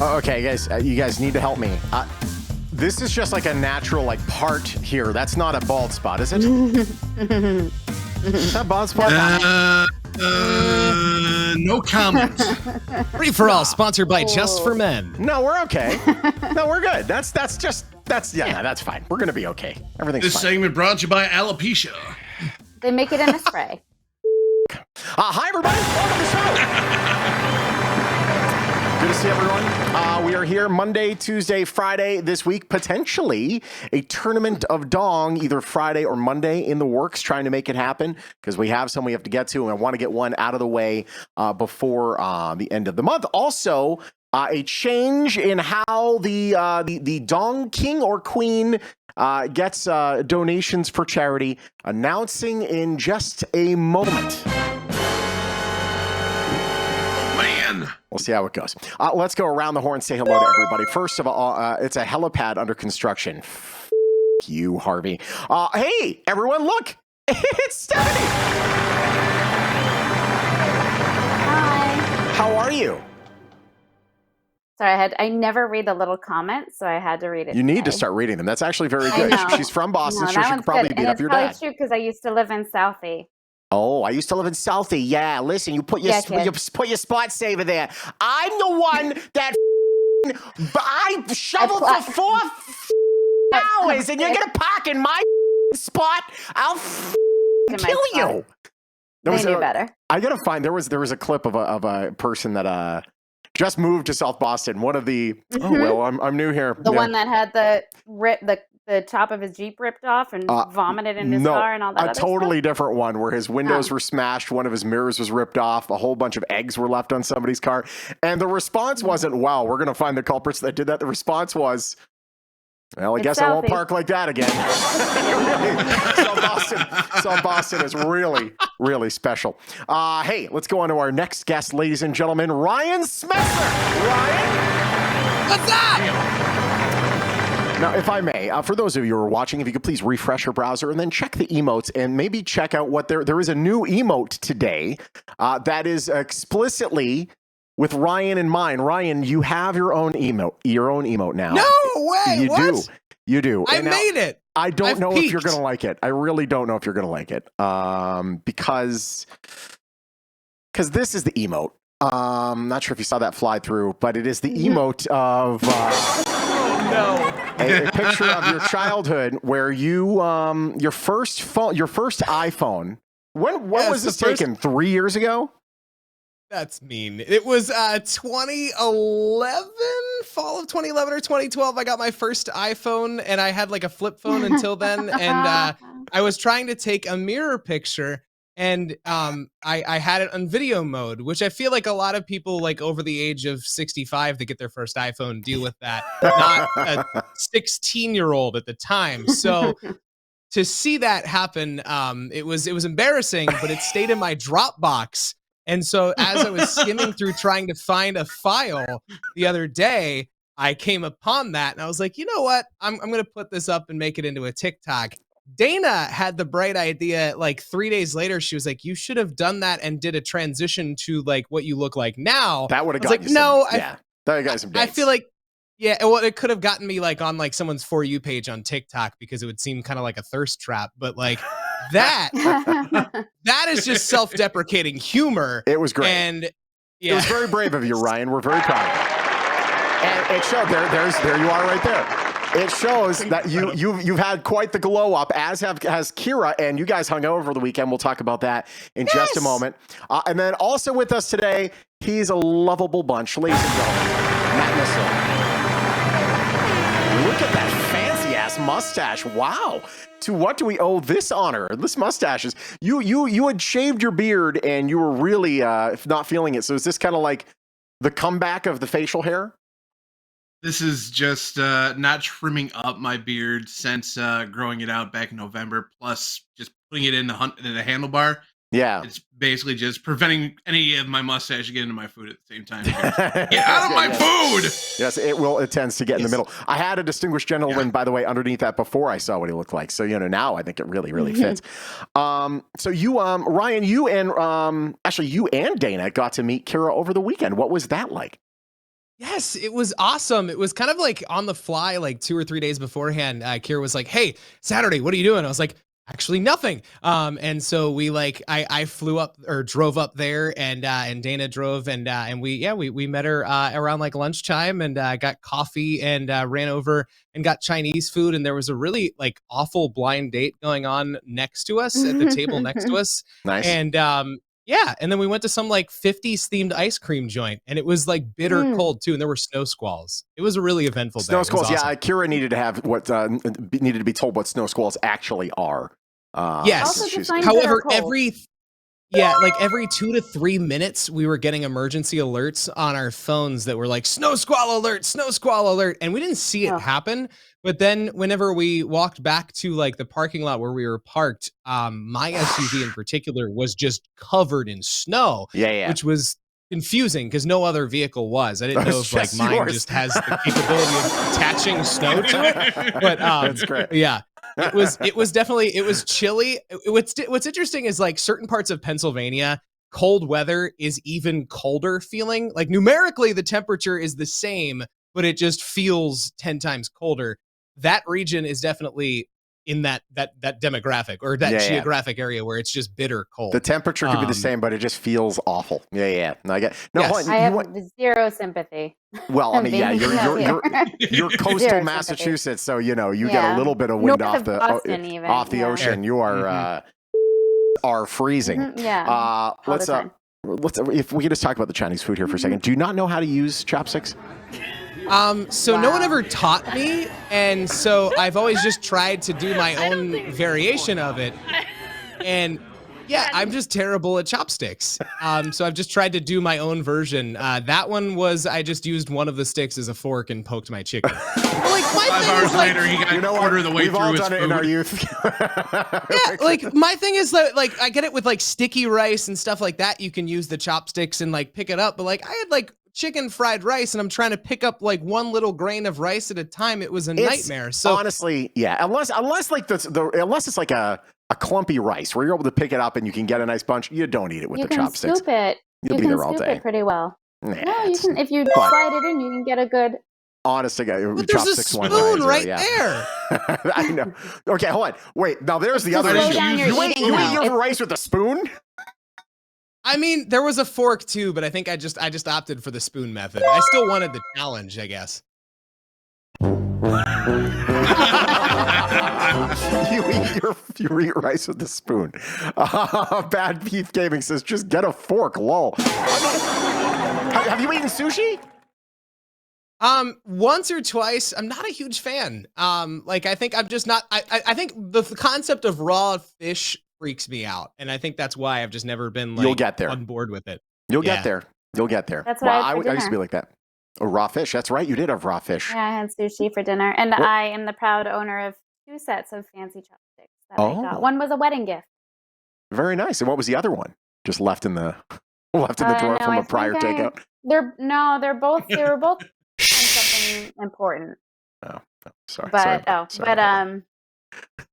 Okay, guys, you guys need to help me. This is just like a natural like part here. That's not a bald spot, is it? Is that a bald spot? No comment. Free4All, sponsored by Just for Men. No, we're okay. No, we're good. That's fine. We're gonna be okay. Everything's This fine. segment brought to you by alopecia. They make it in a spray. Hi, everybody. Welcome to the show. Good to see everyone. We are here Monday, Tuesday, Friday this week. Potentially a tournament of Dong, either Friday or Monday in the works, trying to make it happen because we have some we have to get to, and I want to get one out of the way before the end of the month. Also, a change in how the Dong King or Queen gets donations for charity, announcing in just a moment. We'll see how it goes. Let's go around the horn and say hello to everybody. First of all, it's a helipad under construction. F you, Harvey. Hey, everyone, look. It's Stephanie. Hi. How are you? Sorry, I never read the little comments, so I had to read it. You need to start reading them. That's actually very good. She's from Boston, so she could probably beat up your dad. It's probably true because I used to live in Southie. Oh, I used to live in Southie. Yeah, listen, you put your spot saver there. I'm the one that I shoveled for 4 hours, and you're gonna park in my spot. I'll kill you. They knew better. I gotta find. There was a clip of a person that just moved to South Boston. One of the I'm new here. The one that had the top of his Jeep ripped off and vomited in his car and all that. A totally different one where his windows were smashed, one of his mirrors was ripped off, a whole bunch of eggs were left on somebody's car, and the response wasn't, "Wow, we're gonna find the culprits that did that." The response was, "Well, I guess I won't park like that again." South Boston is really, really special. Hey, let's go on to our next guest, ladies and gentlemen, Ryan Smesser. Ryan, what's up? Now, if I may, for those of you who are watching, if you could please refresh your browser and then check the emotes and maybe check out what there is a new emote today that is explicitly with Ryan in mind. Ryan, you have your own emote now. No way. You do. I made it. I don't know if you're going to like it. I really don't know if you're going to like it because this is the emote. I'm not sure if you saw that fly through, but it is the emote of a picture of your childhood where you your first iPhone. What was this taken? 3 years ago? That's mean. It was 2011, fall of 2011 or 2012. I got my first iPhone, and I had like a flip phone until then. And I was trying to take a mirror picture, and I had it on video mode, which I feel like a lot of people like over the age of 65 that get their first iPhone deal with that. Not a 16-year-old at the time. So to see that happen, it was embarrassing, but it stayed in my Dropbox. And so as I was skimming through trying to find a file the other day, I came upon that and I was like, you know what? I'm going to put this up and make it into a TikTok. Dana had the bright idea like 3 days later. She was like, you should have done that and did a transition to like what you look like now. That would have got you some, that got some dates. I feel like, well, it could have gotten me like on like someone's For You page on TikTok because it would seem kind of like a thirst trap. But like that is just self-deprecating humor. It was great. And it was very brave of you, Ryan. We're very proud of you. And it showed there you are right there. It shows that you've had quite the glow up, as has Kira, and you guys hung out over the weekend. We'll talk about that in just a moment. And then also with us today, he's a lovable bunch, ladies and gentlemen. Matt Missile. Look at that fancy ass mustache! Wow. To what do we owe this honor? This mustache is you had shaved your beard and you were really not feeling it. So is this kind of like the comeback of the facial hair? This is just not trimming up my beard since growing it out back in November, plus just putting it in the handlebar. Yeah. It's basically just preventing any of my mustache to get into my food at the same time. Get out of my food! Yes, it tends to get in the middle. I had a distinguished gentleman, by the way, underneath that before I saw what he looked like. So, now I think it really, really fits. So you, Ryan, you and Dana got to meet Kira over the weekend. What was that like? Yes, it was awesome. It was kind of like on the fly, like 2 or 3 days beforehand. Kira was like, "Hey, Saturday, what are you doing?" I was like, "Actually, nothing." And so I flew up or drove up there, and Dana drove, and we met her around like lunchtime, and got coffee, and ran over and got Chinese food, and there was a really like awful blind date going on next to us at the table next to us, Nice. and yeah, and then we went to some like 50s themed ice cream joint, and it was like bitter cold too, and there were snow squalls. It was a really eventful day. Snow squalls, awesome. yeah. Kira needed to have needed to be told what snow squalls actually are. Yes. Also However, every 2 to 3 minutes, we were getting emergency alerts on our phones that were like snow squall alert, and we didn't see it happen. But then, whenever we walked back to like the parking lot where we were parked, my SUV in particular was just covered in snow, which was confusing because no other vehicle was. I didn't know if like mine just has the capability of attaching snow to it. But That's great. Yeah. It was definitely chilly. What's interesting is like certain parts of Pennsylvania, cold weather is even colder feeling. Like numerically, the temperature is the same, but it just feels 10 times colder. That region is definitely in that demographic or that geographic area where it's just bitter cold. The temperature could be the same, but it just feels awful. Yeah. No, I get. No, Yes. I have zero sympathy. Well, I mean, yeah, you're coastal Zero Massachusetts, so you know you get a little bit of wind North off of the Boston even, ocean. You are freezing. Yeah. Let's if we could just talk about the Chinese food here for a second. Do you not know how to use chopsticks? So no one ever taught me, and so I've always just tried to do my own variation of it. And yeah, I'm just terrible at chopsticks. So I've just tried to do my own version. That one was I just used one of the sticks as a fork and poked my chicken. Like 5 hours later, he got quarter of the way We've through all his done it food. in our youth. Yeah, like my thing is that like I get it with like sticky rice and stuff like that. You can use the chopsticks and like pick it up. But like I had like chicken fried rice and I'm trying to pick up like one little grain of rice at a time. It was a nightmare. So honestly, yeah, unless like unless it's like a clumpy rice where you're able to pick it up and you can get a nice bunch, you don't eat it with the chopsticks. Scoop it. You'll be there all day. It pretty well. Nah, No, you can if you slide it in, you can get a good. Honest to God, but there's a spoon right there. I know. Okay, hold on. Wait, now there's the other slow issue. down your You eating, eat though. your rice with a spoon? I mean, there was a fork too, but I think I just opted for the spoon method. I still wanted the challenge, I guess. you eat rice with a spoon. Bad Beef Gaming says, just get a fork, lol. Have you eaten sushi? Once or twice. I'm not a huge fan. Like I think I'm just not. I think the concept of raw fish freaks me out, and I think that's why I've just never been like You'll get there. on board with it. You'll get there. You'll get there. That's what I had for I used to be dinner. like that. Oh, raw fish. That's right. You did have raw fish. Yeah, I had sushi for dinner, and I am the proud owner of 2 sets of fancy chopsticks that I got. One was a wedding gift. Very nice. And what was the other one? Just left in the drawer from a prior takeout. They were both something important. Oh, sorry. But sorry.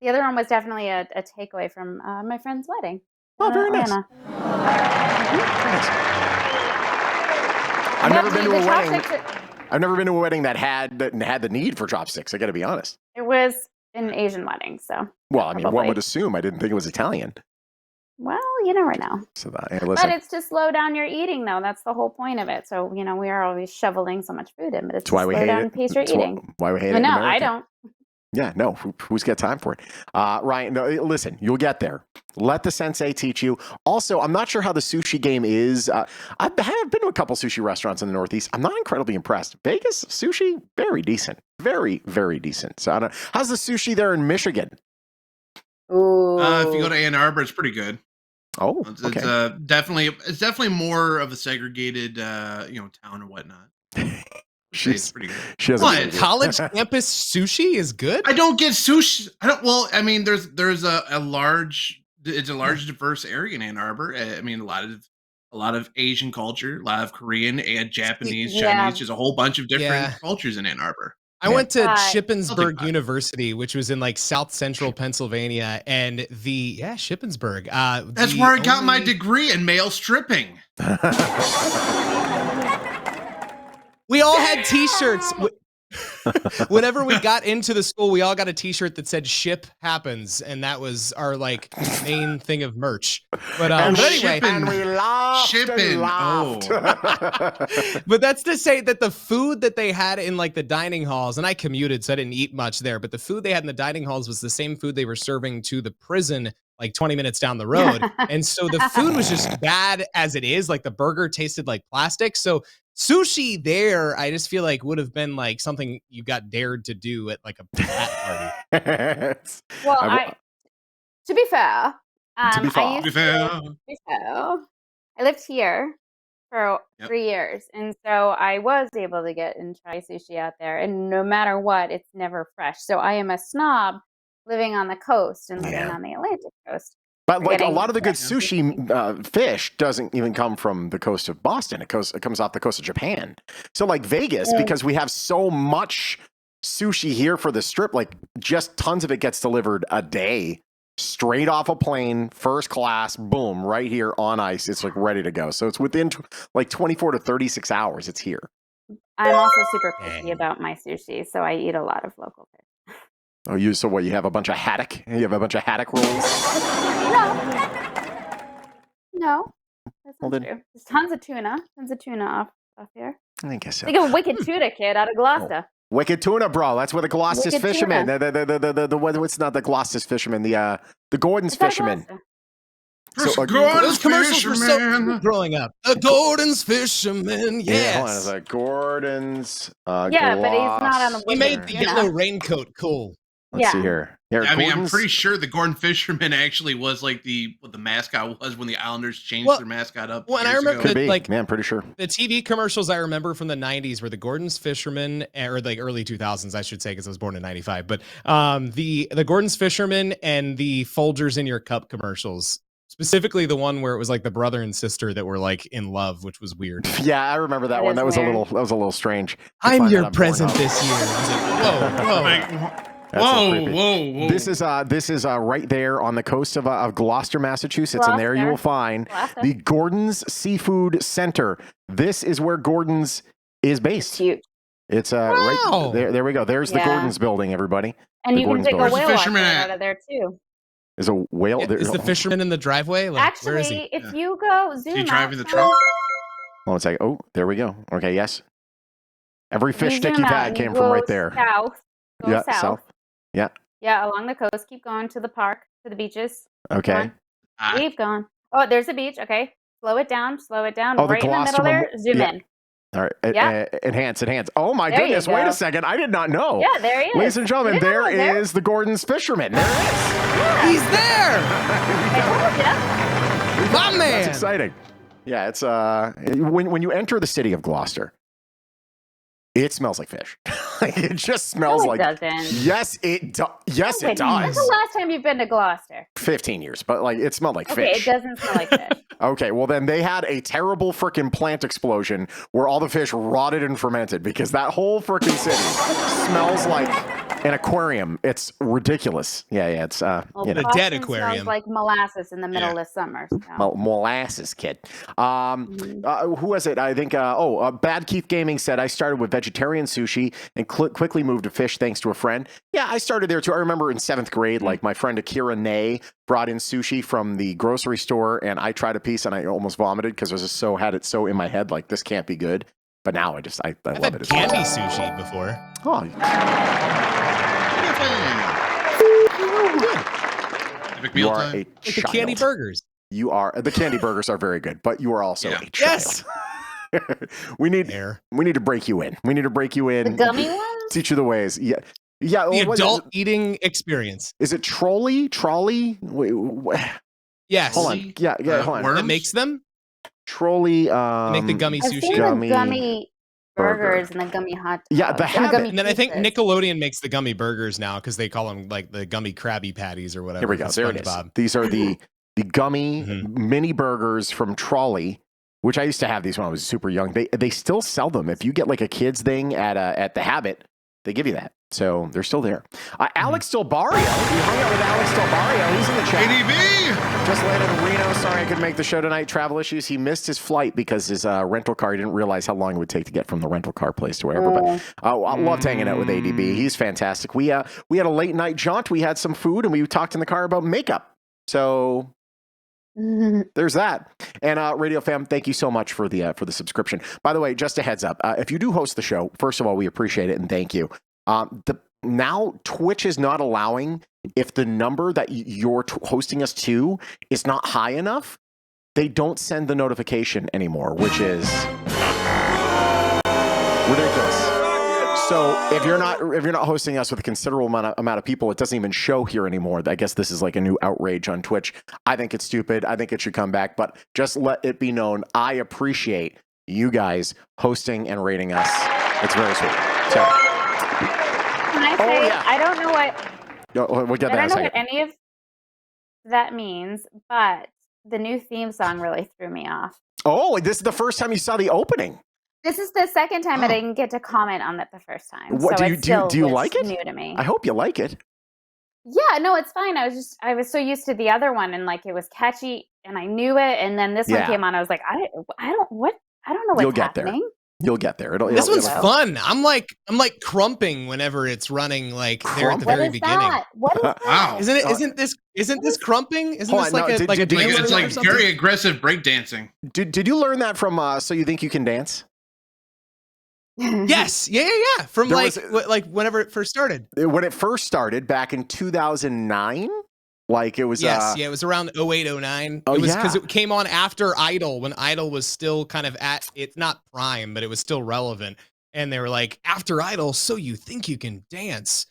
the other one was definitely a takeaway from my friend's wedding. Oh, very nice. I've never been to a wedding. I've never been to a wedding that had the need for chopsticks. I got to be honest. It was an Asian wedding, so. Well, I mean, one would assume. I didn't think it was Italian. Well, you never know. So hey, listen. But it's to slow down your eating, though. That's the whole point of it. So we are always shoveling so much food in, but it's to slow down and pace your eating. Why we hate it? No, I don't. Yeah, no. Who's got time for it? Ryan, no, listen, you'll get there. Let the sensei teach you. Also, I'm not sure how the sushi game is. I've been to a couple sushi restaurants in the Northeast. I'm not incredibly impressed. Vegas sushi, very decent. Very, very decent. So I don't. How's the sushi there in Michigan? Ooh. If you go to Ann Arbor, it's pretty good. Oh, okay. It's definitely more of a segregated, town and whatnot. She's pretty good. She has college campus sushi is good. I don't get sushi. Well, I mean, there's a large diverse area in Ann Arbor. I mean, a lot of Asian culture, a lot of Korean and Japanese, Chinese. There's a whole bunch of different cultures in Ann Arbor. I went to Shippensburg University, which was in like South Central Pennsylvania, and Shippensburg. That's where I got my degree in male stripping. We all had T-shirts. Whenever we got into the school, we all got a T-shirt that said "Ship Happens," and that was our like main thing of merch. But anyway, and we laughed and laughed. But that's to say that the food that they had in like the dining halls, and I commuted, so I didn't eat much there. But the food they had in the dining halls was the same food they were serving to the prison, like 20 minutes down the road. And so the food was just bad as it is. Like the burger tasted like plastic. So sushi there, I just feel like would have been like something you got dared to do at like a hat party. Well, to be fair, To be fair. I lived here for 3 years, and so I was able to get and try sushi out there. And no matter what, it's never fresh. So I am a snob living on the coast and living on the Atlantic coast. But like a lot of the good sushi fish doesn't even come from the coast of Boston. It comes off the coast of Japan. So like Vegas, because we have so much sushi here for the strip, like just tons of it gets delivered a day, straight off a plane, first class, boom, right here on ice. It's like ready to go. So it's within like 24 to 36 hours. It's here. I'm also super picky about my sushi, so I eat a lot of local fish. Oh, you have a bunch of haddock? You have a bunch of haddock rolls? No. That's not true. There's tons of tuna off here. I guess so. Think of Wicked Tuna Kid out of Gloucester. Wicked Tuna, bro. That's where the Gloucester's fishermen. What's not the Gloucester's fishermen? The Gordon's fishermen. So, those commercials were so cool growing up. The Gordon's fishermen, yes. The Gordon's. But he's not on the. He made the yellow raincoat cool. Let's see here. I mean, I'm pretty sure the Gordon Fisherman actually was like what the mascot was when the Islanders changed their mascot up. Well, and I remember I'm pretty sure the TV commercials I remember from the 90s were the Gordon's Fisherman, or like early 2000s, I should say, because I was born in 95. But the Gordon's Fisherman and the Folgers in Your Cup commercials. Specifically, the one where it was like the brother and sister that were like in love, which was weird. Yeah, I remember that one. That was a little strange. I'm your present this year. Like, whoa. This is right there on the coast of Gloucester, Massachusetts, and there you will find the Gordon's Seafood Center. This is where Gordon's is based. Cute. It's right there. There we go. There's the Gordon's building, everybody. And you can take a whale out of there too. Is a whale? Is the fisherman in the driveway? Like, actually, where is he? if you go zoom, is he driving the truck? Hold on a second. Oh, there we go. Okay, yes. Every fish stick you've had came from right there. Go south. Yeah. Yeah, along the coast. Keep going to the park, to the beaches. Okay. Keep going. Oh, there's the beach. Okay. Slow it down. Oh, right in the middle there. Zoom in. All right. Enhance. Oh, my goodness. Wait a second. I did not know. Yeah, there he is. Ladies and gentlemen, there is the Gordon's Fisherman. There it is. Yeah. He's there. My man. That's exciting. Yeah, it's when you enter the city of Gloucester, it smells like fish. It just smells like. It doesn't. Yes, it does. Yes, it does. When's the last time you've been to Gloucester? 15 years, but like it smelled like fish. fish. It doesn't smell like fish. Okay, well then they had a terrible freaking plant explosion where all the fish rotted and fermented because that whole freaking city smells like an aquarium. It's ridiculous. Yeah, it's a dead aquarium. Smells like molasses in the middle of summer. So. Molasses, kid. Who was it? I think. Bad Keith Gaming said I started with vegetarian sushi and quickly moved to fish thanks to a friend. Yeah, I started there too. I remember in 7th grade, like my friend Akira Nay brought in sushi from the grocery store, and I tried a piece and I almost vomited because I was just had it so in my head like this can't be good. But now I love it. I've had candy sushi before. Oh. You are a child. The candy burgers. The candy burgers are very good, but you are also a child. Yes. we need to break you in. The gummy ones? Teach you the ways. Yeah. The adult eating experience. Is it Trolley? Wait, yes. Hold on. Yeah. Hold on. It makes them. Trolley. They make the gummy I've sushi. seen the gummy burgers and the gummy hot dogs. Yeah, the habit. And then I think Nickelodeon makes the gummy burgers now because they call them like the gummy Krabby Patties or whatever. Here we go. There it is. These are the gummy mini burgers from Trolley, which I used to have these when I was super young. They still sell them. If you get like a kids thing at the Habit, they give you that. So they're still there. Alex Del Barrio. We hung out with Alex Del Barrio. He's in the chat. ADB! Just landed in Reno. Sorry I couldn't make the show tonight. Travel issues. He missed his flight because his rental car, he didn't realize how long it would take to get from the rental car place to wherever. But I loved hanging out with ADB. He's fantastic. We had a late night jaunt. We had some food and we talked in the car about makeup. So there's that. And Radio Fam, thank you so much for the subscription. By the way, just a heads up, if you do host the show, first of all, we appreciate it and thank you. Now Twitch is not allowing, if the number that you're hosting us to is not high enough, they don't send the notification anymore, which is ridiculous. So if you're not hosting us with a considerable amount of people, it doesn't even show here anymore. I guess this is like a new outrage on Twitch. I think it's stupid. I think it should come back. But just let it be known, I appreciate you guys hosting and rating us. It's very sweet. So, Can I say, yeah. I don't know what, we'll get I that in a don't know second. what any of that means, but the new theme song really threw me off. Oh, this is the first time you saw the opening. This is the second time I didn't get to comment on it the first time. What, so do you like it? New to me. I hope you like it. Yeah, no, it's fine. I was so used to the other one and like it was catchy and I knew it, and then this one came on. I was like, I don't know what's You'll get happening. There. You'll get there. This one's fun. I'm like crumping whenever it's running like there at the very beginning. What is that? Wow. Isn't this crumping? Isn't this like a dance it's or like something? very aggressive breakdancing. Did you learn that from So You Think You Can Dance? Yes. Yeah. From There like whenever it first started. When it first started back in 2009, like it was. Yes. It was around 08, 09. It was because it came on after Idol, when Idol was still kind of at it's not prime, but it was still relevant. And they were like, after Idol, So You Think You Can Dance.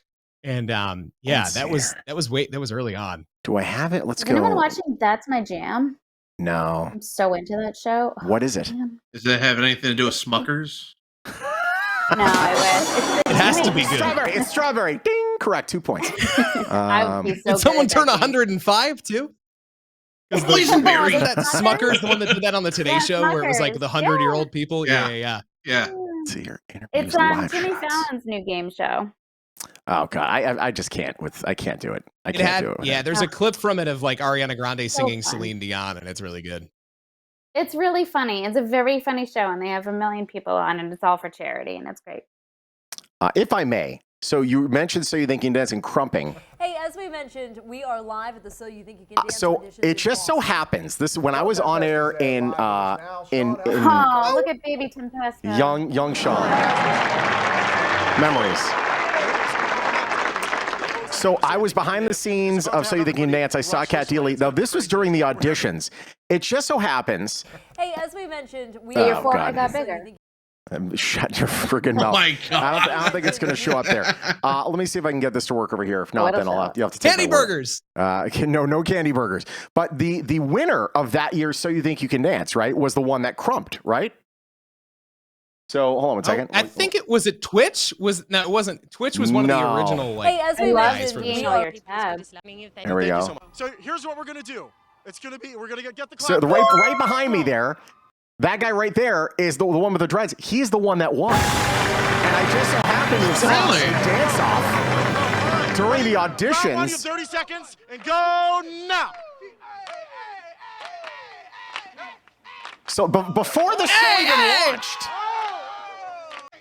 And that was early on. Do I have it? Let's Is go. anyone watching That's My Jam? No. I'm so into that show. What is it? Man. Does it have anything to do with Smuckers? No, I wish. It has to be good. Strawberry. It's strawberry. Ding. Correct. 2 points. I would be so Did someone good at turn that game. 105 too? Boysenberry. Wasn't that Smuckers, the one that did that on the Today Yeah, Show, where it was like Smuckers. the 100-year-old people? Yeah. Yeah. Let's see here. It's Jimmy Fallon's new game show. Oh God, I just can't. I can't do it. I can't do it. Yeah, there's a clip from it of like Ariana Grande singing fun. Celine Dion, and it's really good. It's really funny. It's a very funny show, and they have 1 million people on, and it's all for charity, and it's great. If I may, so you mentioned So You Think You Can Dance and crumping. Hey, as we mentioned, we are live at the So You Think You Can Dance So auditions it in just so Boston. happens this when I was on air in Oh, look at baby Tempesta. young Shawn. Memories. So I was behind the scenes of So You Think You Can Dance. I saw Kat Deely. Now this was during the auditions. It just so happens. Hey, as we mentioned, we Oh, are God. got bigger. Shut your friggin' mouth. Oh my God. I don't think it's going to show up there. Let me see if I can get this to work over here. If not, it'll then show you have to take Candy my word. burgers. No candy burgers. But the winner of that year's So You Think You Can Dance, right, was the one that crumped, right? So hold on one second. I think it was at Twitch. No, it wasn't. Twitch was one of the original. Like, Hey, as I we love mentioned, being we all are your tabs. There we go. So here's what we're gonna do. It's gonna be we're gonna get the So clock. right behind me there, that guy right there is the one with the dreads. He's the one that won. And I just so happened to saw Really? some dance off during the Round one, you have auditions. 30 seconds and go now. So before the show even launched.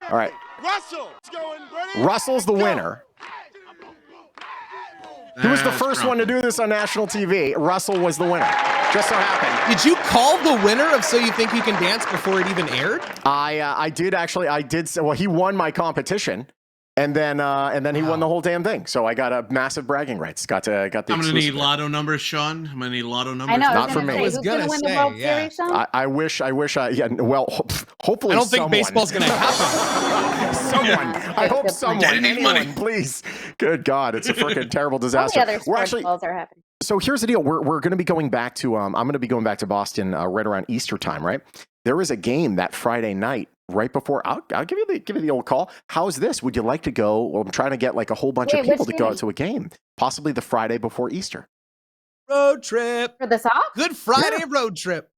All right, Russell, it's going. Ready? Russell's the Go. winner. He was the That's first one to do this on national TV. Russell was the winner. Just so happened. did you call the winner of So You Think You Can Dance before it even aired? I did actually. I did. Well, he won my competition, and then he won the whole damn thing. So I got a massive bragging rights. Got the. I'm gonna exclusive need there. lotto numbers, Sean. I'm gonna need lotto numbers. I know. Not I for was me. gonna I say, was who's gonna gonna win the say, World yeah. Series, Sean? I wish. Yeah. Well, hopefully. I don't think someone. baseball's gonna happen. Someone. I hope someone. Daddy needs Anyone, money. please. Good God, it's a freaking terrible All the disaster. other We're sports actually. balls are happening. So here's the deal. We're going to be going back to. I'm going to be going back to Boston right around Easter time. Right. There is a game that Friday night. Right before, I'll give you the old call. How's this? Would you like to go? Well, I'm trying to get like a whole bunch of Wait, people to which go game? out to a game, possibly the Friday before Easter. Road trip. For the Sox? Good Friday road trip.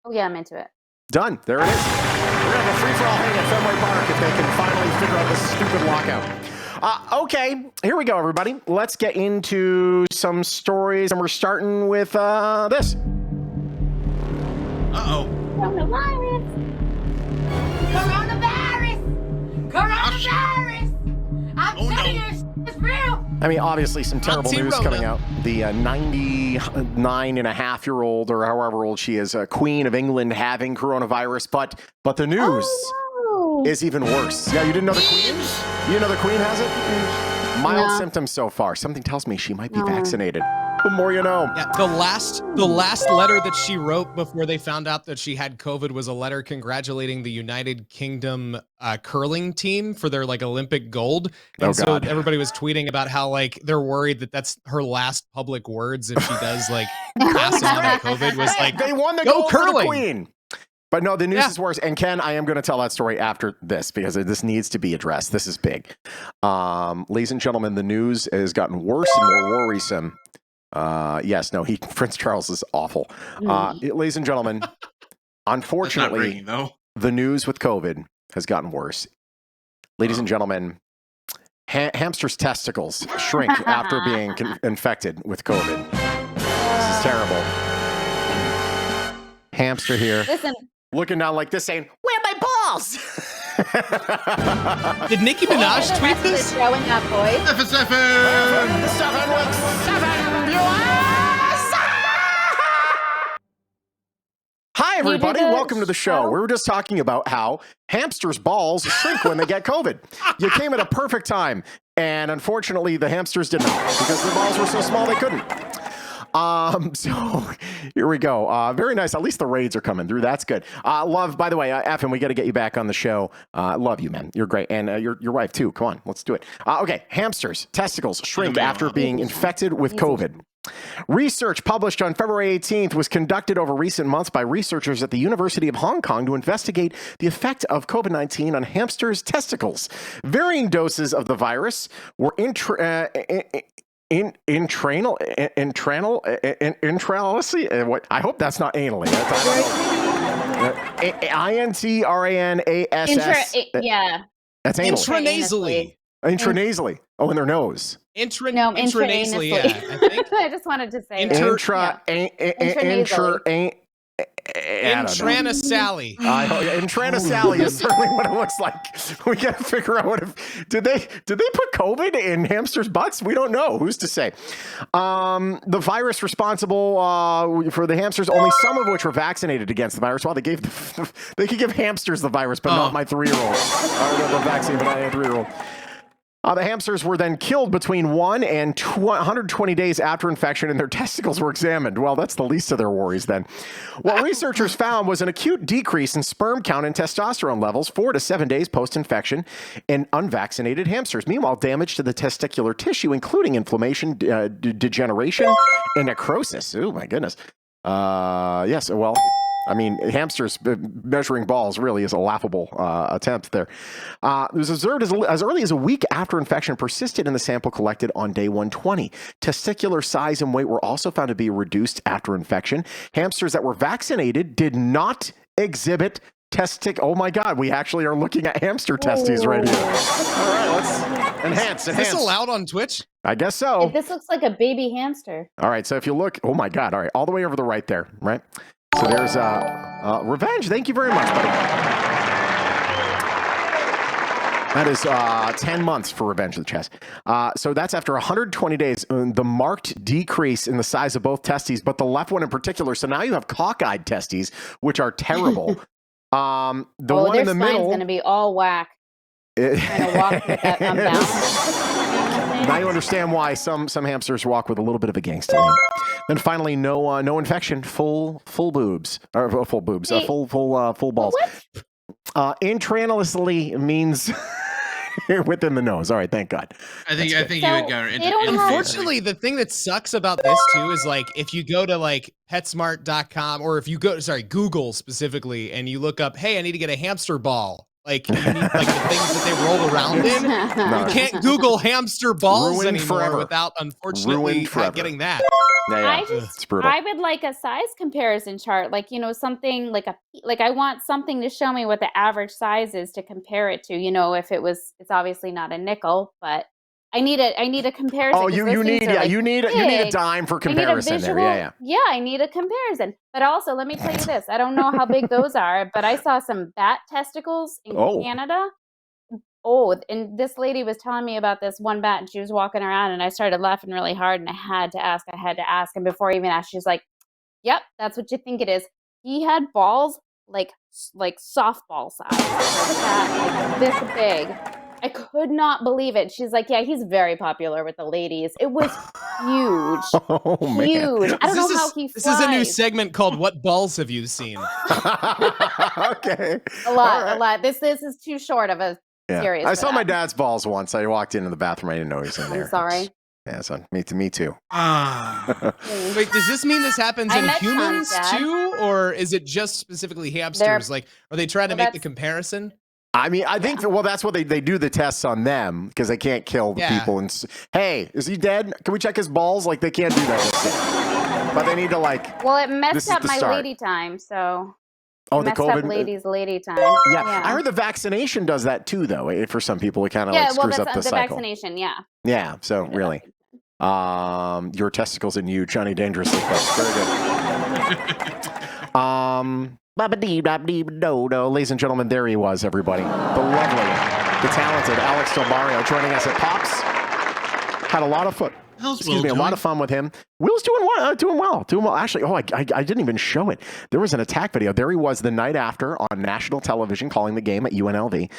Oh, yeah, I'm into it. Done. There it is. We're going to have a free-for-all hang at Fenway Park if they can finally figure out this stupid lockout. Okay, here we go, everybody. Let's get into some stories, and we're starting with this. Uh-oh. Coronavirus. I'm telling you, it's real. I mean, obviously, some terrible news Zero, coming though. out. The 99.5-year-old, or however old she is, Queen of England having coronavirus, but the news is even worse. Yeah, you didn't know the Queen? You didn't know the Queen has it? Mild No. symptoms so far. Something tells me she might be vaccinated. The more you know. Yeah, the last letter that she wrote before they found out that she had COVID was a letter congratulating the United Kingdom curling team for their like Olympic gold. And Oh, so God. everybody was tweeting about how like they're worried that that's her last public words if she does like pass on to COVID. Was like, They won the go gold for the curling. Queen. But no, the news Yeah. is worse. And Ken, I am going to tell that story after this because this needs to be addressed. This is big. Ladies and gentlemen, the news has gotten worse and more worrisome. Yes, no, Prince Charles is awful. Ladies and gentlemen, That's not unfortunately, breaking, though. the news with COVID has gotten worse. Ladies and gentlemen, hamsters' testicles shrink after being infected with COVID. This is terrible. Hamster here, Listen, looking down like this, saying, "Where are my balls?" Did Nicki Minaj the tweet rest of this? the show in that voice. Hi, everybody. You did a Welcome to the show. show? We were just talking about how hamsters' balls shrink when they get COVID. You came at a perfect time. And unfortunately, the hamsters did not because their balls were so small they couldn't. So here we go. Very nice. At least the raids are coming through. That's good. Love, by the way, Effin, we got to get you back on the show. Love you, man. You're great. And your wife, too. Come on, let's do it. Okay. Hamsters' testicles shrink after being infected with COVID. Research published on February 18th was conducted over recent months by researchers at the University of Hong Kong to investigate the effect of COVID-19 on hamsters' testicles. Varying doses of the virus were intranaously. I hope that's not anally. INTRANASS. Yeah. That's anally. Intranasally. Intranasally. Oh, in their nose. Intranasally, yeah. I think. I just wanted to say Intranasally. Intranasally is certainly what it looks like. We got to figure out what did they put COVID in hamsters' butts? We don't know. Who's to say? The virus responsible for the hamsters, only some of which were vaccinated against the virus. Well, they could give hamsters the virus, but not my 3-year-old. The vaccine, but not a 3-year-old. The hamsters were then killed between 1 and 120 days after infection, and their testicles were examined. Well, that's the least of their worries then. What researchers found was an acute decrease in sperm count and testosterone levels 4 to 7 days post-infection in unvaccinated hamsters. Meanwhile, damage to the testicular tissue, including inflammation, degeneration, and necrosis. Oh, my goodness. Yes, well... I mean, hamsters measuring balls really is a laughable attempt there. It was observed as early as a week after infection persisted in the sample collected on day 120. Testicular size and weight were also found to be reduced after infection. Hamsters that were vaccinated did not exhibit oh my God, we actually are looking at hamster testes right here. All right, let's enhance. Is this allowed on Twitch? I guess so. This looks like a baby hamster. All right, so if you look, oh my God, all right, all the way over the right there, right? So there's Revenge. Thank you very much, buddy. That is 10 months for Revenge of the Chest. So that's after 120 days, the marked decrease in the size of both testes, but the left one in particular. So now you have cockeyed testes, which are terrible. The one in the middle. Their spine's going to be all whack. Trying to walk with that unbalanced. Now you understand why some hamsters walk with a little bit of a gangsta lean. Then finally, no infection, full boobs, or full boobs, full balls. Intranasally means within the nose. All right, thank God. I think So, you would go. Unfortunately, the thing that sucks about this too is like if you go to like PetSmart.com or if you go Google specifically and you look up, hey, I need to get a hamster ball. Like, you need like the things that they roll around in. No. You can't Google hamster balls Ruined anymore forever. without, unfortunately, Ruined forever. getting that. I it's brutal. I would like a size comparison chart, like, something like I want something to show me what the average size is to compare it to. If it's obviously not a nickel, but I need a comparison. Oh, 'cause you those need things are, like, you need a big. dime for I need a comparison there. visual. Yeah. I need a comparison. But also, let me tell you this: I don't know how big those are, but I saw some bat testicles in Canada. Oh, and this lady was telling me about this one bat, and she was walking around, and I started laughing really hard, and I had to ask. And before I even asked, she's like, "Yep, that's what you think it is." He had balls like softball size, like this big. I could not believe it. She's like, "Yeah, he's very popular with the ladies." It was huge, Oh, man. huge. I don't know how he flies. This is a new segment called "What Balls Have You Seen?" Okay. A lot. This is too short of a series. I saw my dad's balls once. I walked into the bathroom. I didn't know he was in there. I'm sorry. Yeah, so me too. Wait, does this mean this happens I in met humans Shawn's dad. too, or is it just specifically hamsters? Like, are they trying to make the comparison? I mean, I think, well, that's what they do the tests on them because they can't kill the people. And hey, is he dead? Can we check his balls? Like, they can't do that. But they need to, like. Well, it messed this is up the my start. lady time, so. Oh, the messed COVID. up ladies' lady time. Yeah. I heard the vaccination does that too, though. For some people, it kind of Yeah, like well, screws that's up the the cycle. vaccination, yeah. Yeah, so really. Your testicles and you, Johnny Dangerously. Very good. Ladies and gentlemen, there he was, everybody. The lovely, the talented Alex Del Barrio joining us at Pops. Had a lot of fun. A lot of fun with him. Will's doing well. Actually, I didn't even show it. There was an attack video. There he was the night after on national television calling the game at UNLV.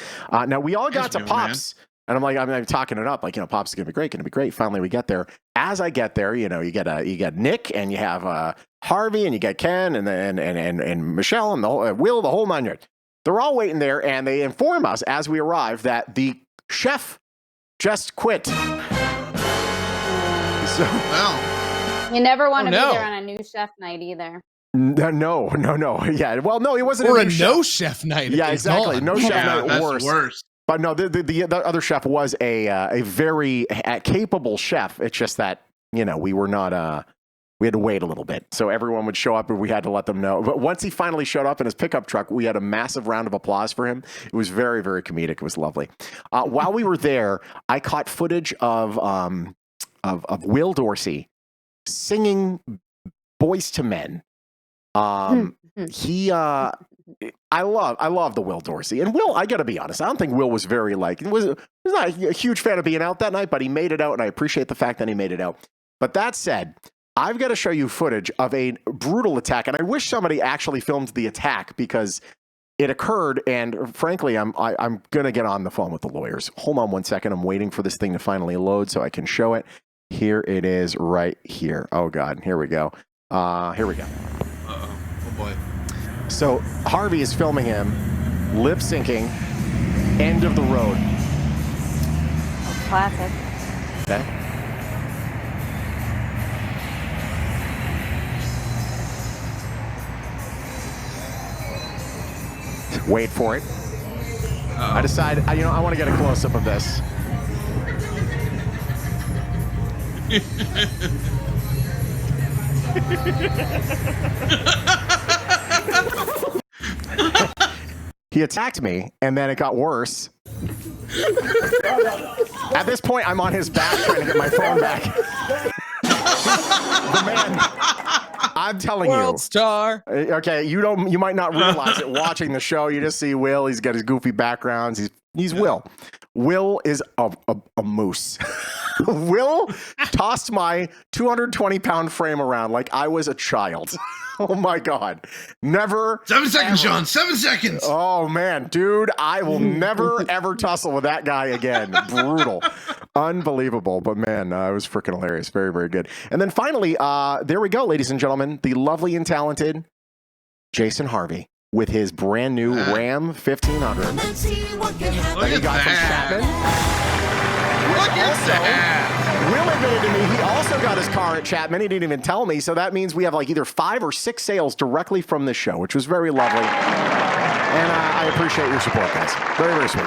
Now, we all got to Pops. Man. And I'm talking it up, like, Pops is gonna be great. Finally, we get there. As I get there, you get Nick, and you have Harvey, and you get Ken, and Michelle, and the whole, Will, the whole 9 yards. They're all waiting there, and they inform us as we arrive that the chef just quit. So, you never want to be there on a new chef night either. No. Yeah, well, no, it wasn't. Or a no chef night. Yeah, exactly. No chef night. That's worse. But no, the other chef was a very capable chef. It's just that, we were not, we had to wait a little bit. So everyone would show up and we had to let them know. But once he finally showed up in his pickup truck, we had a massive round of applause for him. It was very, very comedic. It was lovely. While we were there, I caught footage of Will Dorsey singing Boys to Men. I love the Will Dorsey. And Will, I gotta be honest, I don't think Will was very was not a huge fan of being out that night, but he made it out, and I appreciate the fact that he made it out. But that said, I've got to show you footage of a brutal attack, and I wish somebody actually filmed the attack because it occurred, and frankly, I'm gonna get on the phone with the lawyers. Hold on one second, I'm waiting for this thing to finally load so I can show it. Here it is right here. Oh God, here we go. Here we go. Oh boy. So Harvey is filming him, lip syncing, End of the Road. Classic. Okay. Wait for it. Uh-oh. I decided, I want to get a close up of this. He attacked me, and then it got worse. At this point, I'm on his back trying to get my phone back. The man, I'm telling World star. Okay, you might not realize it watching the show. You just see Will. He's got his goofy backgrounds. He's Will. Will is a moose. Will tossed my 220-pound frame around like I was a child. Oh my God. Never. 7 seconds, Shawn. 7 seconds. Oh man, dude, I will never ever tussle with that guy again. Brutal. Unbelievable. But man, it was freaking hilarious. Very, very good. And then finally, there we go, ladies and gentlemen, the lovely and talented Jason Harvey with his brand new Ram 1500 that he got from Chapman. Look at that. Will admitted to me he also got his car at Chapman. He didn't even tell me. So that means we have like either 5 or 6 sales directly from this show, which was very lovely. And I appreciate your support, guys. Very, very sweet.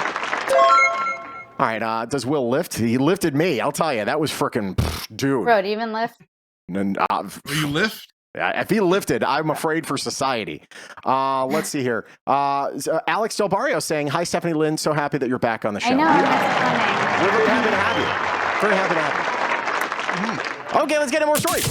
All right, does Will lift? He lifted me. I'll tell you, that was freaking, dude. Bro, do you even lift? And, Will you lift? if he lifted, I'm afraid for society. Let's see here. Alex Del Barrio saying, hi, Stephanie Lynn. So happy that you're back on the show. I know, that's We're very happy to have you. Very happy to have you. Okay, let's get into more stories.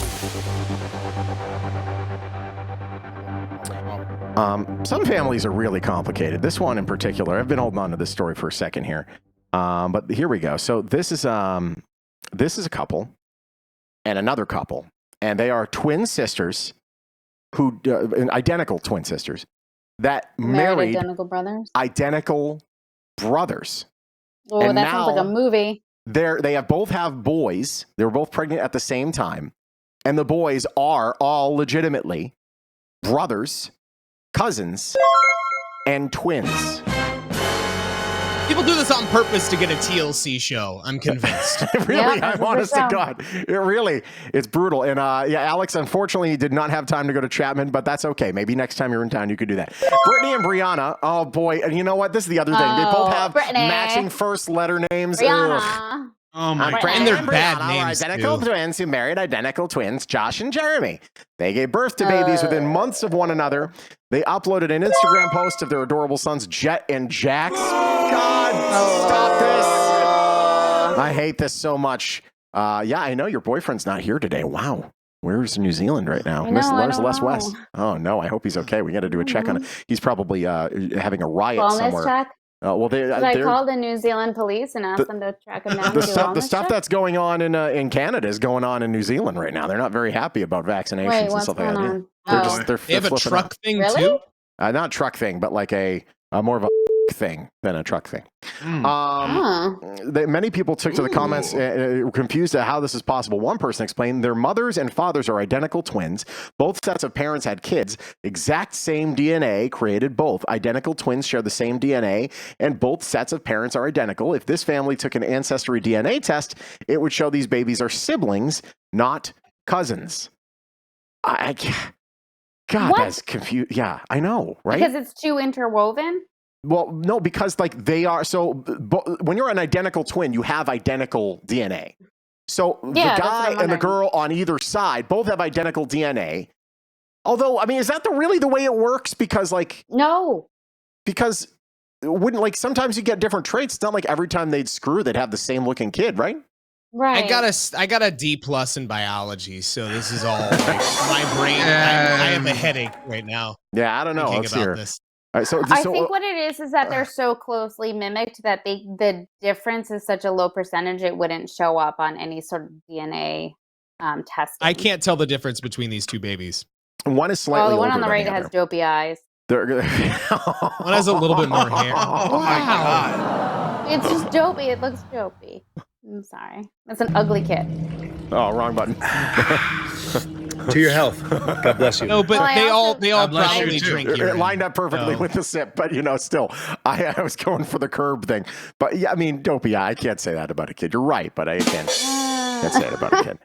Some families are really complicated. This one in particular, I've been holding on to this story for a second here. But here we go. So this is a couple and another couple, and they are twin sisters who identical twin sisters that married identical brothers. Identical brothers. Oh, and that sounds like a movie. They both have boys. They were both pregnant at the same time, and the boys are all legitimately brothers, cousins, and twins. People do this on purpose to get a TLC show. I'm convinced. Really, Yeah, I'm honest to God. It's brutal. And yeah, Alex, unfortunately, did not have time to go to Chapman, but that's okay. Maybe next time you're in town, you could do that. Brittany and Brianna, oh boy. And you know what? This is the other thing. They both have matching first letter names. Brianna. Ugh. Oh my God. And they're Brianna bad are names, identical too. twins who married identical twins, Josh and Jeremy. They gave birth to babies within months of one another. They uploaded an Instagram post of their adorable sons, Jet and Jax. God, stop this. I hate this so much. Yeah, I know your boyfriend's not here today. Wow. Where's New Zealand right now? Where's Les West? Oh, no, I hope he's okay. We got to do a check on it. He's probably having a riot somewhere. Check? Well, I called the New Zealand police and asked them to track him down. The stuff that's going on in Canada is going on in New Zealand right now. They're not very happy about vaccinations Wait, and what's stuff like going that. on? They have a truck thing, Really? too? Not truck thing, but like a more of a thing than a truck thing. Many people took to the comments confused at how this is possible. One person explained their mothers and fathers are identical twins. Both sets of parents had kids. Exact same DNA created both. Identical twins share the same DNA, and both sets of parents are identical. If this family took an ancestry DNA test, it would show these babies are siblings, not cousins. God, What? that's confused. Yeah, I know, right? Because it's too interwoven? Well, no, because like they are. So when you're an identical twin, you have identical DNA. So Yeah, the that's what guy I'm and the wondering. girl on either side both have identical DNA. Although, I mean, is that really the way it works? Because No. because wouldn't like sometimes you get different traits. It's not like every time they'd screw, they'd have the same looking kid, right? Right. I got a D+ in biology, so this is all like my brain. I have a headache right now. Yeah, I don't know. Thinking Let's about hear. this. All right, so I think what it is that they're so closely mimicked that the difference is such a low percentage it wouldn't show up on any sort of DNA testing. I can't tell the difference between these two babies. one is slightly the one older on the than right the has other. dopey eyes. One One has a little bit more hair. Oh my God. It's just dopey. It looks dopey. I'm sorry. That's an ugly kid. Oh, wrong button. To your health. God bless you. No, but Well, I they also- all God bless you, probably too. drink It urine. lined up perfectly No. with the sip, but still, I was going for the curb thing. But yeah, I mean, dopey. Yeah, I can't say that about a kid. You're right, but I can't say it about a kid.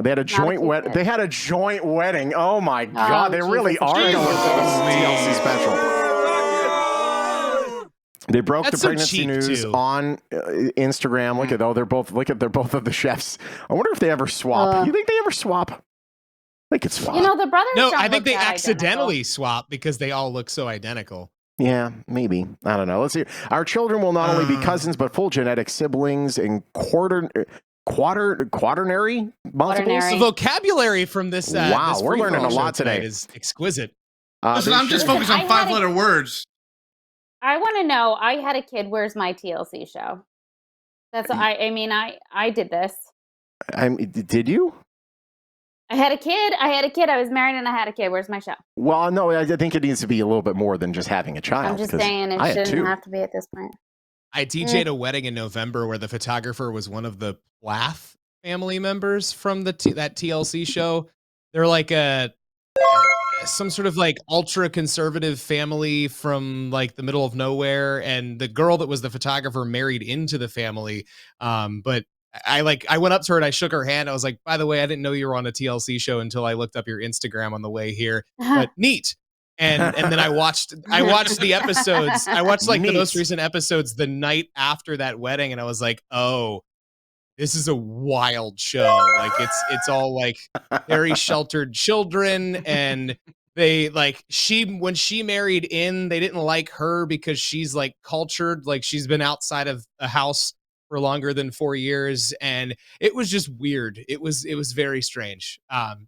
They had a joint cute wedding. kid. They had a joint wedding. Oh my God, they really Jesus. are going for this Jesus. TLC special. They broke That's the so pregnancy cheap, news too. on Instagram. Look at they're both of the chefs. I wonder if they ever swap. You think they ever swap? They could swap. The brothers No, don't I think look they that accidentally identical. swap because they all look so identical. Yeah, maybe. I don't know. Let's see. Our children will not only be cousins, but full genetic siblings in quaternary multiples. The vocabulary from this. Wow, this we're free-for-all learning a show lot today. tonight is exquisite. Listen, They I'm just should- focused I on had 5-letter words. I want to know. I had a kid. Where's my TLC show? That's I did this. Did you? I had a kid. I was married and I had a kid. Where's my show? Well, no, I think it needs to be a little bit more than just having a child. I'm just 'cause saying it I had shouldn't two. have to be at this point. I DJ'd a wedding in November where the photographer was one of the Plath family members from that TLC show. They're like some sort of like ultra conservative family from like the middle of nowhere, and the girl that was the photographer married into the family. But I went up to her and I shook her hand. I was like, by the way, I didn't know you were on a TLC show until I looked up your Instagram on the way here. But neat. And then I watched the episodes. I watched like the most Neat. recent episodes the night after that wedding, and I was like, oh, this is a wild show. Like it's all like very sheltered children, and they like when she married in, they didn't like her because she's like cultured, like she's been outside of a house for longer than 4 years, and it was just weird. It was very strange.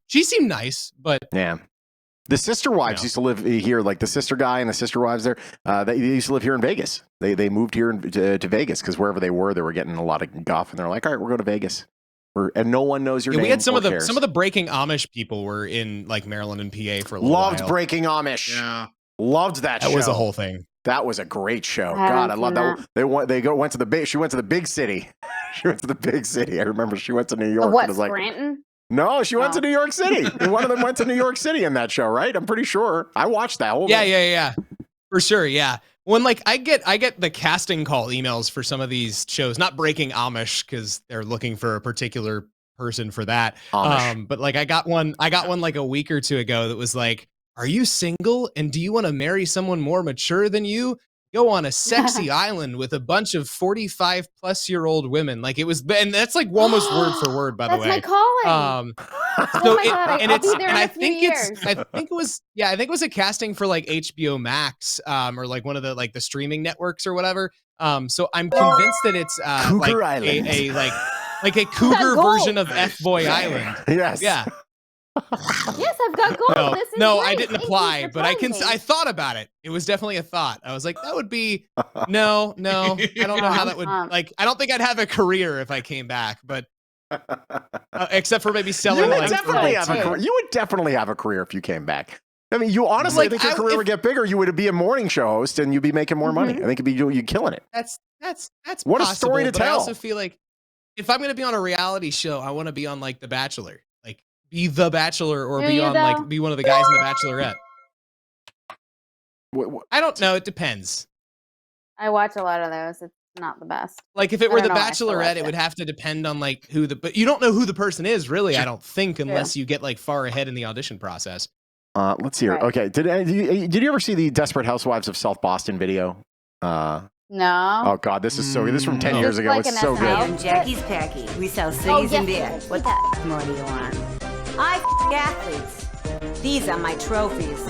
She seemed nice, but Yeah. The sister wives used to live here, like the sister guy and the sister wives there. They used to live here in Vegas. They moved here to Vegas because wherever they were getting a lot of guff, and they're like, all right, we're going to Vegas. And no one knows your name. We had some or of cares. the Breaking Amish people were in like Maryland and PA for a little Loved while. Breaking Amish. Yeah. Loved that show. That was a whole thing. That was a great show. I God, I haven't love seen that. Went to the big. She went to the big city. She went to the big city. I remember she went to New York. What, and was like, Scranton? no, she went Oh. to New York City. One of them went to New York City in that show, right? I'm pretty sure. I watched that whole thing. Yeah. For sure, yeah. When like I get the casting call emails for some of these shows, not Breaking Amish because they're looking for a particular person for that. Amish. But like I got one like a week or two ago that was like, are you single and do you want to marry someone more mature than you? Go on a sexy island with a bunch of 45-plus-year-old women. Like it was, and that's like almost word for word, by the way. That's my calling. So my God, I'll be there in a few years. I think it was a casting for like HBO Max, or like one of the like the streaming networks or whatever. So I'm convinced that it's Cougar like Island. a like a cougar gold. version of F-Boy Island. Yes. Yeah. Yes, I've got gold. No, This is no, great. I didn't Thank you apply, for but I telling me. I thought about it. It was definitely a thought. I was like, that would be no. I don't know how that would like. I don't think I'd have a career if I came back, but except for maybe You selling would like definitely have a too. career. You would definitely have a career if you came back. I mean, you honestly Like, think your career would get bigger. You would be a morning show host, and you'd be making more money. I think you'd killing it. That's What a possible, story to but I tell. also feel like if I'm gonna be on a reality show, I want to be on like The Bachelor, like be The Bachelor, or Do be you, on though? like be one of the guys in The Bachelorette. What- I don't know. It depends. I watch a lot of those. It's not the best. Like if it I were don't The know why I still watch Bachelorette, it would have to depend on like but you don't know who the person is really. I don't think unless you get like far ahead in the audition process. Let's see here. Right. Okay, did you ever see the Desperate Housewives of South Boston video? No. Oh God, this is so good. This is from 10 No. years It's ago. like It's an so SNL. good. I'm Jackie's Packy. We sell Oh, ciggies and beer. yes, What yes. the more do you want? I athletes. These are my trophies.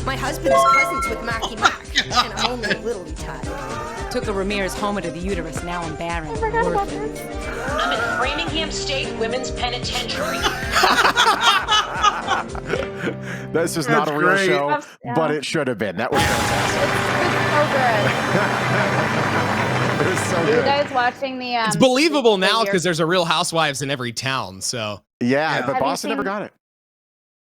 My husband's cousins with Marky Mark, and I'm only a little retired. Took a Ramirez Homer to the uterus. Now I'm barren. I forgot about Worthless. this. I'm in Framingham State Women's Penitentiary. This is not a real great. show, Yeah. but it should have been. That was fantastic. It was so Are you good. guys watching the? It's believable the now year- because there's a Real Housewives in every town. So Yeah, Yeah. but Have you Boston never seen- got it.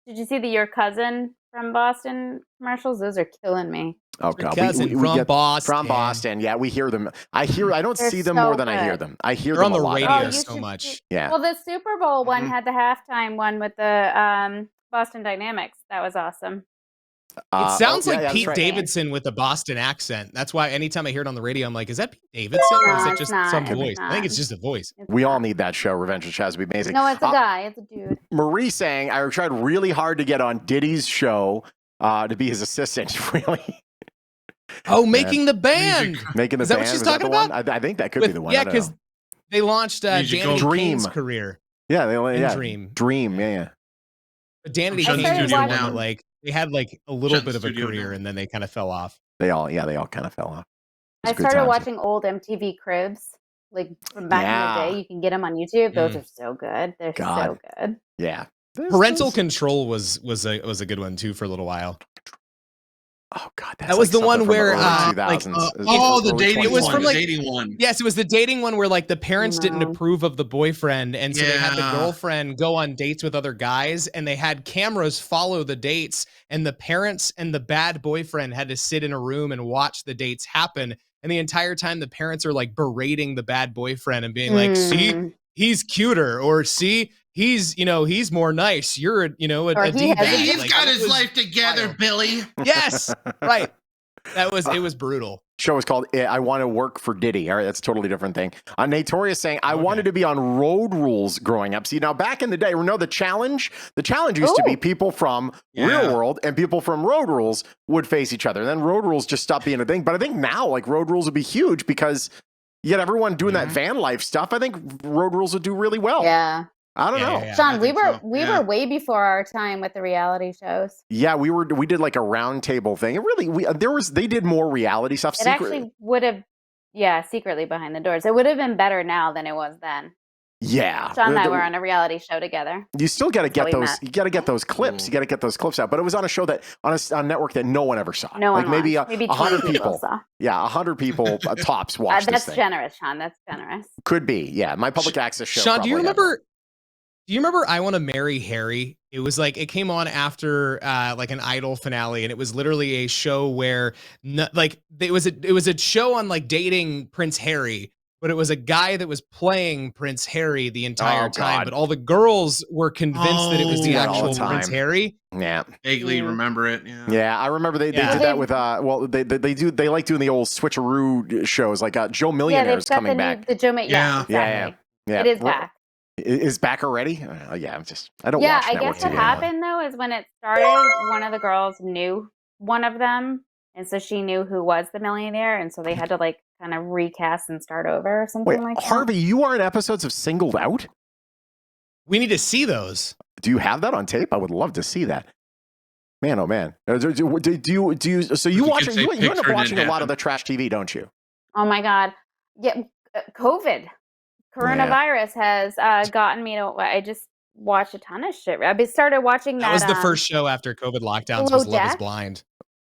Did you see the Your Cousin from Boston commercials? Those are killing me. Oh God, cousin from get Boston. from Boston. Yeah, we hear them. I don't They're see them so more than I hear good. them. I hear they're them on a the lot. radio you so should much. see- Yeah. Well, the Super Bowl one Mhm. had the halftime one with the Boston Dynamics. That was awesome. It sounds yeah, like that's Pete right. Davidson with a Boston accent. That's why anytime I hear it on the radio, I'm like, is that Pete Davidson or is No, it it's just not. some It's voice? I think not. it's just a voice. It's We all not. need that show. Revenge of the Chaz would be amazing. No, it's a guy. It's a dude. Marie saying I tried really hard to get on Diddy's show to be his assistant. Really Oh, making the band. making the Is that what band. she's Was that talking the one? about? I think that could be the one. Yeah, I don't know. because they launched Music Danity Dream. Kane's career. Yeah, they only in Dream. Dream. Yeah. But Danity Shut the Kane was the studio one down. that like they had like a little Shut the bit of a studio career down. and then they kind of fell off. They all kind of fell off. It I was good started times. watching old MTV Cribs, like from back in Yeah. the day. You can get them on YouTube. Those Mm. are so good. They're so God. good. Yeah. Parental Control was a good one too for a little while. Oh God, that's That was like the one something from where, early like, 2000s. Oh, the Early dating It was 20s. one. from, The like- dating one. Yes, it was the dating one where like the parents didn't No. approve of the boyfriend, and so they had the Yeah. girlfriend go on dates with other guys, and they had cameras follow the dates, and the parents and the bad boyfriend had to sit in a room and watch the dates happen. And the entire time, the parents are like berating the bad boyfriend and being like, "See, Mm. he's cuter," or "See, he's more nice. You're a Or a he D-bag." has a He's Like, got it his was life together, wild. Billy. Yes, right. It was brutal. Show was called I Want to Work for Diddy. All right, that's a totally different thing. Natorius saying, I wanted to be on Road Rules growing up. See, now back in the day, we know the challenge used to be people from Real World and people from Road Rules would face each other. And then Road Rules just stopped being a thing. But I think now, like, Road Rules would be huge because you get everyone doing that van life stuff. I think Road Rules would do really well. Yeah. I don't know. Yeah, Shawn, we were way before our time with the reality shows. Yeah, we did like a round table thing. It really they did more reality stuff. It actually would have secretly behind the doors. It would have been better now than it was then. Yeah. Shawn and I were on a reality show together. You still got to get those. You got to get those clips. You got to get those clips out. But it was on a show that on a network that no one ever saw. No one maybe watched. Maybe 100 people saw. Yeah, 100 people tops watched this That's thing. generous, Shawn. That's generous. Could be. Yeah, my public access show. Shawn, do you remember? Do you remember I Want to Marry Harry? It was like it came on after like an Idol finale, and it was literally a show where it was a show on like dating Prince Harry, but it was a guy that was playing Prince Harry the entire time. But all the girls were convinced that it was the actual Prince Harry. Yeah, vaguely remember it. Yeah, I remember they did that with they like doing the old switcheroo shows like Joe Millionaire is coming back. The Joe Millionaire. Yeah. It is back. Is back already? Yeah, I don't. Yeah, watch I network guess what TV happened though is when it started, one of the girls knew one of them, and so she knew who was the millionaire, and so they had to like kind of recast and start over or something like that. Harvey, you are in episodes of Singled Out? We need to see those. Do you have that on tape? I would love to see that. Man, oh man. Do you? So you watch? You end up watching a lot of the trash TV, don't you? Oh my God! Yeah, Coronavirus has gotten me to. I just watch a ton of shit. I started watching that. That was the first show after COVID lockdowns. Was Love Is Blind.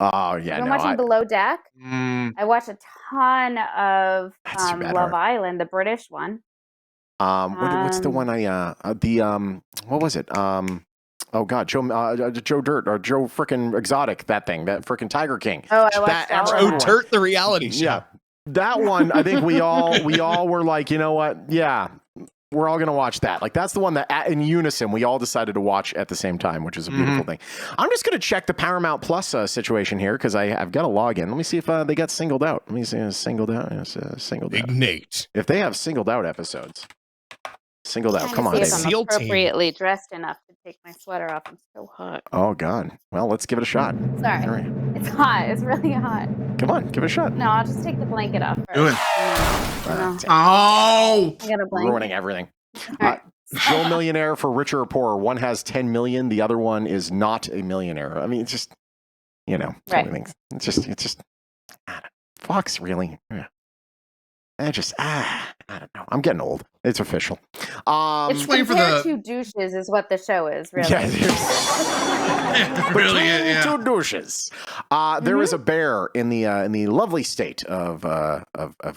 Oh yeah, I'm watching Below Deck. I watched a ton of Love Island, the British one. What's the one what was it? Oh God, Joe Dirt or Joe frickin' Exotic, that frickin' Tiger King. Oh, I watched that Joe Dirt, the reality show. Yeah. That one, I think we all were like, you know what? Yeah, we're all gonna watch that. Like that's the one that in unison we all decided to watch at the same time, which is a beautiful thing. I'm just gonna check the Paramount Plus situation here because I've got to log in. Let me see if they got singled out. Let me see singled out. Singled out. Ignite. If they have singled out episodes. Singled out. Come on, baby. I'm appropriately dressed enough to take my sweater off. I'm so hot. Oh God. Well, let's give it a shot. Sorry. Right. It's hot. It's really hot. Come on, give it a shot. No, I'll just take the blanket off first. Do it. No. Oh! I got a blanket. Ruining everything. Right. Joe Millionaire for richer or poorer. One has 10 million. The other one is not a millionaire. I mean, it's just, right. It's just, Fox really. Yeah. I don't know. I'm getting old. It's official. It's waiting for the two douches is what the show is, really. Yeah, really, two douches. There is a bear in the lovely state of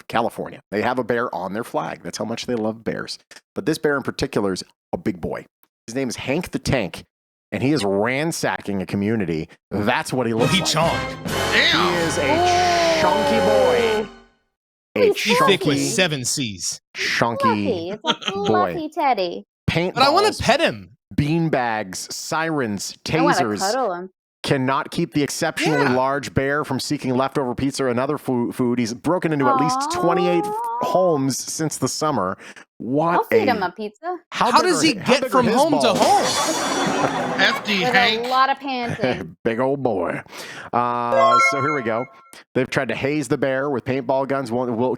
California. They have a bear on their flag. That's how much they love bears. But this bear in particular is a big boy. His name is Hank the Tank, and he is ransacking a community. That's what he looks like. Chonked. Damn. He is a chunky boy. He's thick with 7 C's. Chunky It's a boy. fluffy teddy. Paintballs. But I want to pet him. Beanbags, sirens, I want to tasers cuddle him. cannot keep the exceptionally large bear from seeking leftover pizza or another food. He's broken into at least 28 homes since the summer. I'll feed him a pizza. How does he get from home to home? Hefty With Hank. a lot of panting. Big old boy. So here we go. They've tried to haze the bear with paintball guns.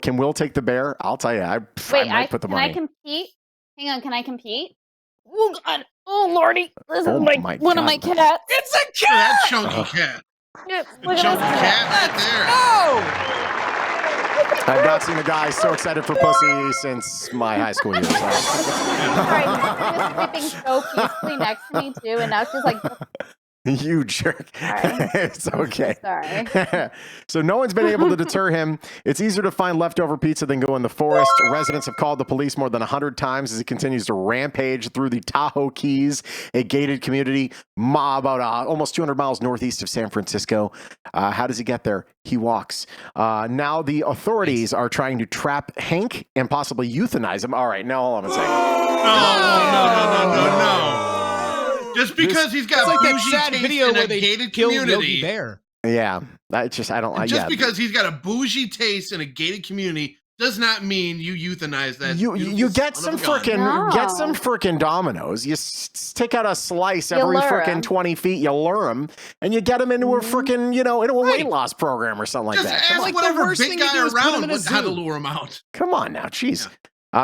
Can Will take the bear? I'll tell you. I might put the money. Can I compete? Hang on, can I compete? Oh God! Oh Lordy! This is one of my cats. It's a cat. That chunky cat. Look Chunky at this cat right there. I've not seen a guy so excited for pussy since my high school years. Sorry, she was sleeping so peacefully next to me too, and now she's like. You jerk. Sorry. It's okay. Sorry. So no one's been able to deter him. It's easier to find leftover pizza than go in the forest. Residents have called the police more than 100 times as he continues to rampage through the Tahoe Keys, a gated community about almost 200 miles northeast of San Francisco. How does he get there? He walks. Now the authorities are trying to trap Hank and possibly euthanize him. All right, now hold on a second. No. Just because he's got like that bougie sad taste video in where a they gated killed community. Yogi Bear. Yeah, I don't. And just yeah. because he's got a bougie taste in a gated community does not mean you euthanize that. You get some frickin' Dominoes. You take out a slice every frickin' 20 feet. You lure them, and you get them into a frickin' into a weight loss program or something like that. Just ask whatever big guy around how to lure them out. Come on now, jeez.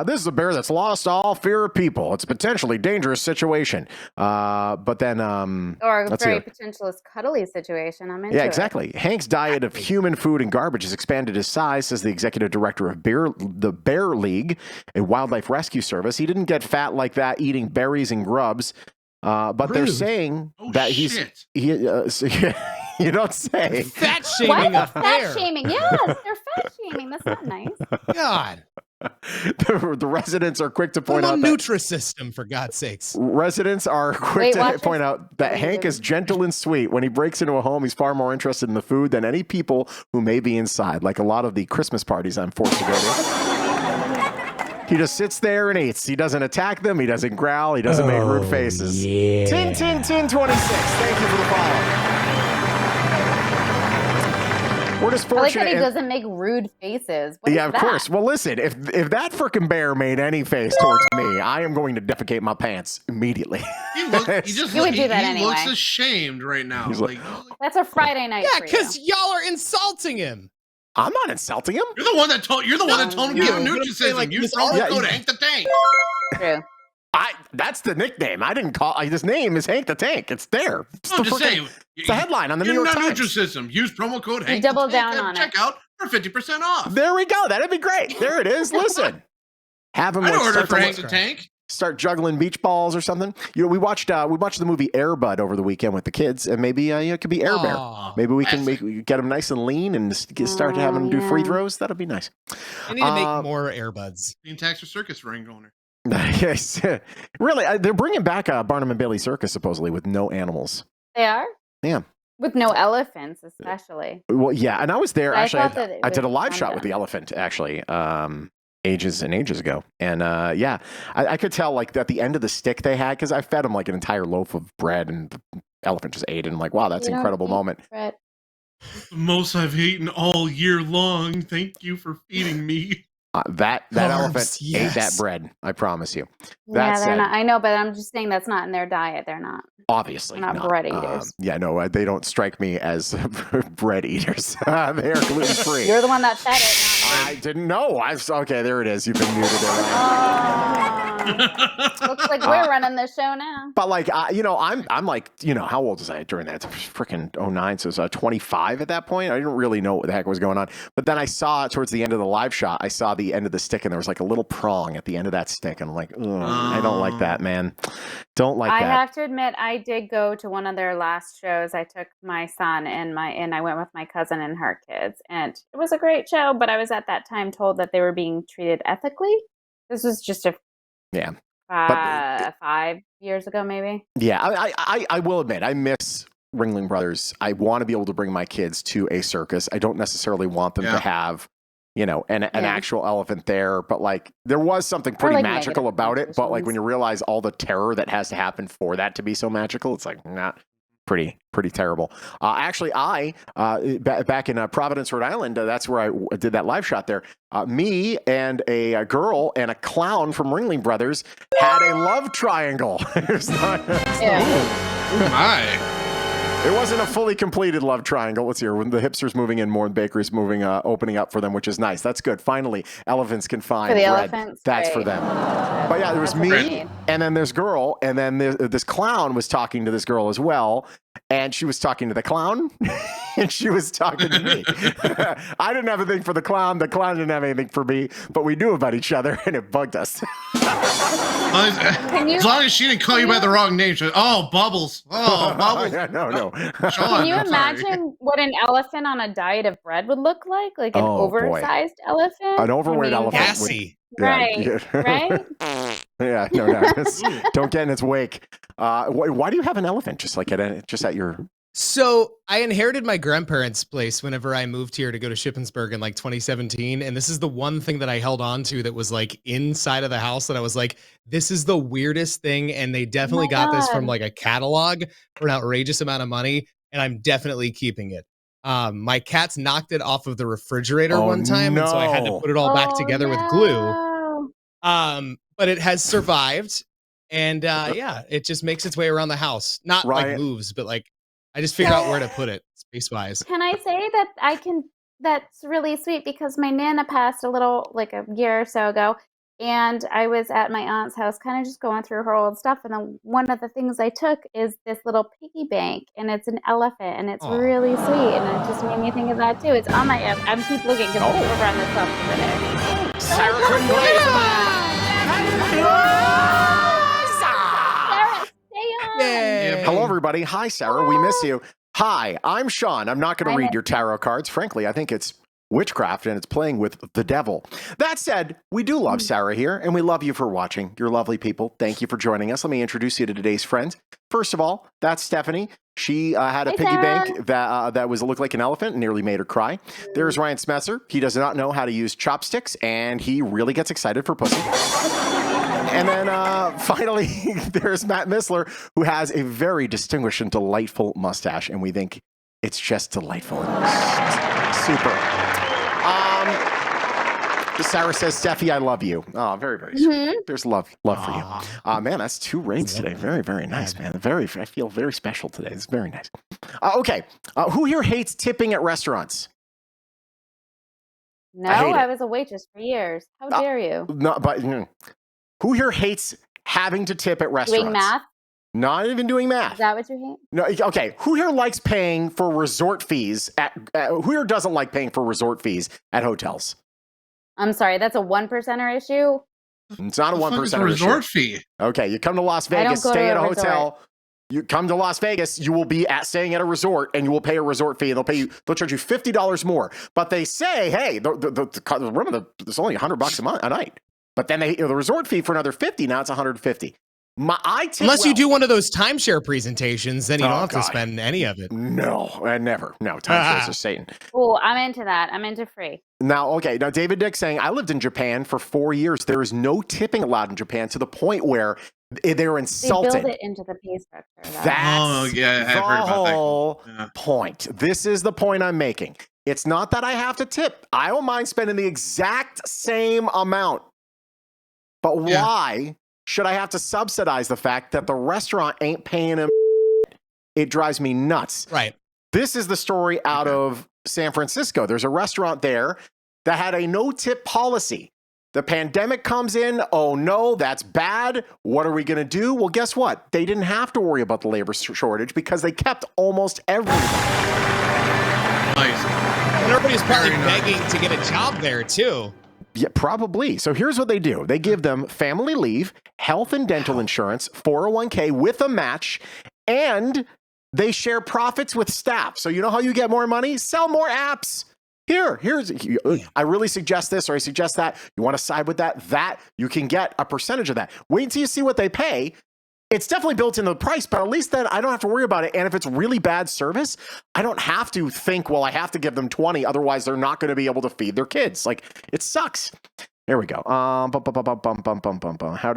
This is a bear that's lost all fear of people. It's a potentially dangerous situation. But then, or a very potentially cuddly situation. I'm into exactly. Hank's diet of human food and garbage has expanded his size, says the executive director of the Bear League, a wildlife rescue service. He didn't get fat like that eating berries and grubs. But they're saying that you don't say. Fat shaming a bear. Fat shaming. Yes, they're fat shaming. That's not nice. God. The residents are quick to point out that Nutrisystem, for God's sakes. Residents are quick to point out that Hank is gentle and sweet. When he breaks into a home, he's far more interested in the food than any people who may be inside, like a lot of the Christmas parties I'm forced to go to. He just sits there and eats. He doesn't attack them. He doesn't growl. He doesn't make rude faces. Yeah. Tin 26. Thank you for the follow. We're just fortunate. I like that he doesn't make rude faces. Yeah, of course. Well, listen, if that frickin' bear made any face towards me, I am going to defecate my pants immediately. He looks ashamed right now. That's a Friday night. Yeah, because y'all are insulting him. I'm not insulting him. You're the one that told him to give him Nutrisystem. You promo code Hank the Tank. True. That's the nickname. I didn't call. His name is Hank the Tank. It's there. I'm just saying. It's the headline on the New York Times. Nutrisystem. Use promo code Hank. Double down on check out for 50% off. There we go. That'd be great. There it is. Listen, have him. I'd order for Hank the Tank. Start juggling beach balls or something. We watched the movie Air Bud over the weekend with the kids, and maybe it could be Air Bear. Maybe we can get him nice and lean and start having him do free throws. That'll be nice. I need to make more Air Buds. Clean Tax or Circus ring owner. Yes, really. They're bringing back Barnum and Bailey Circus supposedly with no animals. They are? Yeah. With no elephants, especially. Well, yeah, and I was there actually. I did a live shot with the elephant actually, ages and ages ago, and I could tell like at the end of the stick they had because I fed him like an entire loaf of bread, and the elephant just ate it. And I'm like, wow, that's an incredible moment. The most I've eaten all year long. Thank you for feeding me. That elephant ate that bread. I promise you. Yeah, they're not. I know, but I'm just saying that's not in their diet. They're not. Obviously, they're not bread eaters. They don't strike me as bread eaters. They are gluten free. You're the one that said it. I didn't know. Okay, there it is. You've been muted. Looks like we're running the show now. But like, I'm like, how old was I during that? Freaking 09, so I was 25 at that point. I didn't really know what the heck was going on. But then I saw towards the end of the live shot, I saw the end of the stick, and there was like a little prong at the end of that stick, and I'm like, I don't like that, man. Don't like that. I have to admit, I did go to one of their last shows. I took my son and I went with my cousin and her kids, and it was a great show. But I was at that time told that they were being treated ethically. This was just 5 years ago, maybe. Yeah, I will admit, I miss Ringling Brothers. I want to be able to bring my kids to a circus. I don't necessarily want them to have, an actual elephant there, but like there was something pretty magical about it. But like when you realize all the terror that has to happen for that to be so magical, it's like not pretty terrible. Actually, back in Providence, Rhode Island, that's where I did that live shot there. Me and a girl and a clown from Ringling Brothers had a love triangle. Oh my. It wasn't a fully completed love triangle. Let's hear when the hipsters moving in, more bakeries moving, opening up for them, which is nice. That's good. Finally, elephants can find bread. Elephants, that's for them. But yeah, there was me, and then this girl, and then this clown was talking to this girl as well, and she was talking to the clown, and she was talking to me. I didn't have anything for the clown. The clown didn't have anything for me, but we knew about each other, and it bugged us. As long as she didn't call you by the wrong name. She was, Bubbles. Oh, Bubbles. No. Shawn, can you imagine what an elephant on a diet of bread would look like? Like an oversized elephant? An overweight elephant. Gassy. Right. Yeah, no. Don't get in its wake. Why do you have an elephant just at your... So I inherited my grandparents' place whenever I moved here to go to Shippensburg in like 2017. And this is the one thing that I held on to that was like inside of the house that I was like, this is the weirdest thing. And they definitely got this from like a catalog for an outrageous amount of money. And I'm definitely keeping it. My cats knocked it off of the refrigerator Oh, one time, and so I had to no. put it all back together with glue. No. But it has survived, and yeah, it just makes its way around the house. Not like Right. moves, but like I just figure out where to put it space-wise. Can I say that that's really sweet because my Nana passed like a year or so ago, and I was at my aunt's house kind of just going through her old stuff, and then one of the things I took is this little piggy bank, and it's an elephant, and it's really sweet, and it just made me think of that too. It's on my I'm keep looking because it's over on the top over there. Sarah couldn't believe Sarah, stay on. Yay. Hello, everybody. Hi, Sarah. We miss you. Hi, I'm Shawn. I'm not going I to read miss your tarot cards. Frankly, I think it's witchcraft and it's playing with the devil. That said, we do love Sarah here, and we love you for watching. You're lovely people. Thank you for joining us. Let me introduce you to today's friends. First of all, that's Stephanie. She had a Hey, piggy Sarah. bank that looked like an elephant and nearly made her cry. There's Ryan Smesser. He does not know how to use chopsticks, and he really gets excited for pussy. And then finally, there's Matt Missler, who has a very distinguished and delightful mustache, and we think it's just delightful. Super. Sarah says, Steffi, I love you. Oh, very, very sweet. There's love for you. Man, that's 2 raids today. Very, very nice, man. I feel very special today. It's very nice. Okay. Who here hates tipping at restaurants? No, I hate it. I was a waitress for years. How dare you? No, but who here hates having to tip at restaurants? Doing math? Not even doing math. Is that what you hate? No, okay. Who here likes paying for resort fees who here doesn't like paying for resort fees at hotels? I'm sorry, that's a 1%er issue. It's not a 1% resort fee. Okay, you come to Las I don't Vegas, go stay to at a a hotel. You come to Las Vegas, you will be staying at a resort, and you will pay a resort fee, and they'll charge you $50 more. But they say, hey, remember, there's only $100 a night. But then the resort fee for another $50. Now it's $150. Unless you do one of those timeshare presentations, then you don't have to spend any of it. No, never. No, timeshares are Satan. Oh, I'm into that. I'm into free. Now, David Dick saying, I lived in Japan for 4 years. There is no tipping allowed in Japan to the point where they're insulted. They build it into the pay structure. That's I've heard about the whole point. This is the point I'm making. It's not that I have to tip. I don't mind spending the exact same amount. But why should I have to subsidize the fact that the restaurant ain't paying him? It drives me nuts. Right. This is the story out of San Francisco. There's a restaurant there that had a no-tip policy. The pandemic comes in. Oh, no, that's bad. What are we going to do? Well, guess what? They didn't have to worry about the labor shortage because they kept almost everything. Nice. And everybody's probably begging to get a job there, too. Yeah, probably. So here's what they do. They give them family leave, health and dental insurance, 401k with a match, and they share profits with staff. So you know how you get more money? Sell more apps. I really suggest this or I suggest that. You want to side with that you can get a percentage of that. Wait until you see what they pay. It's definitely built into the price, but at least then I don't have to worry about it. And if it's really bad service, I don't have to think, well, I have to give them 20. Otherwise, they're not going to be able to feed their kids. Like, it sucks. There we go. How does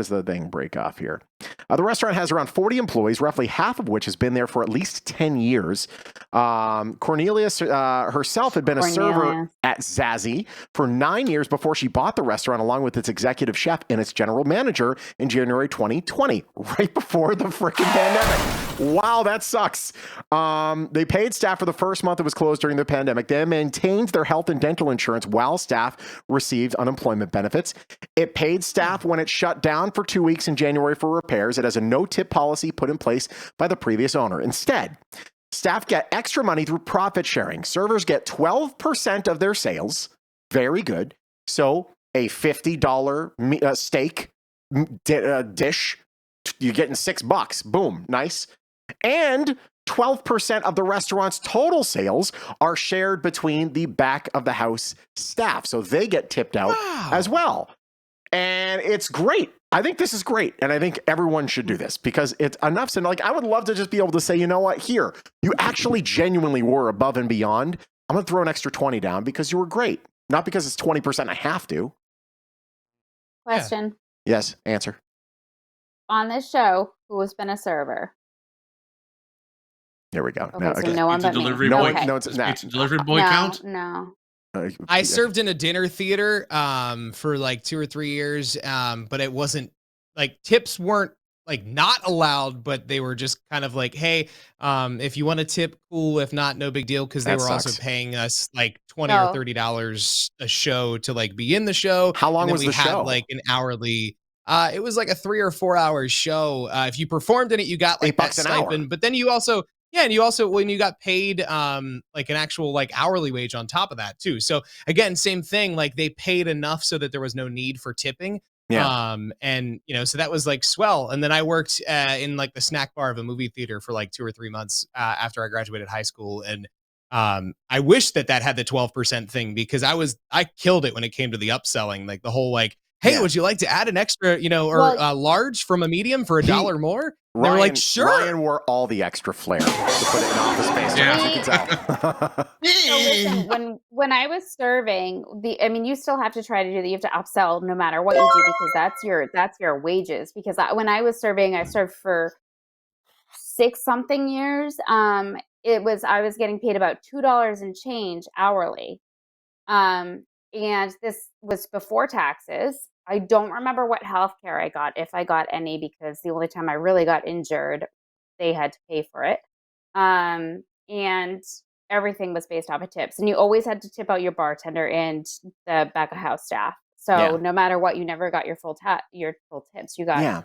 the thing break off here? The restaurant has around 40 employees, roughly half of which has been there for at least 10 years. Cornelius herself had been a server at Zazie for 9 years before she bought the restaurant along with its executive chef and its general manager in January 2020, right before the freaking pandemic. Wow, that sucks. They paid staff for the first month it was closed during the pandemic. They maintained their health and dental insurance while staff received unemployment benefits. It paid staff when it shut down for 2 weeks in January for repairs. It has a no-tip policy put in place by the previous owner. Instead, staff get extra money through profit sharing. Servers get 12% of their sales. Very good. So a $50 steak dish, you're getting $6. Boom. Nice. And 12% of the restaurant's total sales are shared between the back of the house staff. So they get tipped out as well. And it's great. I think this is great. And I think everyone should do this because it's enough. And like, I would love to just be able to say, you know what, here, you actually genuinely were above and beyond. I'm going to throw an extra 20 down because you were great. Not because it's 20% I have to. Question. Yes, answer. On this show, who has been a server? Here we go. Okay, so no one Pizza but me. delivery No boy. one- no, it's- Does nah. pizza delivery boy No, count? no. I served in a dinner theater for like 2 or 3 years, but it wasn't like tips weren't like not allowed, but they were just kind of like, hey, if you want to tip, cool. If not, no big deal, because they That were also sucks. paying us like $20 No. or $30 a show to like be in the show. How long And then was we the had show? like an hourly. It was like a 3 or 4 hour show. If you performed in it, you got like that $8 an hour. stipend, but then you also. Yeah, and you also when you got paid like an actual like hourly wage on top of that too. So again, same thing. Like they paid enough so that there was no need for tipping. Yeah. And you know, so that was like swell. And then I worked in like the snack bar of a movie theater for like 2 or 3 months after I graduated high school. And I wish that had the 12% thing because I killed it when it came to the upselling, like the whole like, hey, Yeah. would you like to add an extra, you know, or Well- large from a medium for $1 more? They were like, sure. Ryan wore all the extra flair to put it in office space. Yeah. As you can tell. So listen, when I was serving, you still have to try to do that. You have to upsell no matter what you do because that's your wages. Because when I was serving, I served for 6 something years. I was getting paid about $2 and change hourly. And this was before taxes. I don't remember what health care I got, if I got any, because the only time I really got injured, they had to pay for it. And everything was based off of tips. And you always had to tip out your bartender and the back of house staff. So Yeah. no matter what, you never got your full tips. You got, Yeah.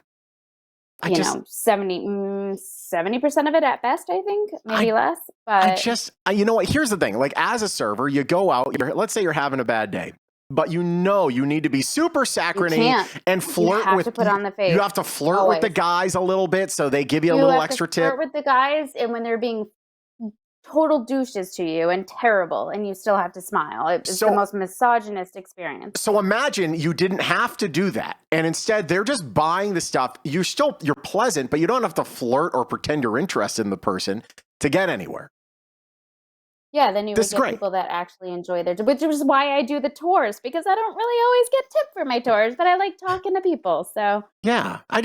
70% of it at best, I think, maybe less. But You know what? Here's the thing. Like as a server, you go out, let's say you're having a bad day, but you need to be super saccharine can't. and flirt you have with to put on the face. You have to flirt with always. the guys a little bit so they give you a You little have extra to flirt tip. with the guys, and when they're being total douches to you and terrible, and you still have to smile. It's the most misogynist experience. So imagine you didn't have to do that, and instead they're just buying the stuff. You're pleasant, but you don't have to flirt or pretend you're interested in the person to get anywhere. Yeah, then you would This is get great. people that actually enjoy their, which is why I do the tours, because I don't really always get tipped for my tours, but I like talking to people. So Yeah, I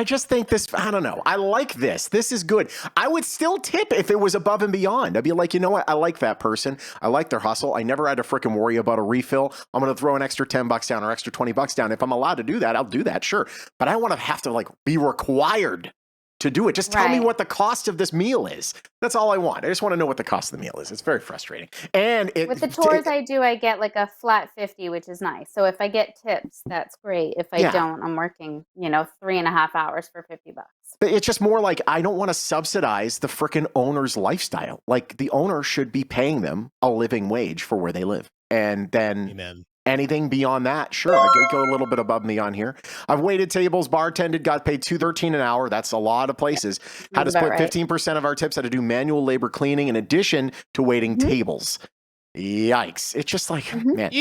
just think this. I don't know. I like this. This is good. I would still tip if it was above and beyond. I'd be like, you know what? I like that person. I like their hustle. I never had to freaking worry about a refill. I'm going to throw an extra $10 down or extra $20 down. If I'm allowed to do that, I'll do that. Sure, but I want to have to like be required to do it. Just tell me what the cost of this meal is. That's all I want. I just want to know what the cost of the meal is. It's very frustrating. And with the tours I do, I get like a flat 50, which is nice. So if I get tips, that's great. If I don't, I'm working, 3.5 hours for $50. It's just more like I don't want to subsidize the frickin' owner's lifestyle. Like the owner should be paying them a living wage for where they live. And then Amen. Anything beyond that, sure, I could go a little bit above and beyond here. I've waited tables, bartended, got paid $2.13 an hour. That's a lot of places. Had to split 15% of our tips. Had to do manual labor cleaning in addition to waiting tables. Yikes! It's just like man.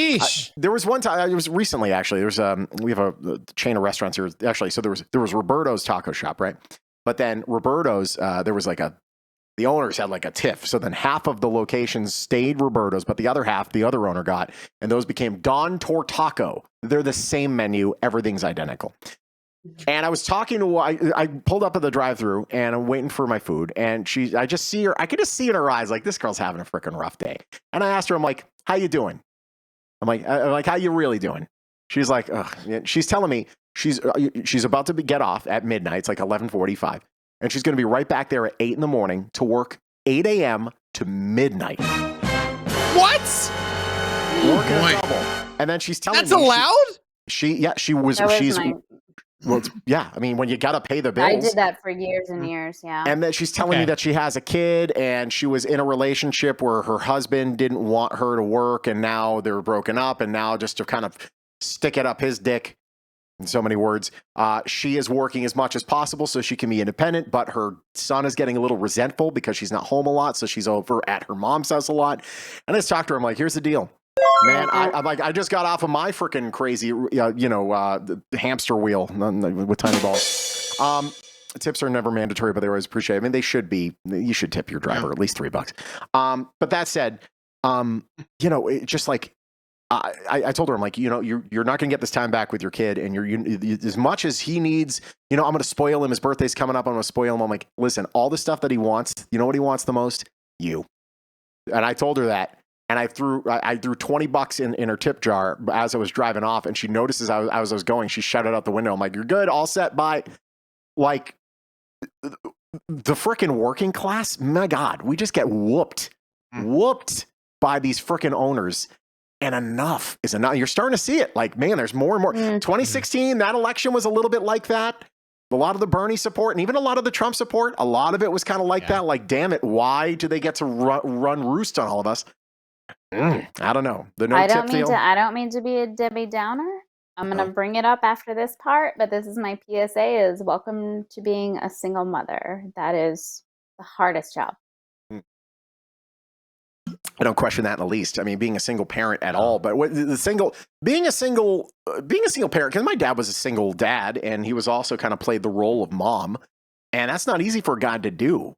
There was one time. It was recently actually. There's we have a chain of restaurants here actually. So there was Roberto's Taco Shop, right? But then Roberto's there was like the owners had like a tiff. So then half of the locations stayed Roberto's, but the other half, the other owner got, and those became Don Tortaco. They're the same menu. Everything's identical. And I was talking to, I pulled up at the drive-thru and I'm waiting for my food. And I just see her, I could just see in her eyes, like this girl's having a freaking rough day. And I asked her, I'm like, how you doing? I'm like, how you really doing? She's like, ugh. She's telling me she's about to get off at midnight. It's like 11:45. And she's going to be right back there at 8 in the morning to work 8 a.m. to midnight. What? Working a double. And then she's telling me. That's allowed? She was. I mean, when you got to pay the bills. I did that for years and years, yeah. And then she's telling me that she has a kid and she was in a relationship where her husband didn't want her to work and now they're broken up. And now just to kind of stick it up his dick, in so many words, she is working as much as possible so she can be independent, but her son is getting a little resentful because she's not home a lot, so she's over at her mom's house a lot. And I just talked to her, I'm like, here's the deal. Man, I'm like, I just got off of my freaking crazy, the hamster wheel with tiny balls. Tips are never mandatory, but they're always appreciated. I mean, they should be. You should tip your driver at least $3. But that said, just like, I told her, I'm like, you're not going to get this time back with your kid, and as much as he needs, I'm going to spoil him. His birthday's coming up. I'm going to spoil him. I'm like, listen, all the stuff that he wants, you know what he wants the most? You. And I told her that, and I threw $20 in her tip jar as I was driving off, and she notices as I was going, she shouted out the window. I'm like, you're good, all set, bye. Like, the freaking working class, my God, we just get whooped by these freaking owners. And enough is enough. You're starting to see it. Like, man, there's more and more. 2016, that election was a little bit like that. A lot of the Bernie support and even a lot of the Trump support, a lot of it was kind of like that. Like, damn it, why do they get to run roost on all of us? I don't know. I don't mean to be a Debbie Downer. I'm going to bring it up after this part, but this is my PSA is welcome to being a single mother. That is the hardest job. I don't question that in the least. I mean, being a single parent at all, but being a single parent, because my dad was a single dad and he was also kind of played the role of mom, and that's not easy for a guy to do.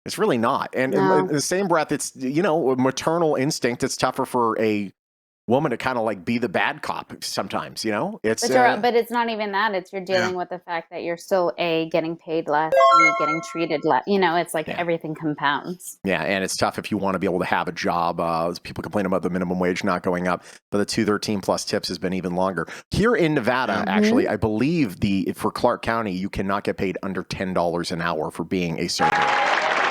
It's really not. And in the same breath, it's, a maternal instinct. It's tougher for a woman to kind of like be the bad cop sometimes, it's but it's not even that. It's you're dealing with the fact that you're still getting paid less, getting treated less, it's like everything compounds. Yeah. And it's tough if you want to be able to have a job. People complain about the minimum wage not going up, but the 213 plus tips has been even longer here in Nevada. Actually, I believe for Clark County, you cannot get paid under $10 an hour for being a server.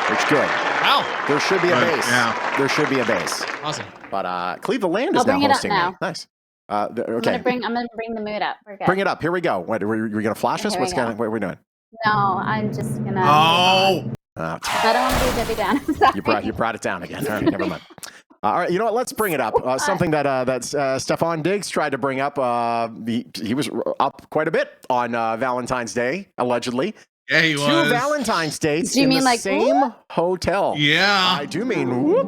It's good. Wow. There should be a base. Yeah. There should be a base. Awesome. But Cleveland is now hosting me. Nice. Okay. I'm gonna bring the mood up. We're good. Bring it up. Here we go. What are we gonna flash us? What are we doing? No, I'm just gonna. Oh. I don't want to be Debbie Downer. You brought it down again. All right, never mind. All right, you know what? Let's bring it up. Something that Stefan Diggs tried to bring up. He was up quite a bit on Valentine's Day, allegedly. Yeah, he was. 2 Valentine's dates in the same hotel. Yeah. I do mean whoop.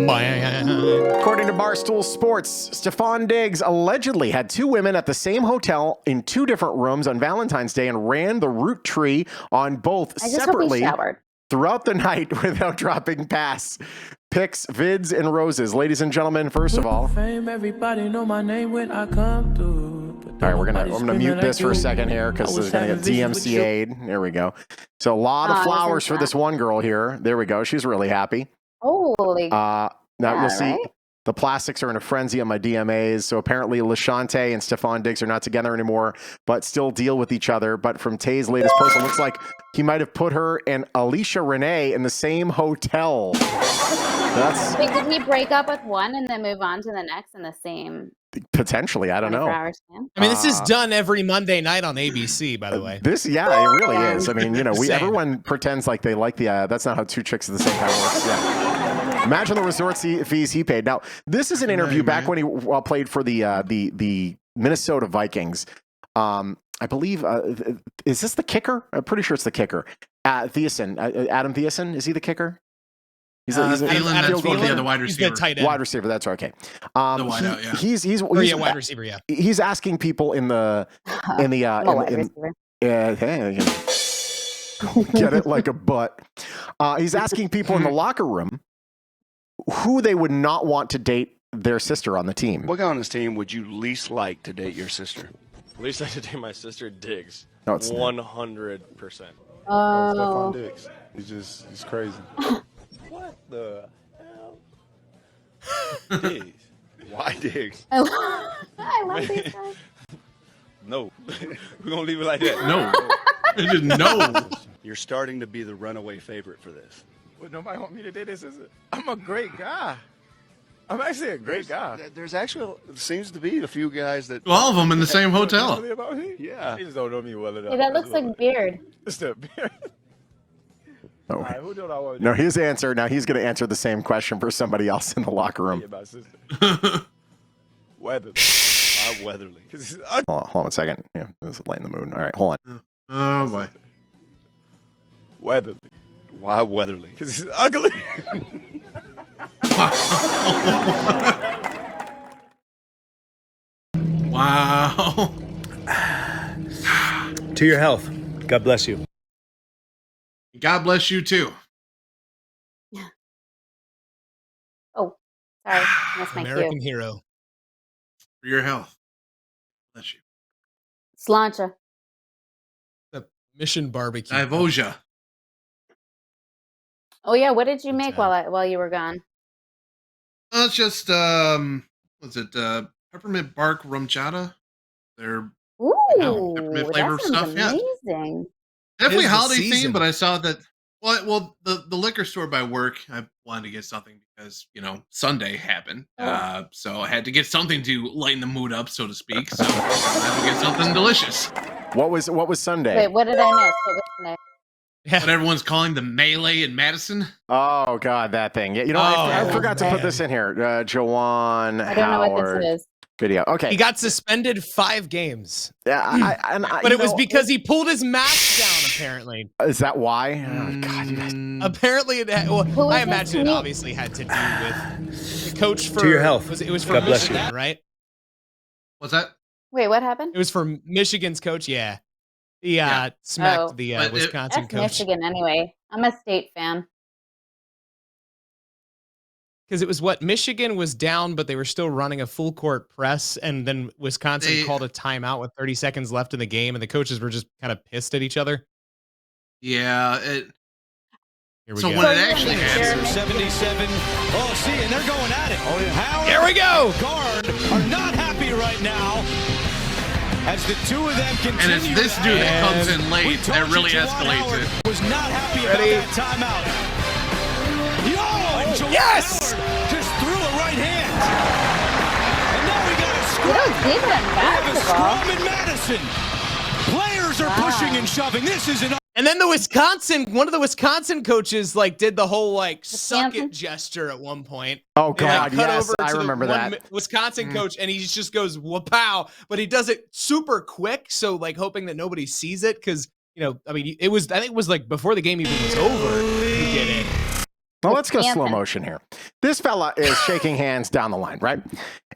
According to Barstool Sports, Stefan Diggs allegedly had 2 women at the same hotel in 2 different rooms on Valentine's Day and ran the root tree on both separately throughout the night without dropping pass. Pics, vids, and roses. Ladies and gentlemen, first of all. Everybody know my name when I come through. All right, I'm gonna mute this for a second here because it's gonna get DMCA'd. There we go. So a lot of flowers for this one girl here. There we go. She's really happy. Holy. Now you'll see the plastics are in a frenzy on my DMAs. So apparently LaShante and Stefan Diggs are not together anymore, but still deal with each other. But from Tay's latest post, it looks like he might have put her and Alicia Renee in the same hotel. Wait, did he break up with one and then move on to the next in the same? Potentially, I don't know. I mean, this is done every Monday night on ABC, by the way. It really is. I mean, everyone pretends like they like the. That's not how 2 chicks at the same time works. Yeah. Imagine the resort fees he paid. Now, this is an interview back when he played for the Minnesota Vikings. I believe is this the kicker? I'm pretty sure it's the kicker. Thiessen, Adam Thiessen, is he the kicker? He's the wide receiver. He's the tight end. Wide receiver, that's right. Okay. The wideout, yeah. He's wide receiver, yeah. He's asking people in the get it like a butt. He's asking people in the locker room who they would not want to date their sister on the team. What guy on this team would you least like to date your sister? Least like to date my sister, Diggs. No, it's 100%. Stefan Diggs. He's crazy. What the hell? Diggs. Why Diggs? I love these guys. No. We're going to leave it like that. No. Just no. You're starting to be the runaway favorite for this. But nobody want me to date this, is it? I'm a great guy. I'm actually a great guy. There's actually seems to be a few guys that. All of them in the same hotel. About me? Yeah. He just don't know me well enough. Hey, that looks like beard. It's the beard. Oh. Right, who don't I want to No, his answer. Now he's going to answer the same question for somebody else in the locker room. Weatherly. Why Weatherly? Hold on a second. Yeah, this is lighten the mood. All right, hold on. Oh boy. Weatherly. Why Weatherly? Because he's ugly. Wow. To your health. God bless you. God bless you too. Oh, Sorry, that's my American cue. hero. For your health. Bless you. Slancha. The Mission Barbecue. Divosia. Oh yeah, what did you make while you were gone? It's just what's it? Peppermint bark rum chata. They're peppermint Ooh, flavor that sounds stuff. Yeah, amazing. definitely It is the holiday season. themed. But I saw that. Well, the liquor store by work. I wanted to get something because Sunday happened, so I had to get something to lighten the mood up, so to speak. So I had to get something delicious. What was Sunday? Wait, what did I miss? What was Sunday? What everyone's calling the melee in Madison. Oh God, that thing. Yeah, I forgot to put this in here. Jawan I don't know what this is. Video. Okay. He got suspended 5 games. Yeah, but it was because he pulled his mask down, apparently. Is that why? Oh, God, you guys. Apparently, I imagine it obviously had to do with the coach for... To your health. It was for God bless Michigan, you. right? What's that? Wait, what happened? It was for Michigan's coach, yeah. He smacked the Wisconsin That's coach. Michigan anyway. I'm a State fan. Because it was Michigan was down, but they were still running a full court press, and then Wisconsin called a timeout with 30 seconds left in the game, and the coaches were just kind of pissed at each other. Yeah. Here we So go. when it actually happened, 77. Oh, see, and they're going at it. Oh, yeah. Howard Here we go. Guard are not happy right now as the two of them continue. and it's this dude that comes in late that really escalates it. Was not happy Ready? about that timeout. And Jawan Yes! Howard just threw a right hand. And now we got a You scrum. don't see that in We have a basketball. scrum in Madison. Players are pushing and shoving. This is an And then one of the Wisconsin coaches did the whole suck it gesture at one point. Oh And, God, cut yes, over I to the remember one that. Wisconsin coach, and he just goes "wapow," but he does it super quick, so hoping that nobody sees it because I think it was before the game even was over. He did it. Well, let's go slow motion here. This fella is shaking hands down the line, right?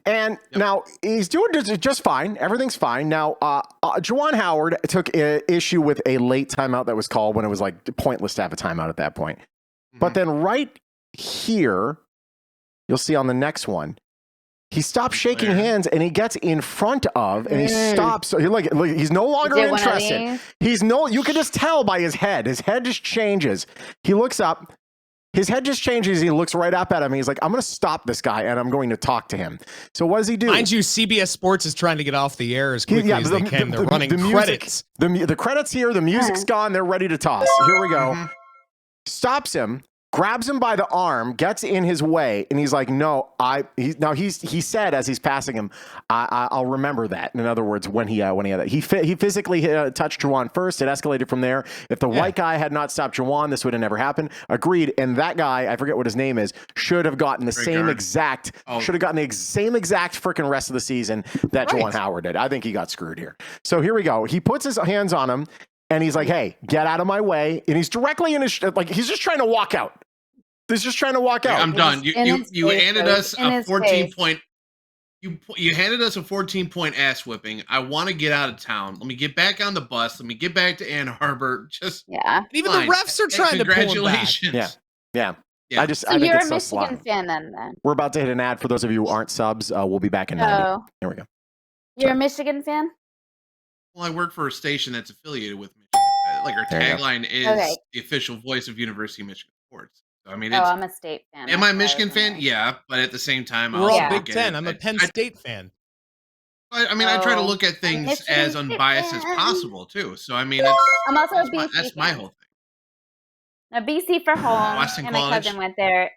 And now he's doing just fine. Everything's fine. Now, Jawan Howard took issue with a late timeout that was called when it was pointless to have a timeout at that point. But then right here, you'll see on the next one, he stops shaking hands and he gets in front of and he stops. So look, he's no longer interested. You can just tell by his head. His head just changes. He looks up. His head just changes. He looks right up at him. He's like, I'm going to stop this guy and I'm going to talk to him. So what does he do? Mind you, CBS Sports is trying to get off the air as quickly as they can. They're running credits. The credits here. The music's gone. They're ready to toss. Here we go. Stops him. Grabs him by the arm, gets in his way, and he's like, "No, he said as he's passing him, I'll remember that." In other words, when he had that, he physically touched Jawan first. It escalated from there. If the white guy had not stopped Jawan, this would have never happened. Agreed. And that guy, I forget what his name is, should have gotten the same exact freaking rest of the season that Jawan Howard did. I think he got screwed here. So here we go. He puts his hands on him. And he's like, "Hey, get out of my way!" And he's directly in his he's just trying to walk out. He's just trying to walk out. I'm done. You handed us a 14-point. You handed us a 14-point ass whipping. I want to get out of town. Let me get back on the bus. Let me get back to Ann Arbor. Even the refs are trying to pull him back. Congratulations. Yeah. So I think you're it's a so Michigan sloppy. fan then? We're about to hit an ad for those of you who aren't subs. We'll be back in 90. Here we go. You're a Michigan fan? Well, I work for a station that's affiliated with Michigan. Our tagline is the official voice of University of Michigan sports. So, I mean, I'm a State fan. Am I a Michigan fan? Yeah, but at the same time, we're all Big Ten. I'm a Penn State fan. I mean, I try to look at things as unbiased as possible too. So, I mean, I'm also a BC that's my whole thing. A BC for home, Western and my College. cousin went there.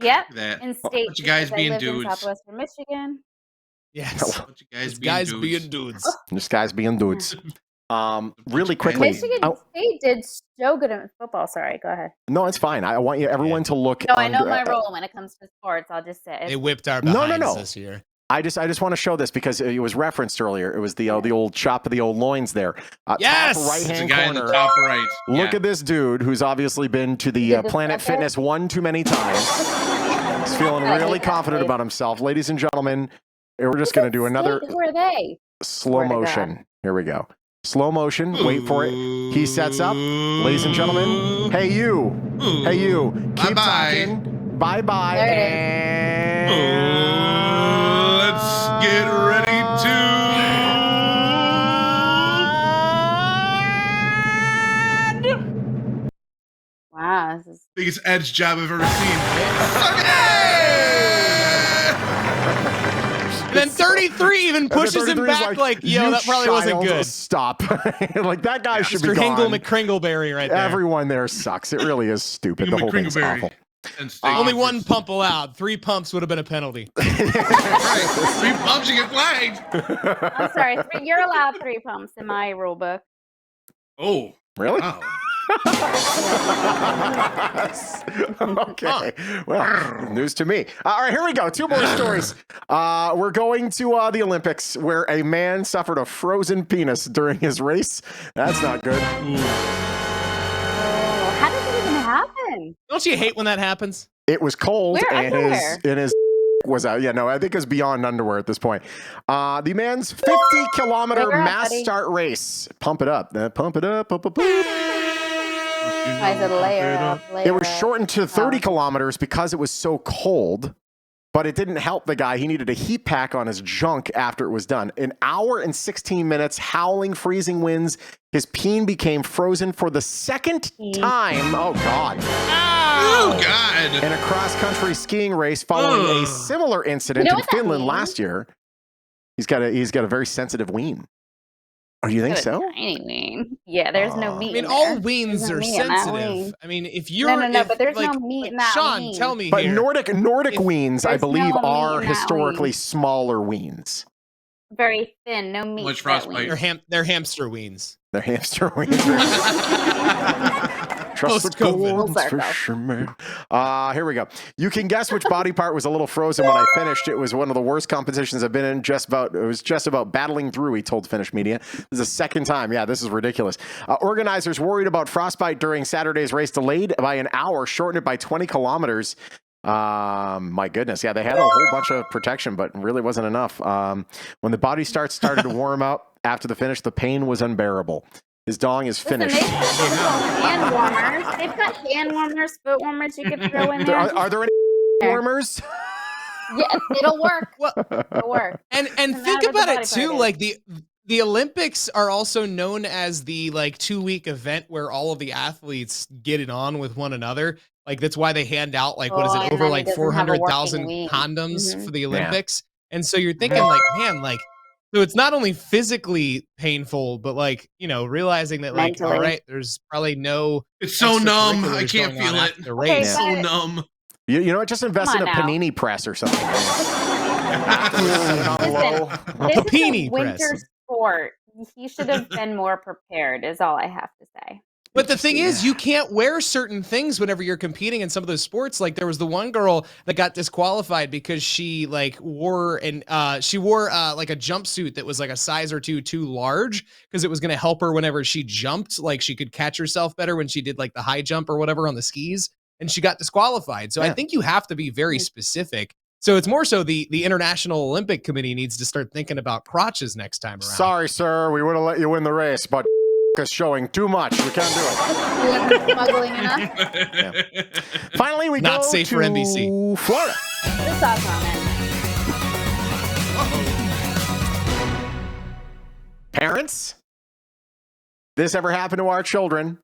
Yep, That. in State. Bunch of guys because I being lived in dudes. Southwestern Michigan. Yes. Bunch of guys being dudes. Just guys being dudes. Really quickly. Michigan State did so good at football. Sorry, go ahead. No, it's fine. I want everyone to look. No, I know my role when it comes to sports. I'll just say they whipped our behinds No. this year. I just want to show this because it was referenced earlier. It was the old chop of the old loins there. Yes, top right-hand guy corner. in the top right. Look at this dude who's obviously been to the Planet Fitness one too many times. He's feeling really confident about himself. Ladies and gentlemen, we're just going to do another Who are they? slow motion. Here we go. Slow motion. Wait for it. He sets up. Ladies and gentlemen. Hey, you. Hey, you. Keep talking. Bye-bye. There it is. And Biggest edge job I've ever seen. And then 33 even pushes him back like, yo, that probably wasn't good. Stop. Like, that guy should be Mr. gone. Hingle McCringleberry right there. Everyone there sucks. It really is stupid. The whole thing's awful. Only one pump allowed. 3 pumps would have been a penalty. Right. 3 pumps, you get flagged. I'm sorry. You're allowed 3 pumps in my rule book. Oh. Really? Wow. Okay. Well, news to me. All right, here we go. 2 more stories. We're going to the Olympics, where a man suffered a frozen penis during his race. That's not good. Oh, how did it even happen? Don't you hate when that happens? It was cold, Where? and Underwear? his was out. Yeah, no, I think it's beyond underwear at this point. The man's 50-kilometer mass start race. Pump it up. Pump it up. Pump it up. I said layer up, layer It was up. shortened to 30 kilometers because it was so cold, but it didn't help the guy. He needed a heat pack on his junk after it was done. An hour and 16 minutes, howling, freezing winds. His peen became frozen for the second time. Oh, God. Oh, God. In a cross-country skiing race following a similar incident in Finland last year. He's got a very sensitive ween. Oh, you think so? Tiny ween. Yeah, there's no meat. I mean, in all there. weens There's no are meat in that sensitive. ween. I mean, if you're No, but there's no meat in that Shawn, ween. tell me But here. Nordic weens, I There's believe, no meat are in that historically ween. smaller weens. Very thin, no meat. Much in that frostbite. ween. They're hamster weens. They're hamster weens. Trust the Post-COVID. golden fisherman. Here we go. You can guess which body part was a little frozen when I finished. It was one of the worst competitions I've been in. It was just about battling through, he told Finnish media. This is the second time. Yeah, this is ridiculous. Organizers worried about frostbite during Saturday's race, delayed by an hour, shortened it by 20 kilometers. My goodness. Yeah, they had a whole bunch of protection, but really wasn't enough. When the body started to warm up after the finish, the pain was unbearable. His dong is finished. Listen, they've got hand warmers. They've got hand warmers, foot warmers you could throw in there. Are there any warmers? Yeah, it'll work. It'll work. And Doesn't think matter what about the it body too, part like the Olympics are also known as the 2-week event where all of the athletes get it on with one another. Like that's why they hand out and over then he doesn't have a 400,000 working week. condoms Mhm. for the Olympics. And so you're thinking so it's not only physically painful, but realizing that Mentally. all right, there's probably no. It's so numb. I extracurriculars can't going on feel after it. the race. It's so numb. You know what? Just invest Come in a on now. panini press or something. This Papini is a winter press. sport. He should have been more prepared, is all I have to say. But the thing is, you can't wear certain things whenever you're competing in some of those sports. Like there was the one girl that got disqualified because she wore a jumpsuit that was like a size or two too large because it was going to help her whenever she jumped. Like she could catch herself better when she did like the high jump or whatever on the skis, and she got disqualified. So I think you have to be very specific. So it's more so the International Olympic Committee needs to start thinking about crotches next time around. Sorry, sir. We would have let you win the race, but is showing too much. We can't do it. Smuggling enough. Finally, we Not go safe to for NBC. Florida. This sauce on it. Parents, this ever happened to our children?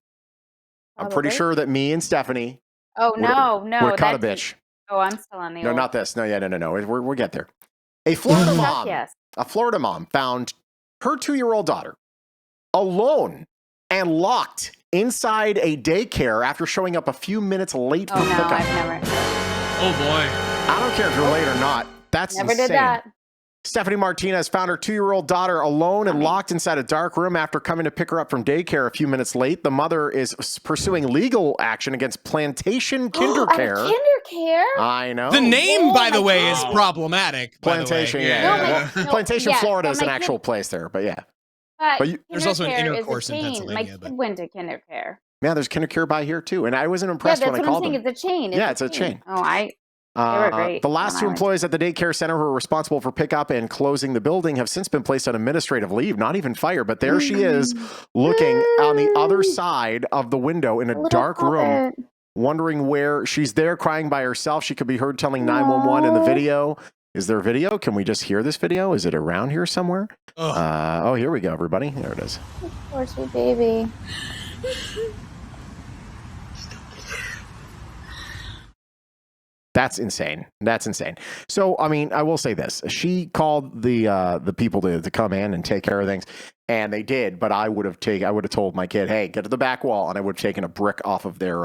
I'm pretty Probably. sure that me and Stephanie Oh no, we're cut a that's- bitch. Oh, I'm still on the No, old. not this. No, yeah, no. We'll get there. A Florida mom, Yes. a Florida mom found her 2-year-old daughter alone and locked inside a daycare after showing up a few minutes late for Oh no, pickup. I've never. Oh boy. I don't care if you're late or not. That's Never insane. did that. Stephanie Martinez found her 2-year-old daughter alone and locked inside a dark room after coming to pick her up from daycare a few minutes late. The mother is pursuing legal action against Plantation KinderCare. KinderCare? I know. The name, by the way, is problematic. by the way. Plantation, Yeah. yeah. Plantation, yes, Florida so is an my actual kid- place there, but yeah. But you- There's also an KinderCare inner is a course in chain. Pennsylvania, My but- kid went to KinderCare. Yeah, there's KinderCare by here too. And I wasn't Yeah, impressed that's when I what I'm called saying. them. It's a chain. Yeah, it's a chain. Oh, they were great. The last when two I went. employees at the daycare center who were responsible for pickup and closing the building have since been placed on administrative leave, not even fired. But there she is looking on the other side of the window in a dark room, wondering where she's there crying by herself. She could be heard telling 911 in the video. Is there video? Can we just hear this video? Is it around here somewhere? Oh, here we go, everybody. There it is. Poor sweet baby. That's insane. That's insane. So, I mean, I will say this. She called the people to come in and take care of things, and they did, but I would have told my kid, hey, get to the back wall, and I would have taken a brick off of their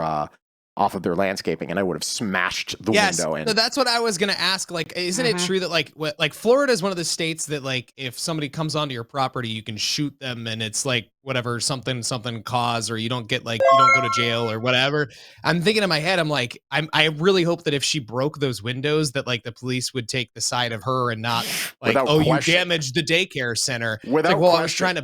landscaping, and I would have smashed the window in. So that's what I was gonna ask. Like, isn't it true that like Florida is one of the states that like if somebody comes onto your property, you can shoot them, and it's like whatever something cause, or you don't go to jail or whatever. I'm thinking in my head, I'm like, I really hope that if she broke those windows, that like the police would take the side of her and not like, you damaged the daycare center. Without I was trying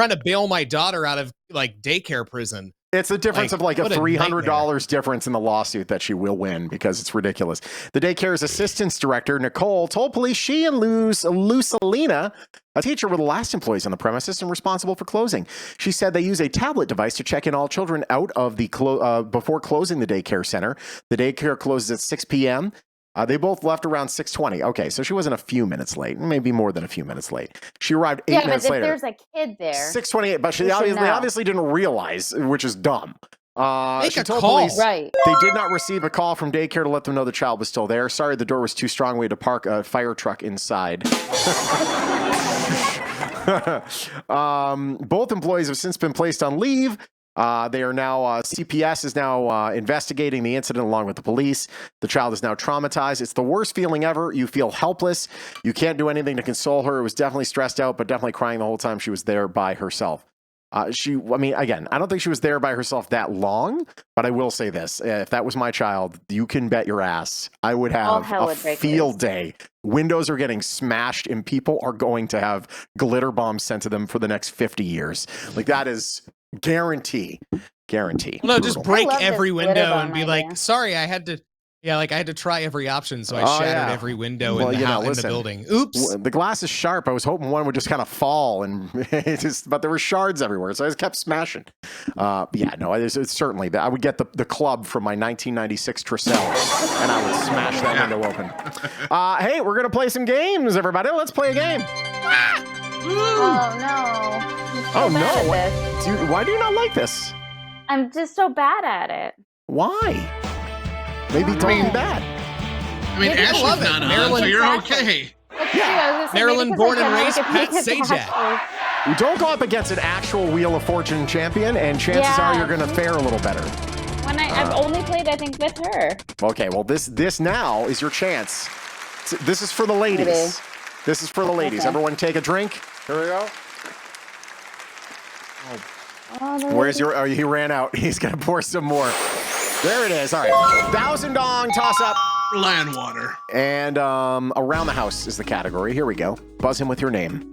to bail my daughter out of like daycare prison. It's a difference of like a $300 difference in the lawsuit that she will win because it's ridiculous. The daycare's assistance director, Nicole, told police she and Lucelina, a teacher, were the last employees on the premises and responsible for closing. She said they use a tablet device to check in all children out of the before closing the daycare center. The daycare closes at 6 p.m. They both left around 6:20. Okay, so she wasn't a few minutes late, maybe more than a few minutes late. She arrived 8 minutes later. Yeah, but if there's a kid there. 6:28, but she obviously didn't realize, which is dumb. She told police right. They did not receive a call from daycare to let them know the child was still there. Sorry, the door was too strong. We had to park a fire truck inside. Both employees have since been placed on leave. They are now, CPS is now investigating the incident along with the police. The child is now traumatized. It's the worst feeling ever. You feel helpless. You can't do anything to console her. It was definitely stressed out, but definitely crying the whole time she was there by herself. Again, I don't think she was there by herself that long, but I will say this. If that was my child, you can bet your ass I would have a field day. Windows are getting smashed and people are going to have glitter bombs sent to them for the next 50 years. Like that is guarantee. No, just break every window and be like, sorry, I had to try every option, so I shattered every window in the building. Oops. The glass is sharp. I was hoping one would just kind of fall, but there were shards everywhere, so I just kept smashing. It's certainly that. I would get the club from my 1996 Tercel, and I would smash that window open. Hey, we're gonna play some games, everybody. Let's play a game. Oh no! Oh no! Why do you not like this? I'm just so bad at it. Why? Maybe don't be bad. I mean, Ashley's not on, so you're okay. Maryland born and raised Pat Sajak. You don't go up against an actual Wheel of Fortune champion, and chances are you're going to fare a little better. When I've only played, I think, with her. Okay, well, this now is your chance. This is for the ladies. Maybe. This is for the ladies. Okay. Everyone take a drink. Here we go. Oh, Where's your... Oh, he ran out. He's going to pour some more. There it is. All right. 1,000 dong toss up. Land water. And around the house is the category. Here we go. Buzz him with your name.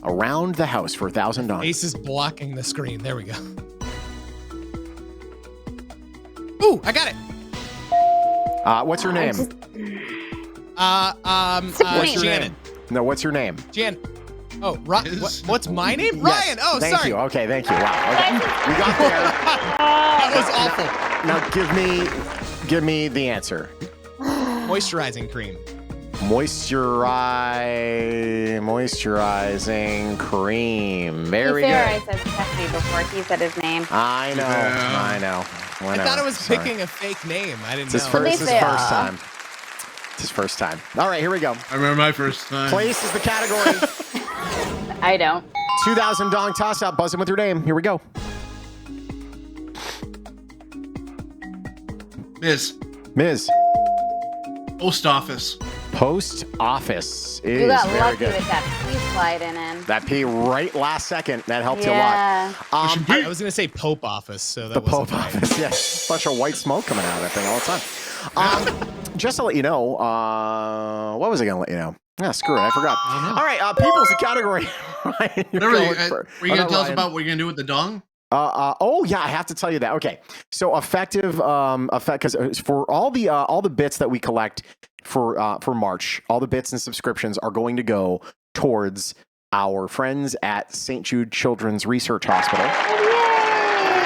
Around the house for 1,000 dong. Ace is blocking the screen. There we go. Ooh, I got it. What's your name? What's your Janet. name? No, what's your name? Jan. Oh, what's my name? Yes. Ryan. Oh, thank sorry. You. Okay, thank you. Wow. Okay. We got there. That was awful. Now give me the answer. Moisturizing cream. Moisturizing cream. Very good. I said Tessie before he said his name. I know. Whatever. I thought I was picking a fake name. I didn't know. It's his first time. It's his first time. All right, here we go. I remember my first time. Place is the category. I don't. 2,000 dong toss up. Buzz in with your name. Here we go. Ms. Post office. Post office is You got very lucky good. with that P sliding in. That P right last second. That helped you a lot. I was going to say Pope office. So that the Pope office, yes. Bunch of white smoke coming out of that thing all the time. Just to let you know, what was I going to let you know? Yeah, screw it. I forgot. All right, people's the category. Were you going to tell us about what you're going to do with the dong? Oh yeah, I have to tell you that. Okay, so effective because for all the bits that we collect for March, all the bits and subscriptions are going to go towards our friends at St. Jude Children's Research Hospital.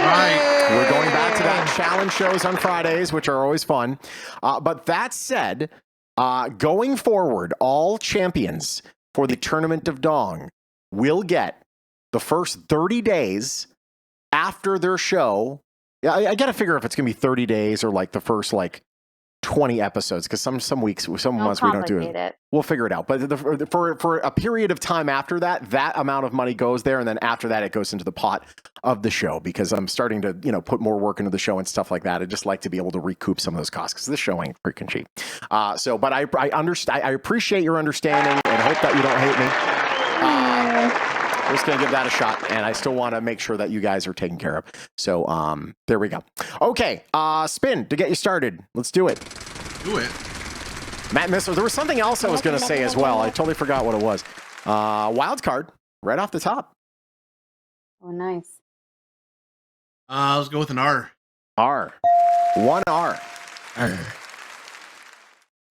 Right. We're going back to that challenge shows on Fridays, which are always fun. But that said, going forward, all champions for the Tournament of Dong will get the first 30 days after their show. Yeah, I got to figure if it's going to be 30 days or like the first 12 20 episodes because some weeks, some months we don't do it. We'll figure it out. But for a period of time after that, that amount of money goes there, and then after that, it goes into the pot of the show because I'm starting to put more work into the show and stuff like that. I just like to be able to recoup some of those costs because this show ain't freaking cheap. But I understand. I appreciate your understanding and hope that you don't hate me. I'm just going to give that a shot, and I still want to make sure that you guys are taken care of. So, there we go. Okay, spin to get you started. Let's do it. Do it. Matt Missler, there was something else I was going to say as well. I totally forgot what it was. Wild card, right off the top. Oh, nice. Let's go with an R. R. 1 R.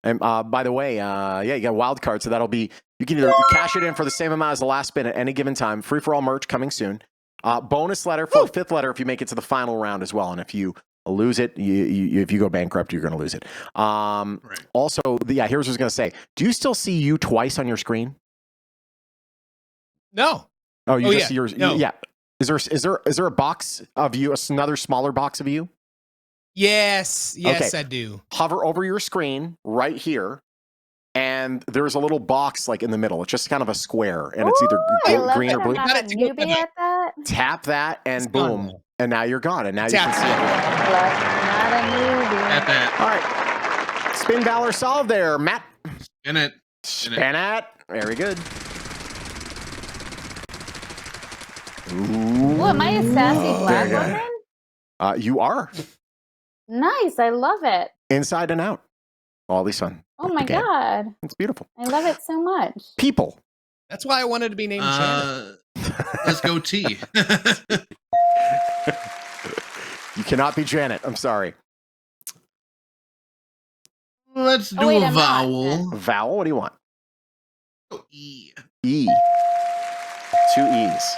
And by the way, you got a wild card, so that'll be, you can either cash it in for the same amount as the last spin at any given time. Free-for-all merch coming soon. Bonus letter for the 5th letter if you make it to the final round as well. And if you lose it, if you go bankrupt, you're going to lose it. Right. Also, here's what I was going to say. Do you still see you twice on your screen? No. Oh, you just see yours? No. Yeah. Is there a box of you, another smaller box of you? Yes, okay. I do. Hover over your screen right here, and there's a little box like in the middle. It's just kind of a square, and it's either green or blue. I'm not a newbie at that. Tap that, and boom, and now you're gone, and now you can see it. Not a newbie. All right, spin Valor solve there, Matt. Spin it. Spin it. Very good. Ooh, am I a sassy black woman? You are. Nice. I love it. Inside and out. All these fun. Oh my God. It's beautiful. I love it so much. People. That's why I wanted to be named Janet. Let's go T. You cannot be Janet. I'm sorry. Let's do a vowel. Vowel? What do you want? Oh, E. E. 2 E's.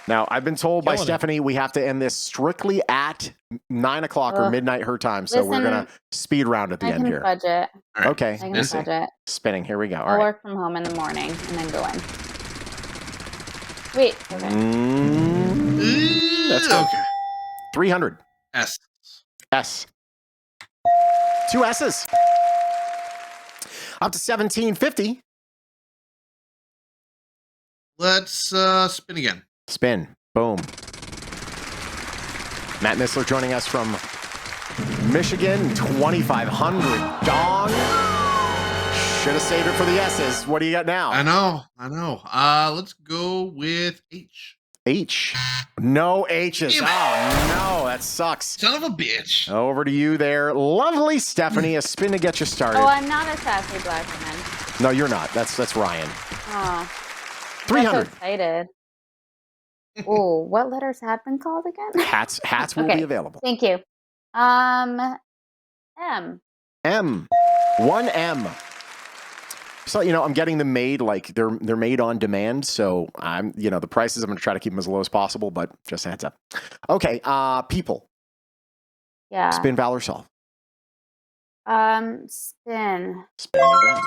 Now, I've been told by Stephanie we have to end this strictly at 9 o'clock or midnight her time. So we're going to speed round at the end here. Budget. Okay. I can budget. Spinning. Here we go. I'll work from home in the morning and then go in. Wait. Okay. That's good. Okay. 300. S. 2 S's. Up to 1750. Let's spin again. Spin. Boom. Matt Missler joining us from Michigan. 2,500. Dong. Should have saved it for the S's. What do you got now? I know. Let's go with H. H. No H's. Oh, no. That sucks. Son of a bitch. Over to you there. Lovely Stephanie. A spin to get you started. Oh, I'm not a sassy black woman. No, you're not. That's Ryan. Oh. 300. I'm so excited. Oh, what letters have been called again? Hats will be available. Thank you. M. 1 M. So, I'm getting them made like they're made on demand. So I'm, the prices, I'm going to try to keep them as low as possible, but just a heads up. Okay. People. Yeah. Spin, Valor, solve. Spin. Spin again.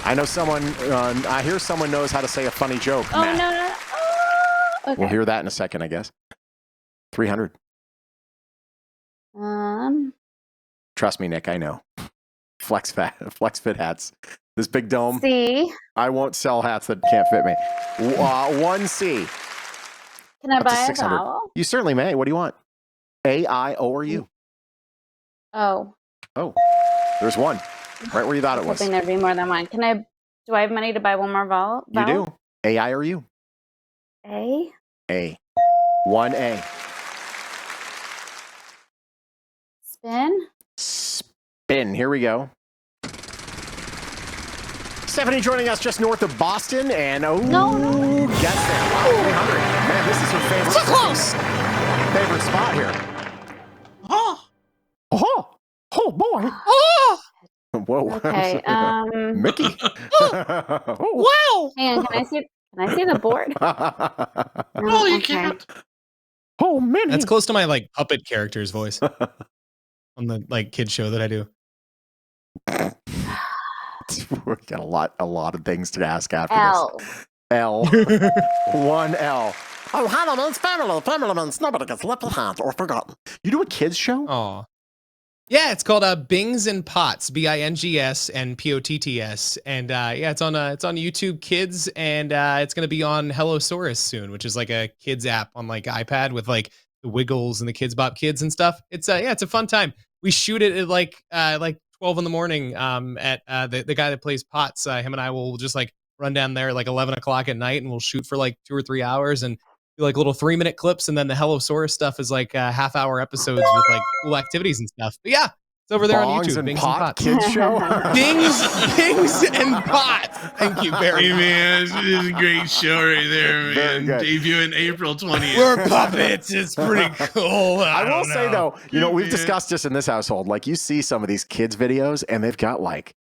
I know someone, I hear someone knows how to say a funny joke. Oh, Matt. no. Okay. We'll hear that in a second, I guess. 300. Trust me, Nick, I know. Flex fit hats. This big dome. C. I won't sell hats that can't fit me. 1 C. Can I buy a vowel? You certainly may. What do you want? A, I, O, or U? O. Oh, there's one. Right where you thought it was. Hoping there'd be more than one. Do I have money to buy one more vowel? You do. A, I, or U? A. 1 A. Spin. Here we go. Stephanie joining us just north of Boston, and no. Guess there. Wow, 300. Man, this is her favorite. So close. Favorite spot here. Oh boy. Whoa. Okay. Mickey. Wow. Man, can I see the board? No, you can't. Oh, man. That's close to my puppet character's voice on the kids show that I do. We got a lot of things to ask after L. this. L. 1 L. Oh, Hannah means family. Family means nobody gets left behind or forgotten. You do a kids show? Oh. Yeah, it's called Bings and Pots, Bings and Potts, and yeah, it's on YouTube Kids, and it's gonna be on Hellosaurus soon, which is like a kids app on like iPad with like the Wiggles and the Kids Bop Kids and stuff. It's yeah, it's a fun time. We shoot it at like 12 in the morning at the guy that plays Pots. Him and I will just like run down there like 11 o'clock at night, and we'll shoot for like 2 or 3 hours and do like little 3-minute clips, and then the Hellosaurus stuff is like half-hour episodes with like cool activities and stuff. But yeah, it's over there on Bongs YouTube. and Bings Pot and Pots. Kids Show. Bings and Pots. Thank you very Hey much. man, this is a great show right there, Very man. good. Debuting April 20th. We're puppets. It's pretty cool. I will don't say know. though, we've discussed this in this household. Like you see some of these kids videos and they've got like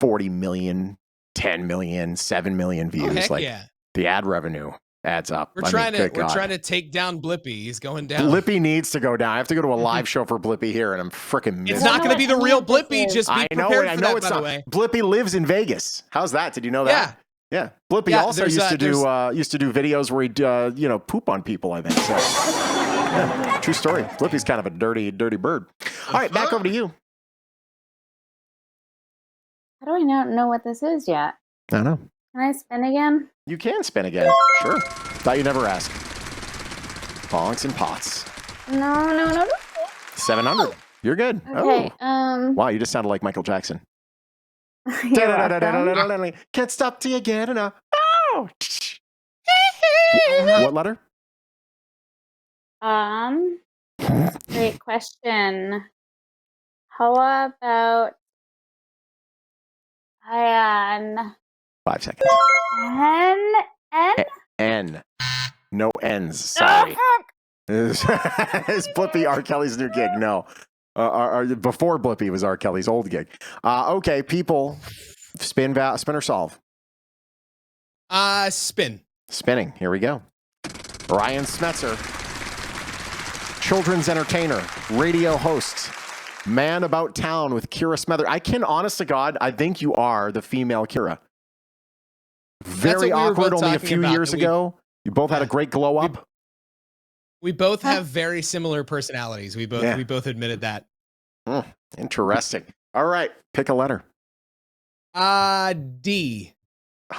40 million, 10 million, 7 million views. Heck like yeah. the ad revenue adds up. We're trying to take down Blippy. He's going down. Blippy needs to go down. I have to go to a live show for Blippy here, and I'm freaking It's missing not it. going to be the real Blippy. Just be I know prepared it. I for know that, it's by not. the way. Blippy lives in Vegas. How's that? Did you know that? Yeah. Blippy Yeah, also there's, used to do videos where he'd poop on people, I think. So yeah, true story. Blippy's kind of a dirty bird. All right, back over to you. How do I not know what this is yet? I don't know. Can I spin again? You can spin again. Sure. Thought you'd never ask. Bonks and Pots. No. 700. You're good. Okay. Oh. Wow, you just sounded like Michael Jackson. You're welcome. Can't stop till you get enough. Oh. What letter? Great question. How about 5 seconds. N. No N's. Sorry. Is Blippy R. Kelly's new gig? No. Before Blippy was R. Kelly's old gig. Okay, people. Spin or solve? Spin. Spinning. Here we go. Ryan Smetzer. Children's entertainer. Radio host. Man about town with Kira Smether. I can, honest to God, I think you are the female Kira. Very awkward only a few years ago. You both had a great glow up. We both have very similar personalities. We both admitted that. Interesting. All right, pick a letter. D.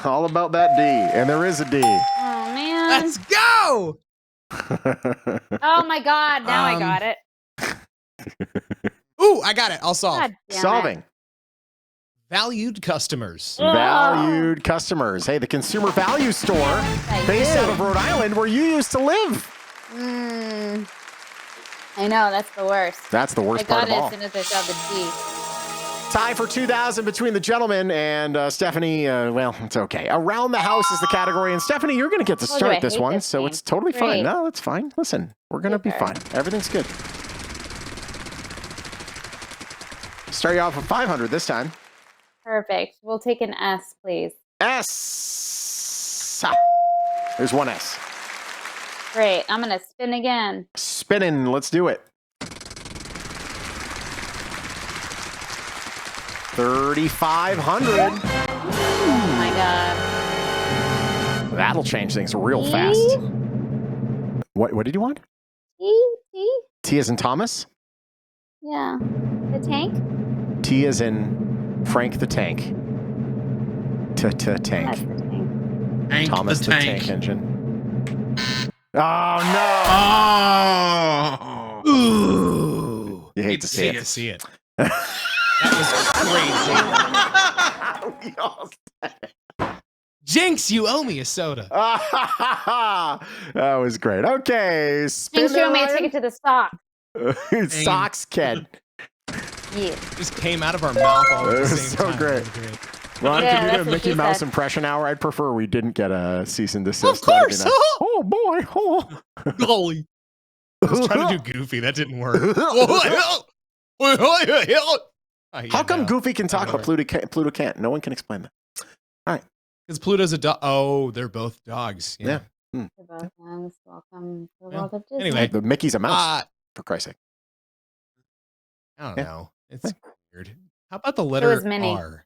All about that D, and there is a D. Oh man. Let's go. Oh my God! Now I got it. Ooh, I got it. I'll solve. God damn Solving. it. Valued customers. Valued customers. Hey, the Consumer Value Store, based out of Rhode Island, where you used to live. I know, that's the worst. That's the worst part of all. I got it as soon as I saw the D. Tie for 2,000 between the gentlemen and Stephanie. Well, it's okay. Around the house is the category. And Stephanie, you're going to get to start this one, so it's totally fine. No, it's fine. Listen, we're going to be fine. Everything's good. Start you off with 500 this time. Perfect. We'll take an S, please. S. There's one S. Great. I'm going to spin again. Spinning. Let's do it. 3,500. Oh my God. That'll change things real fast. What did you want? T? T as in Thomas? Yeah. The tank? T as in Frank the Tank. Tank. That's the tank. Thomas the Tank Engine. Oh no! Oh, ooh! You hate to see it. That was crazy. Jinx, you owe me a soda. That was great. Okay, Jinx, you owe me a ticket to the sock. Socks, kid. Yeah. Just came out of our mouth all at the same time. Great. Ron, Yeah, can you do a that's Mickey what she Mouse said. impression hour? I'd prefer we didn't get a cease and desist. Of course. Oh boy. Oh. Golly. I was trying to do Goofy. That didn't work. How come Goofy can talk but Pluto can't? No one can explain that. All right. Because Pluto's a dog. Oh, they're both dogs. Yeah. They're both young. Welcome to the world of Disney. Anyway, The Mickey's a mouse, for Christ's sake. I don't know. It's weird. How about the letter R?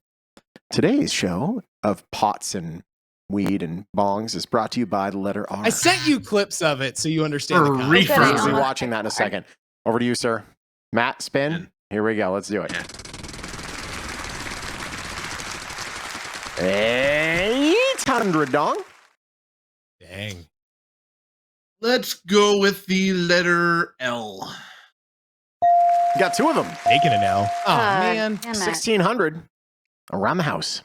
Today's show of pots and weed and bongs is brought to you by the letter R. I sent you clips of it so you understand the We'll concept. be watching that in a second. Over to you, sir. Matt, spin. Here we go. Let's do it. Yeah. 800, dong. Dang. Let's go with the letter L. You got 2 of them. Taking an L. Oh, man. 1600 around the house.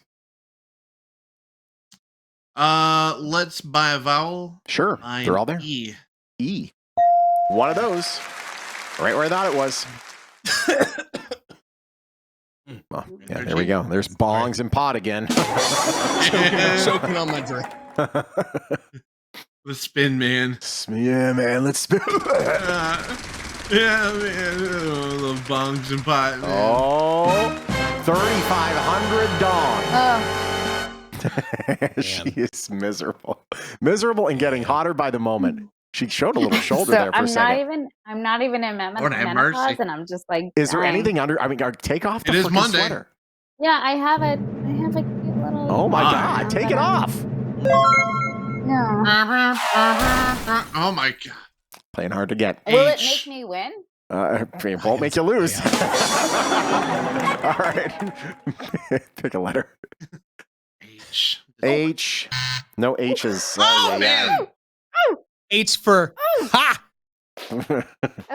Let's buy a vowel. Sure. They're all there. E. E. One of those. Right where I thought it was. Oh, yeah, there we go. There's bongs and pot again. Choking on my drink. Let's spin, man. Yeah, man. Let's spin. Yeah, man. Oh, little bongs and pot, man. Oh, 3,500 dong. She is miserable. Miserable and getting hotter by the moment. She showed a little shoulder there for a second. I'm not even in menopause, and I'm just like. Is there dying. anything under? I mean, take off the freaking Monday. sweater. Yeah, I have a cute little. Oh my God! Take it off. No. Oh my God. Playing hard to get. Will it make me win? It won't make you lose. All right. Pick a letter. H. H. No H's. Oh, man. H for ha. Okay.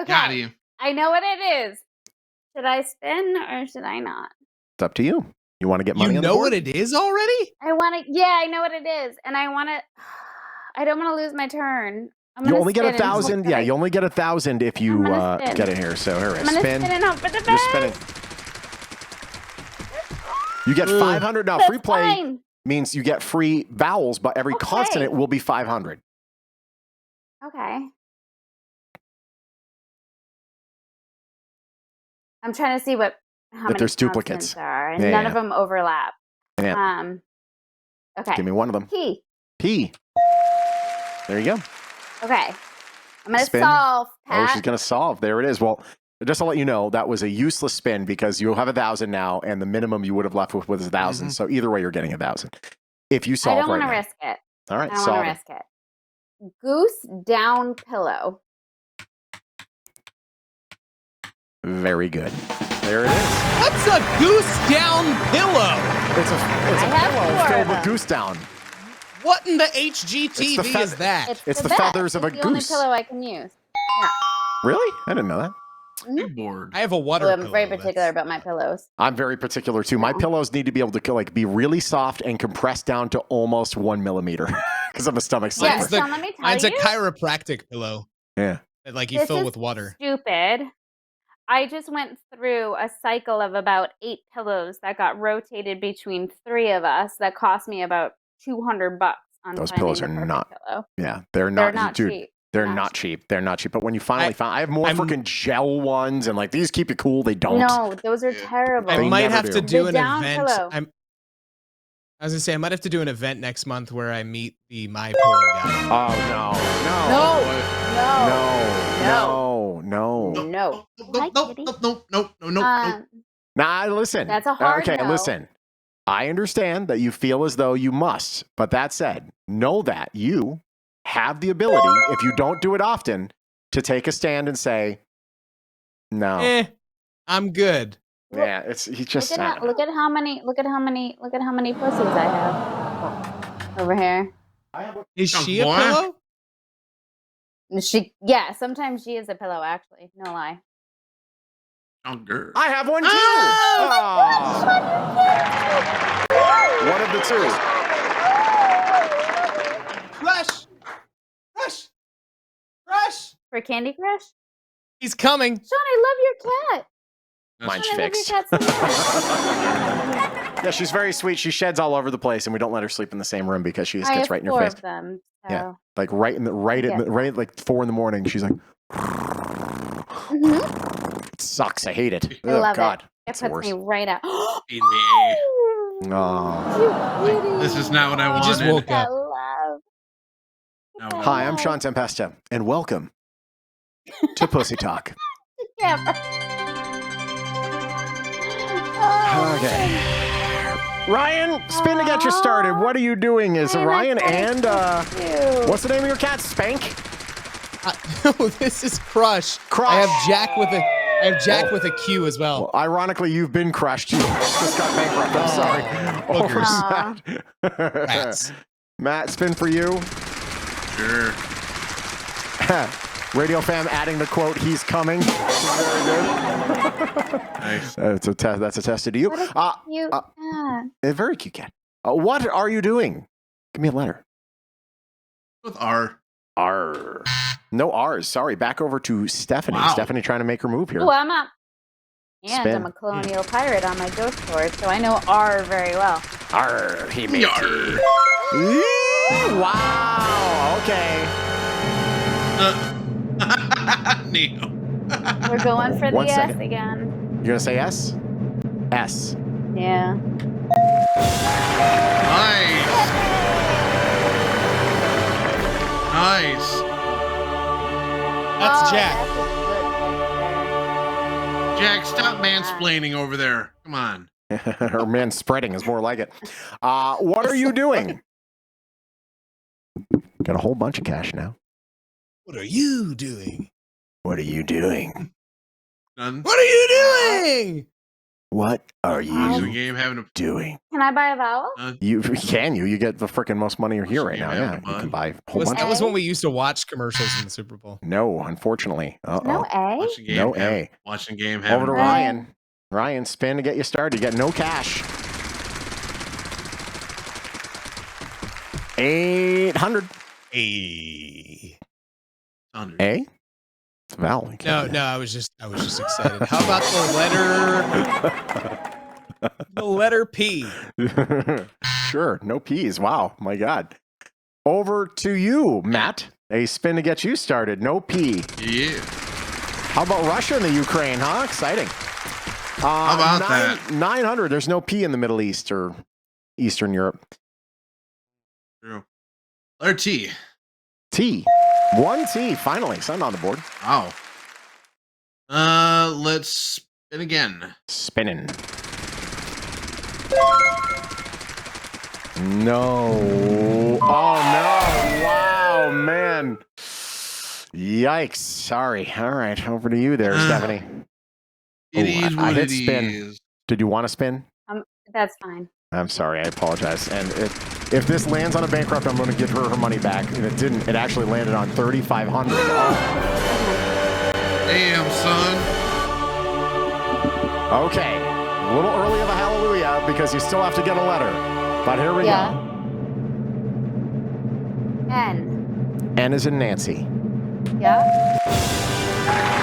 Got you. I know what it is. Should I spin or should I not? It's up to you. You want to get money You on the know board? what it is already? I want to. Yeah, I know what it is, and I want to. I don't want to lose my turn. You only get 1,000. Yeah, you only get 1,000 if you get it here. So here, I'm gonna spin. spin and hope for the You're best. spinning. You get 500 now. That's Free play fine. means you get free vowels, but every consonant will be 500. Okay. I'm trying to see how many there's duplicates. consonants are, and Yeah, none yeah. of them overlap. Yeah. Okay. Give me one of them. P. P. There you go. Okay. I'm gonna Spin. solve. Pat. Oh, she's gonna solve. There it is. Well, just to let you know, that was a useless spin because you'll have 1,000 now, and the minimum you would have left with was 1,000. So either way, you're getting 1,000. If you I solve don't right want to now. risk it. All right, I don't solve want to it. risk it. Goose down pillow. Very good. There it is. What's a goose down pillow? It's a pillow filled with goose down. What in the HGTV is that? It's the best. feathers of a It's the only goose. pillow I can use. Yeah. Really? I didn't know that. Board. I have a water Well, I'm pillow. very particular about my pillows. I'm very particular too. My pillows need to be able to like be really soft and compressed down to almost 1 millimeter because I'm a stomach sleeper. Yeah, Shawn, let me tell Mine's a you. chiropractic pillow. Yeah. That like you This fill is with water. Stupid. I just went through a cycle of about 8 pillows that got rotated between 3 of us. That cost me about $200 on Those finding pillows the are perfect not. pillow. Yeah, they're not cheap. dude. They're not cheap. They're not cheap. But when you finally found, I have more freaking gel ones, and like these keep you cool. They don't. No, those are terrible. I might never have to do The an down event. pillow. I was gonna say I might have to do an event next month where I meet the My Pillow guy. Oh no, no, No. No. Nah, listen. That's a hard Okay, no. listen. I understand that you feel as though you must, but that said, know that you have the ability, if you don't do it often, to take a stand and say, no. I'm good. Yeah, he just Look at how many pussies I have over here. Is she a pillow? Sometimes she is a pillow, actually. No lie. Oh, girl. I have one too. Oh. One of the two. Rush! For Candy Crush? He's coming. Shawn, I love your cat. Mine's Shawn, I love fixed. your cat so much. Yeah, she's very sweet. She sheds all over the place, and we don't let her sleep in the same room because she just I gets have right in your 4 face. of them. So. Yeah, like right at like 4 a.m. She's like, it sucks. I hate it. I love God, it. It it's the puts worst. me right out. Oh. This is not what I wanted. He just woke up. Hi, I'm Shawn Tempesta, and welcome to Pussy Talk. Okay. Ryan, spin to get you started. What are you doing? Is Ryan and what's the name of your cat? Spank? No, this is Crush. I have Jack with a I have Jack with a Q as well. Well, ironically, you've been crushed. You just got bankrupt. I'm sorry. Boogers. Rats. Matt, spin for you. Sure. Radio fam adding the quote, he's coming. Very good. Nice. That's a test to you. What a cute cat. A very cute cat. What are you doing? Give me a letter. With R. R. No R's. Sorry. Back over to Stephanie. Wow. Stephanie trying to make her move here. Oh, I'm up. And Spin. I'm a colonial pirate on my ghost sword, so I know R very well. R. He made Yarr. Wow. Okay. Neil. We're going for the One S second. again. You're going to say S? S. Yeah. Nice. That's Jack. Jack, stop mansplaining over there. Come on. Her man spreading is more like it. What are you doing? Got a whole bunch of cash now. What are you doing? What are you doing? None. What are you doing? What are Is the you game having a doing? Can I buy a vowel? You get the freaking most money here right now. Yeah, you can buy a whole bunch. That was when we used to watch commercials in the Super Bowl. No, unfortunately. No A? watching game? No A. Watching game. Over Having to a- Ryan. Ryan, spin to get you started. You got no cash. 800. A. A? It's Val. You can't do No, I was just excited. How about the letter P? that. Sure, no P's. Wow, my God. Over to you, Matt. A spin to get you started. No P. Yeah. How about Russia and the Ukraine, huh? Exciting. How about that? 900. There's no P in the Middle East or Eastern Europe. True. Letter T. T. One T. Finally, something on the board. Wow. Let's spin again. Spinning. No. Oh, no. Wow, man. Yikes. Sorry. All right. Over to you there, Stephanie. It is I what hit it spin. is. Did you want to spin? That's fine. I'm sorry. I apologize. And if this lands on a bankrupt, I'm going to give her money back. And it didn't. It actually landed on 3,500. Damn, son. Okay. A little early of a hallelujah because you still have to get a letter. But here we go. N. N is in Nancy. Yeah.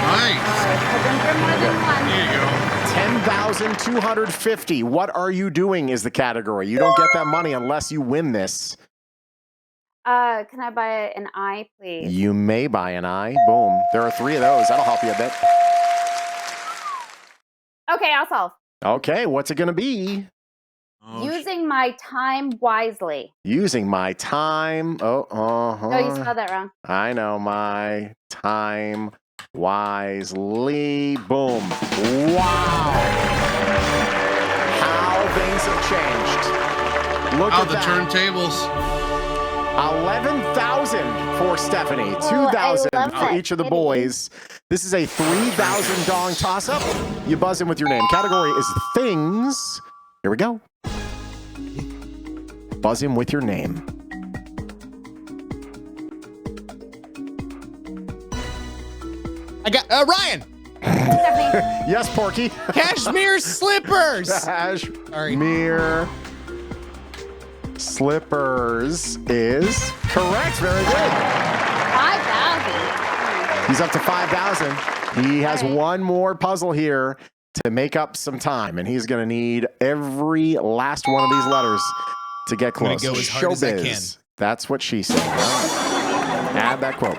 Nice. Hoping for more than one. There you go. 10,250. What are you doing is the category. You don't get that money unless you win this. Can I buy an I, please? You may buy an I. Boom. There are 3 of those. That'll help you a bit. Okay, I'll solve. Okay, what's it going to be? Oh, Using my time wisely. Using my time. No, you spelled that wrong. I know, my time wisely. Boom. Wow. How things have changed. Look oh, at the that. turntables. 11,000 for Stephanie. Oh, 2,000 I love for that each of the kitty. boys. This is a 3,000 dong toss-up. You buzz in with your name. Category is things. Here we go. Buzz in with your name. I got Ryan. Yes, Porky. Cashmere slippers. Cashmere slippers is correct. Very good. 5,000. He's up to 5,000. He has one more puzzle here to make up some time, and he's going to need every last one of these letters to get I'm gonna close. go as hard as I can. That's what she said. Add that quote.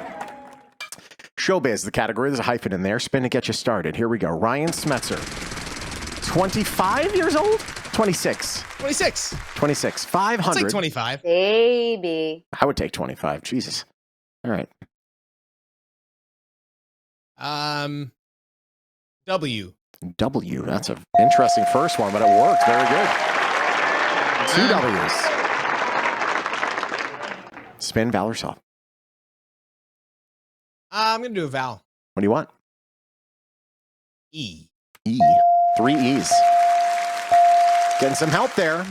Showbiz, the category. There's a hyphen in there. Spin to get you started. Here we go. Ryan Smetzer. 25 years old? 26. 26. 26. 500. I'll take 25. Baby. I would take 25. Jesus. All right. W. W. That's an interesting first one, but it worked. Very good. 2 W's. Spin, Val, or Soft. I'm going to do a vowel. What do you want? E. E. 3 E's. Getting some help there.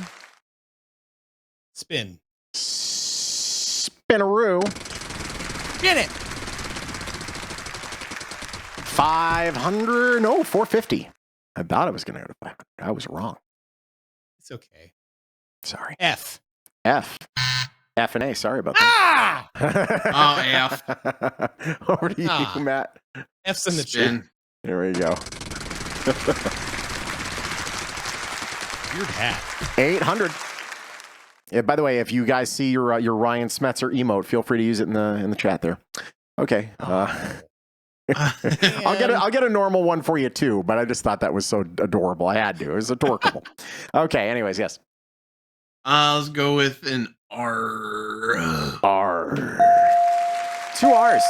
Spin. Spinaroo. Spin it. 500. No, 450. I thought I was going to go to 500. I was wrong. It's okay. Sorry. F. F. F and A. Sorry about that. Ah! F. Over to you, Matt. F's in the Spin. chat. There we go. Weird hat. 800. Yeah, by the way, if you guys see your Ryan Smetzer emote, feel free to use it in the chat there. Okay. I'll get a normal one for you too, but I just thought that was so adorable. I had to. It was adorable. Okay. Anyways, yes. Let's go with an R. R. 2 R's.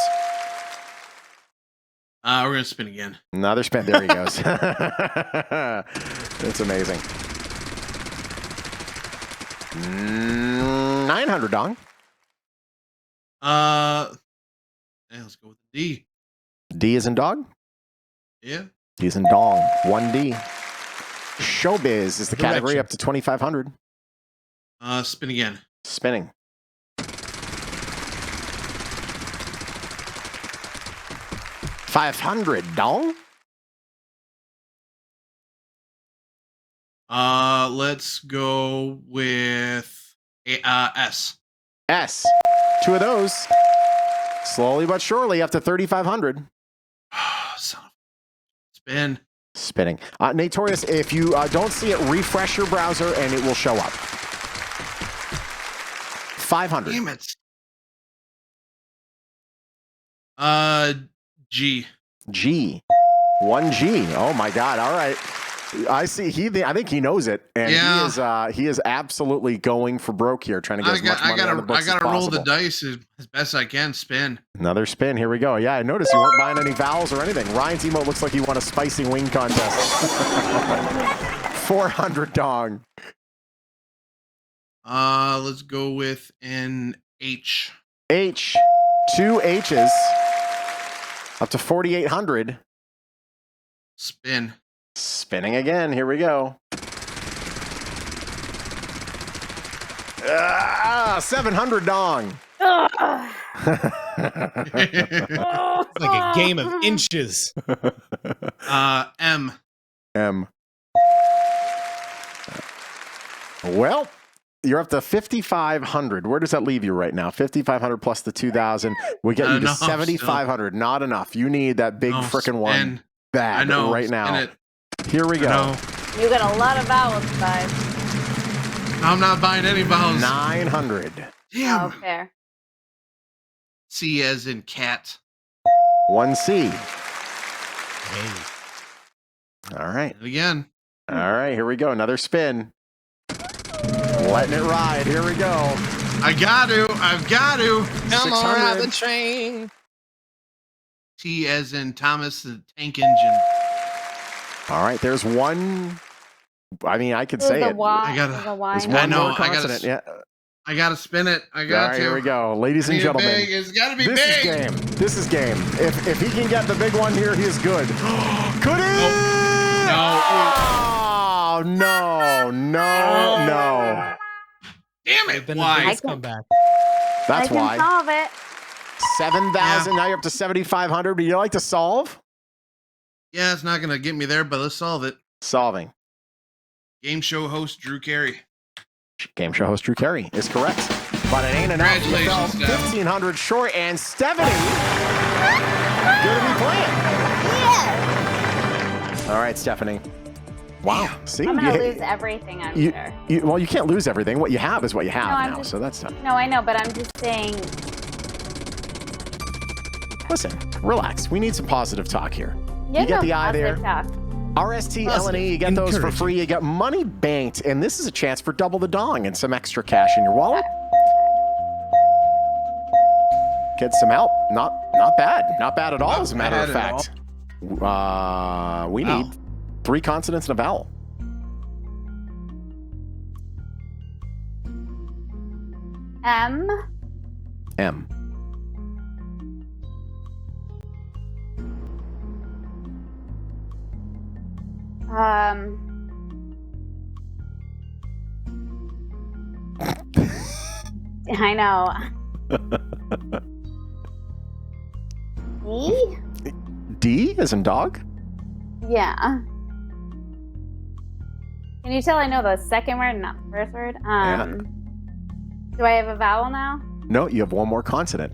We're gonna spin again. Another spin. There he goes. It's amazing. 900 dong. Let's go with D. D is in dog. Yeah. D is in dong. 1D. Showbiz is the category up to 2,500. Spin again. Spinning. 500 dong. Let's go with S. S. 2 of those. Slowly but surely up to 3,500. Spin. Spinning. Notorious, if you don't see it, refresh your browser and it will show up. 500. Damn it. G. G. 1G. Oh my God. All right. I see. I think he knows it, and he is absolutely going for broke here, trying to get as much money on the books as I gotta roll possible. the dice as best I can. Spin. Another spin. Here we go. Yeah, I noticed you weren't buying any vowels or anything. Ryan's emote looks like he won a spicy wing contest. 400 dong. Let's go with an H. H. 2 H's. Up to 4,800. Spin. Spinning again. Here we go. 700 dong. It's like a game of inches. M. M. Well, you're up to 5,500. Where does that leave you right now? 5,500 plus the 2,000. We get you to 7,500. Not enough. You need that big frickin' one bag right now. Here we go. You got a lot of vowels to buy. I'm not buying any vowels. 900. Damn. Oh, fair. C as in cat. 1C. Hey. All right. And again. All right. Here we go. Another spin. Letting it ride. Here we go. I've got to. Come on out the train. T as in Thomas the Tank Engine. All right, there's one. I mean, I could say it. I gotta. There's one more consonant. I gotta spin it. I got All right, to. Here we go, ladies and gentlemen. It's gotta be this big. Is game. This is game. If he can get the big one here, he is good. Could he? No. Oh no! Damn it! Why? Come back. That's why. I can solve it. 7,000. Now you're up to 7,500. Would you like to solve? Yeah, it's not gonna get me there, but let's solve it. Solving. Game show host Drew Carey. Game show host Drew Carey is correct, but it ain't enough. You fell 1,500 short, and Stephanie gonna be playing. Yeah. All right, Stephanie. Wow. See, I'm gonna lose everything. I'm sure. Well, you can't lose everything. What you have is what you have now. Just, so that's tough. No, I know, but I'm just saying. Listen, relax. We need some positive talk here. Yeah, you get the eye there. Talk. RST, LNE, you get those for free. You get money banked, and this is a chance for double the dong and some extra cash in your wallet. Get some help. Not bad. Not bad at all, as a matter of fact. We need 3 consonants and a vowel. M. I know. E? D as in dog? Yeah. Can you tell I know the second word, not the first word? Yeah. Do I have a vowel now? No, you have one more consonant.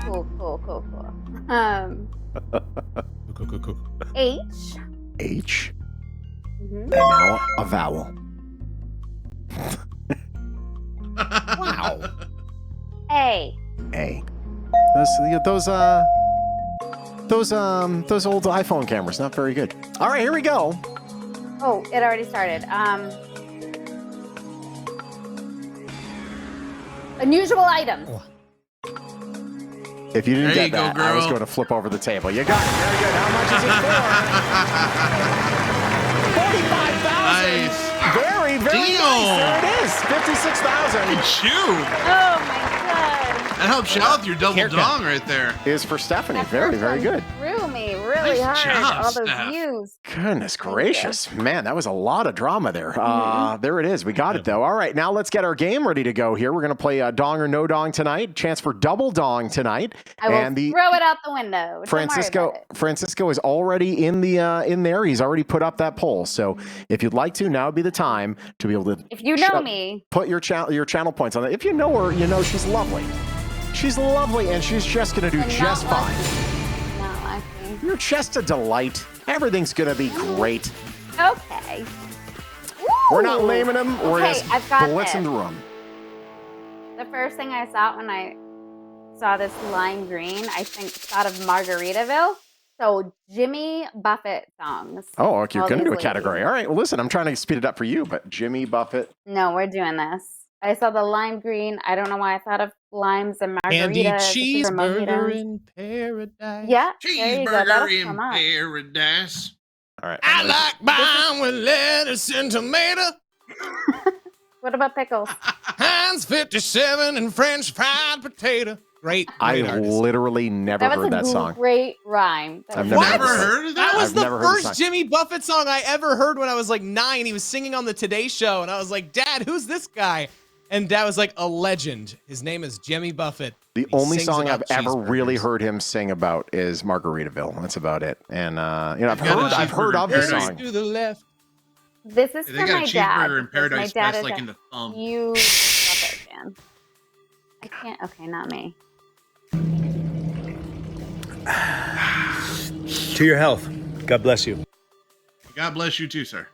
Oh, cool. Cool. H. H. Mhm. And now a vowel. Wow. A. A. Those old iPhone cameras, not very good. All right, here we go. Oh, it already started. Unusual items. If you didn't There get you go, that, I was girl. going to flip over the table. You got it. Very good. How much is it for? $45,000. Nice. Very, very Deal. nice. There it is. $56,000. Good shoot. Oh my god. That helps you out with your double Haircut. dong right there. Is for Stephanie. That Very, first very one good. Threw me really Nice hard. job, All those Steph. views. Goodness gracious. Man, that was a lot of drama there. There it is. We got it, though. All right, now let's get our game ready to go here. We're going to play Dong or No Dong tonight. Chance for double dong tonight. I will and the throw it out the window. Don't worry about it. Francisco is already in there. He's already put up that poll. So if you'd like to, now would be the time to be able to If you know me. put your channel points on it. If you know her, you know she's lovely. She's lovely, and she's just going to do And just not fine. Not lucky. You're just a delight. Everything's going to be great. Okay. We're not Ooh. laming them. We're Okay, just I've got blitzing this. the room. The first thing I saw when I saw this lime green, I thought of Margaritaville. So Jimmy Buffett songs. Oh, okay, you're All going to do a these category. ladies. All right. Well, listen, I'm trying to speed it up for you, but Jimmy Buffett. No, we're doing this. I saw the lime green. I don't know why I thought of limes and Candy margaritas. cheeseburger mojitos. in paradise. Yeah, there you go. That'll Cheeseburger in come up. paradise. All right. I like mine with lettuce and tomato. What about pickles? Heinz 57 and French fried potato. Great I artist. literally never That was heard that a song. great rhyme. That I've was never Never heard heard of That that? was I've the never heard the song. first Jimmy Buffett song I ever heard when I was like 9. He was singing on the Today Show, and I was like, Dad, who's this guy? And Dad was like, a legend. His name is Jimmy Buffett. The He only sings song I've about ever really cheeseburgers. heard him sing about is Margaritaville. That's about it. And I've got a I've heard of the cheeseburger song. To the left. This is They for got a my dad. cheeseburger in because Paradise my dad Fest is like a in the thumb. huge Buffett fan. I can't. Okay, not me. To your health. God bless you. God bless you too, sir.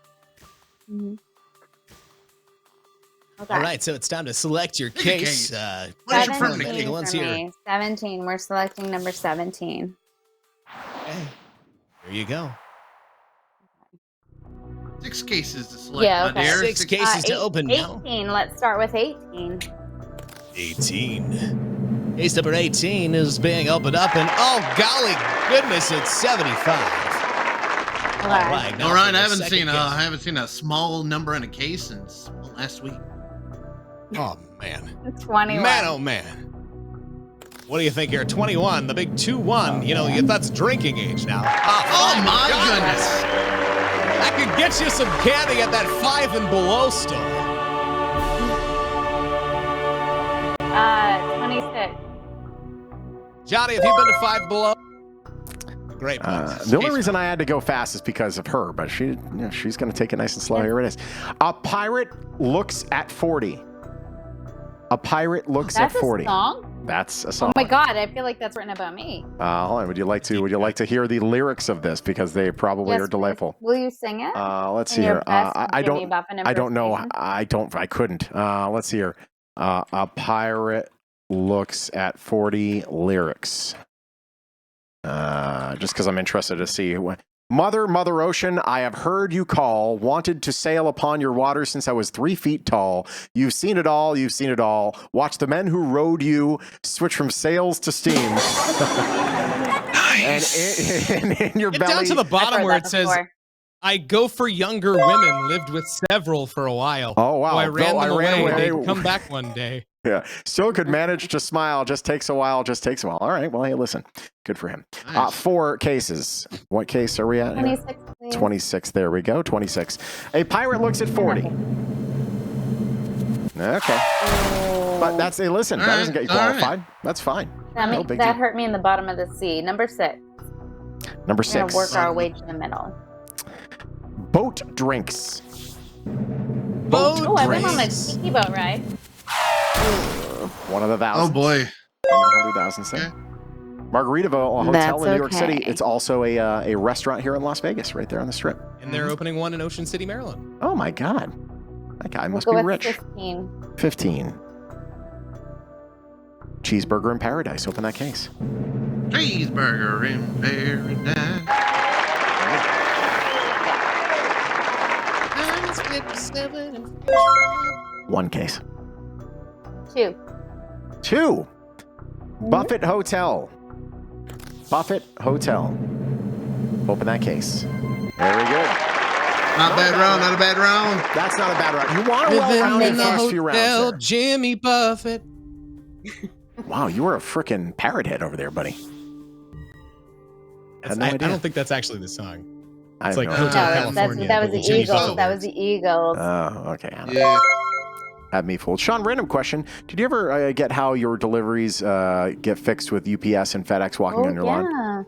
Mm-hmm. Okay. All right, so it's time to select your Pick a case. case. What is your permanent 17 case? One's for here. me. 17. We're selecting number 17. Okay. There you go. 6 cases to select. Yeah, my okay. dear. 6 cases to open now. 18. Let's start with 18. 18. Case number 18 is being opened up, and oh, golly goodness, it's 75. All right. now All right, for I the haven't second seen case. I haven't seen a small number in a case since last week. Oh, man. 21. Man, oh, man. What do you think here? 21, the big 2-1. You know, that's drinking age now. Oh, my goodness. I could get you some candy at that 5 and below store. 26. Johnny, have you been to 5 below? Great. The only reason I had to go fast is because of her, but she's going to take it nice and slow. Here it is. A pirate looks at 40. A pirate looks That's at 40. a song? That's a song. Oh my god, I feel like that's written about me. Hold on. Would you like to hear the lyrics of this because they probably Yes, are delightful? please. Will you sing it? Let's In see your here. best I Jimmy don't. Buffett I don't know. impersonation? I couldn't. Let's see here. A pirate looks at 40 lyrics. Just because I'm interested to see. Mother, Mother Ocean, I have heard you call, wanted to sail upon your waters since I was 3 feet tall. You've seen it all, you've seen it all. Watch the men who rowed you switch from sails to steam. Nice. And in your Get belly. down to the bottom where it says, before. I go for younger women, lived with several for a while. Oh, wow. So I ran Though them I ran away. away. They'd come back one day. Yeah. Still could manage to smile. Just takes a while. Just takes a while. All right. Well, hey, listen. Good for him. Nice. 4 cases. What case are we at? 26, please. 26. There we go. 26. A pirate looks at 40. Okay. But that's a listen. That doesn't get you qualified. That's fine. That hurt me in the bottom of the C. Number 6. Number We're 6. gonna work our way to the middle. Boat drinks. Oh, I've been on a tiki boat ride. One of the thousands. Oh boy. 100,000 thing. Margaritaville Hotel in New York City. okay. It's also a restaurant here in Las Vegas, right there on the Strip. And they're opening one in Ocean City, Maryland. Oh my God. That guy must We'll be go with rich. 15. 15. Cheeseburger in Paradise. Open that case. Cheeseburger in paradise. 1 case. 2. 2. Buffett Hotel. Buffett Hotel. Open that case. Very good. Not a bad round. Not a bad round. That's not a bad round. You want a well-rounded first few rounds there. Jimmy Buffett. Wow, you were a freaking parrot head over there, buddy. Had no I idea. don't think that's actually the song. I It's have like no Hotel idea. California. That was the Jimmy Eagles. Buffett. That was the Eagles. Oh, okay. Anna. Yeah. Had me fooled. Sean, random question. Did you ever get how your deliveries get fixed with UPS and FedEx walking on your lawn?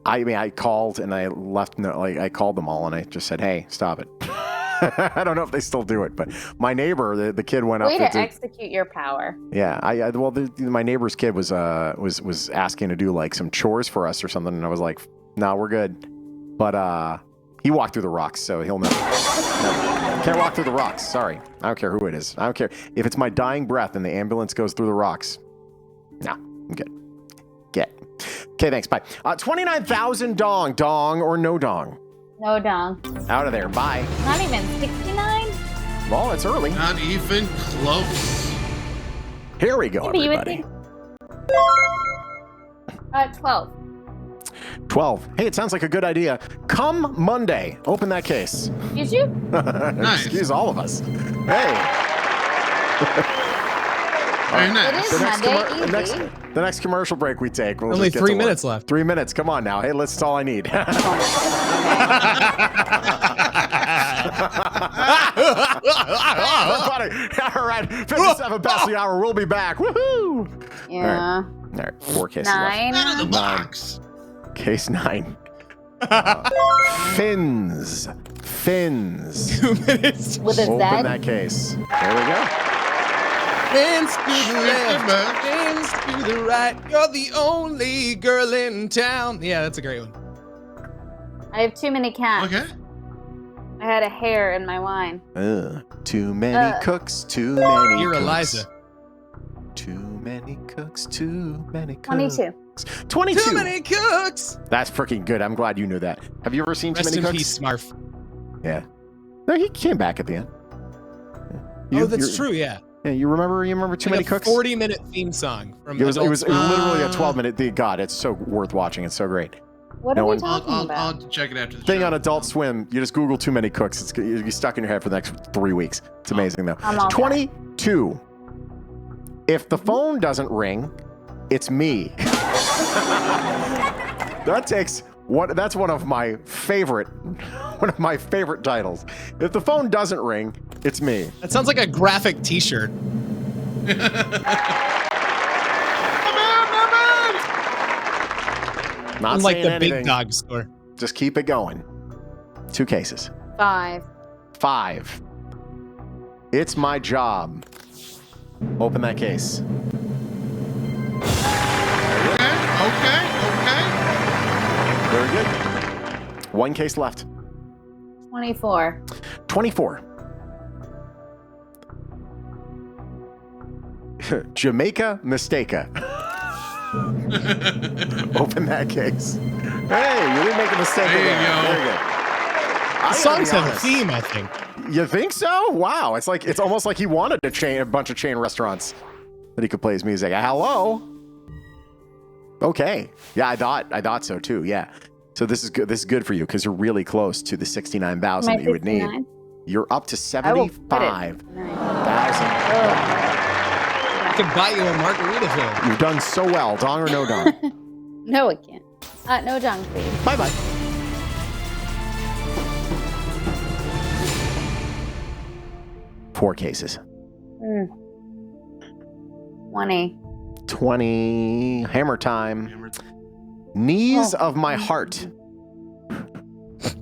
I mean, I called and I left, I called them all and I just said, hey, stop it. I don't know if they still do it, but my neighbor, the kid went Way up to execute your power. Yeah, my neighbor's kid was asking to do like some chores for us or something, and I was like, no, we're good. But he walked through the rocks, so he'll know. No, can't walk through the rocks. Sorry, I don't care who it is. I don't care if it's my dying breath and the ambulance goes through the rocks. No, I'm good. Get. Okay, thanks. Bye. 29,000 dong or no dong. No dong. Out of there. Bye. Not even 69? Well, it's early. Not even close. Here we go, Maybe everybody. you would think. 12. 12. Hey, it sounds like a good idea. Come Monday, open that case. Excuse you? Nice. Excuse all of us. Hey. Very nice. It is Monday, easy. The next commercial break we take. We'll Only just get 3 to work. minutes left. 3 minutes. Come on now. Hey, that's all I need. All right. 57 past the hour. We'll be back. Woohoo. Yeah. All right. 4 cases 9. Out of the 9. box. Case 9. Fins. 2 minutes. With a Open Z? that case. There we go. Hands to the left, hands to the right. You're the only girl in town. Yeah, that's a great one. I have too many cats. Okay. I had a hair in my wine. Too many cooks, too many You're cooks. Eliza. Too many cooks, too many cooks. 22. 22. Too many cooks. That's freaking good. I'm glad you knew that. Have you ever seen Rest Too in Many peace, Cooks? Smarf. Yeah. No, he came back at the end. Oh, that's true. Yeah. Yeah, you remember Too Many Cooks? 40-minute theme song from. It was Adult literally a 12-minute. God, it's so worth watching. It's so great. What No are we one- talking I'll about? have to check it after the Thing show. on Adult Swim. You just Google Too Many Cooks. You'll be stuck in your head for the next 3 weeks. It's amazing though. I'm all 22. If the phone doesn't ring, it's me. That's one of my favorite titles. If the phone doesn't ring, it's me. That sounds like a graphic T-shirt. Not Like saying the anything. big dog store. Just keep it going. 2 cases. 5. 5. It's my job. Open that case. Okay. Very good. 1 case left. 24. 24. Jamaica Mistaka. Open that case. Hey, you didn't make a mistake. There you again. go. Very good. The songs have a theme, I think. You think so? Wow. It's almost like he wanted a bunch of chain restaurants that he could play his music. Hello. Okay. Yeah, I thought so too. Yeah. So this is good. This is good for you because you're really close to the 69,000 that you would need. You're up to 75,000 embarrassing. I can buy you a Margaritaville. You've done so well. Dong or no dong? No, it can't. No dong, please. Bye-bye. Four cases. 20. 20. Hammer time. Knees of my heart.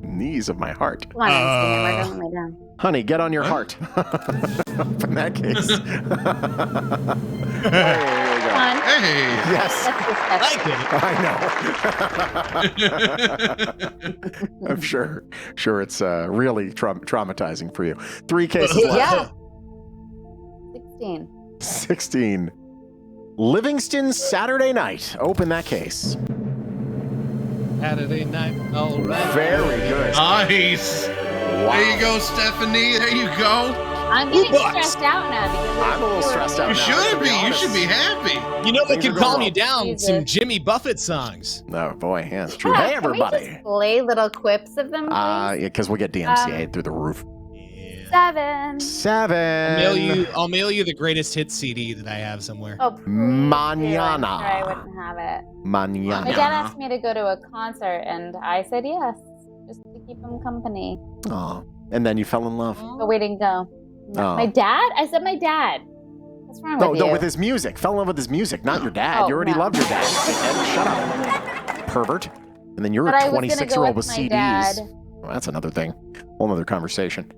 Knees of my heart. Come on, Hammer, don't lay down. Honey, get on your heart. In that case. There you go. Hey. Yes. I know. I'm sure it's really traumatizing for you. 3 cases left. Yeah. 16. 16. Livingston Saturday Night. Open that case. Saturday night. All right. Very good. Nice. Wow. There you go, Stephanie. There you go. I'm getting stressed out now because I'm a little stressed out You now. should be. You should be happy. You know what Things are could going calm well. you down? Jesus. Some Jimmy Buffett songs. Oh, boy. Yeah, it's true. Yeah, Hey, can we everybody. just play little clips of them, please? Yeah, because we'll get DMCA through the roof. 7. 7. I'll mail you the greatest hits CD that I have somewhere. Oh, please Mañana. do. I'm sure I wouldn't have it. Mañana. My dad asked me to go to a concert, and I said yes, just to keep him company. Oh, and then you fell in love. But we didn't go. No. Oh. My dad? I said my dad. What's wrong with you? No, with his music. Fell in love with his music, not your dad. Oh, You already no. loved your dad. Shut up, pervert. And then you're But a I was gonna go 26-year-old with with my CDs. dad. Well, that's another thing. Whole other conversation.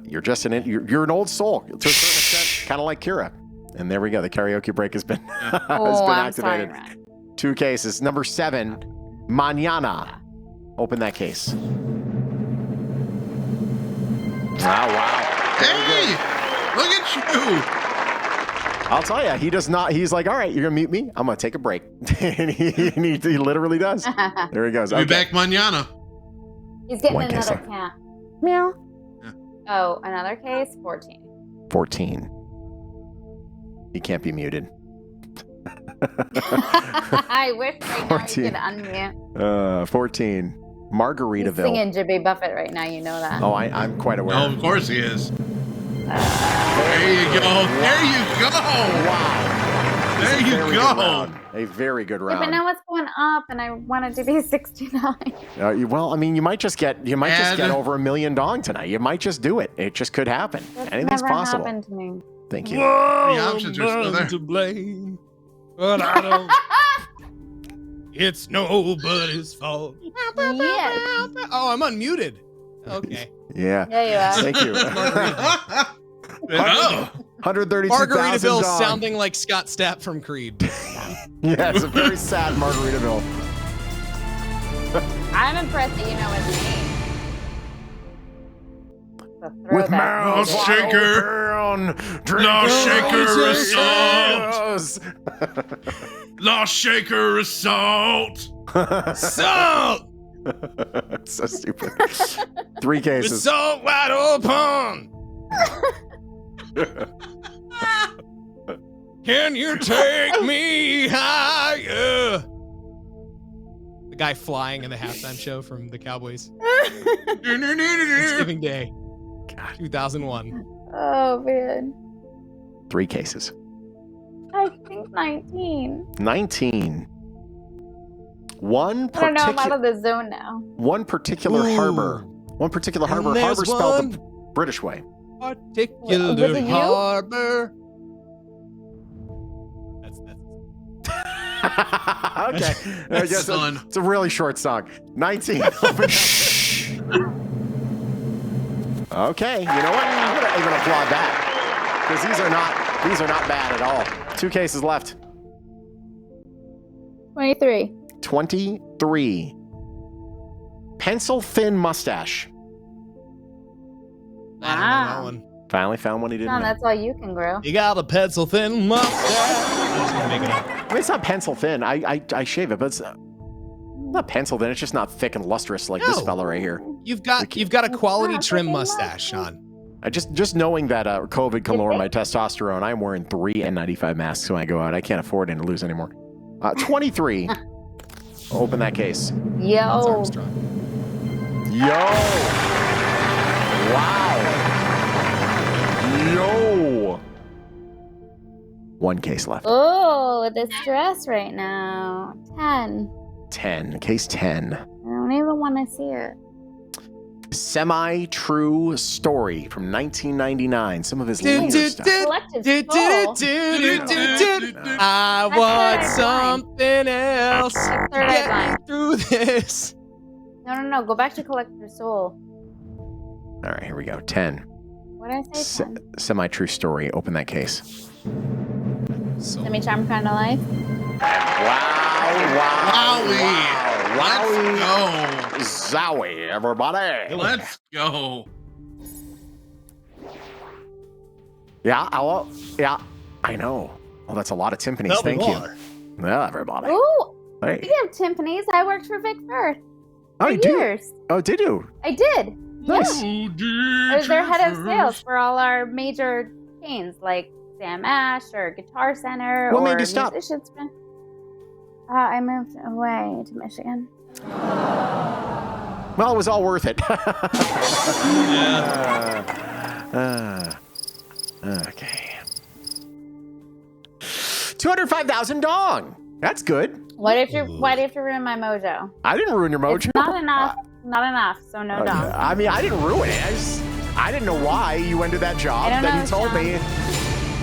You're just you're an old soul to a certain extent, kind of like Kira. And there we go. The karaoke break has been I'm sorry, activated. Ron. 2 cases. Number 7, Mañana. Open that case. Wow. Hey, look at you. I'll tell you, he does not. He's like, all right, you're going to mute me? I'm going to take a break. And he literally does. There he goes. We'll be back mañana. He's getting One case another left. cat. Meow. Oh, another case? 14. 14. He can't be muted. I wish right now you 14. could unmute. 14. He's Margaritaville. singing Jimmy Buffett right now, you know that. Oh, I'm quite aware. Oh, of course he is. There you go. There you go. Wow. There This is a you very go. good round. A very good Yeah, round. but now it's going up, and I want it to be 69. Well, I mean, you might just get Add- over $1 million dong tonight. You might just do it. It just could happen. That's Anything's never possible. happened to me. Thank you. The options are still there. To blame, but I don't. It's nobody's fault. Yes. Oh, I'm unmuted. Okay. Yeah. Yeah, you are. Thank you. Oh. 132,000 Margaritaville dong. sounding like Scott Stapp from Creed. Yeah, it's a very sad Margaritaville. I'm impressed that you know his name. It's a With throwback. mouths wide shaker. open, No shaker assault. Lost shaker assault. Salt! So stupid. 3 With cases. salt wide open! Can you take me higher? The guy flying in the halftime show from the Cowboys. Thanksgiving Day, 2001. Oh, man. 3 cases. I think 19. 19. One I don't know, I'm out particular of the zone now. one particular Ooh. harbor. One particular And harbor. there's Harbor spelled the one British way. particular Was it you? harbor. That's Okay. I guess Son. it's a really short song. 19. Okay. You know what? I'm gonna even applaud that. Because these are not bad at all. 2 cases left. 23. 23. Pencil thin mustache. I don't know that one. Finally found one he didn't No, know. that's all you can grow. You got a pencil thin mustache. I'm just gonna make it up. I mean, it's not pencil thin. I shave it, but it's not pencil thin. It's just not thick and lustrous like this No. fella right here. You've got a quality trim mustache, Shawn. I just knowing that COVID can lower my testosterone, I'm wearing 3 N95 masks when I go out. I can't afford it to lose anymore. 23. Open that case. Lance Yo. Armstrong. Yo! Wow! Yo! 1 case left. Oh, the stress right now. 10. 10. Case 10. I don't even want to see it. Semi-true story from 1999. Some of his later stuff. Collective soul. I want something else to third get eye me through this. No. Go back to Collective Soul. All right, here we go. 10. What did I say? 10? Semi-true story. Open that case. Semi-charm kind of life. Wow. Let's go. Zowie, everybody. Let's go. Yeah, I know. Oh, that's a lot of timpanis. Thank you. Yeah, everybody. Ooh, hey. Speaking of timpanis, I worked for Vic Firth Oh, for you years. did? Oh, did you? I did. Nice. Yeah. I was their head of sales for all our major chains like Sam Ash or Guitar Center. What or made you stop? I moved away to Michigan. Well, it was all worth it. Okay. 205,000 dong. That's good. Why do you have to ruin my mojo? I didn't ruin your mojo. It's not enough. Not enough. So no dong. I mean, I didn't ruin it. I didn't know why you went to that job. Then you told me.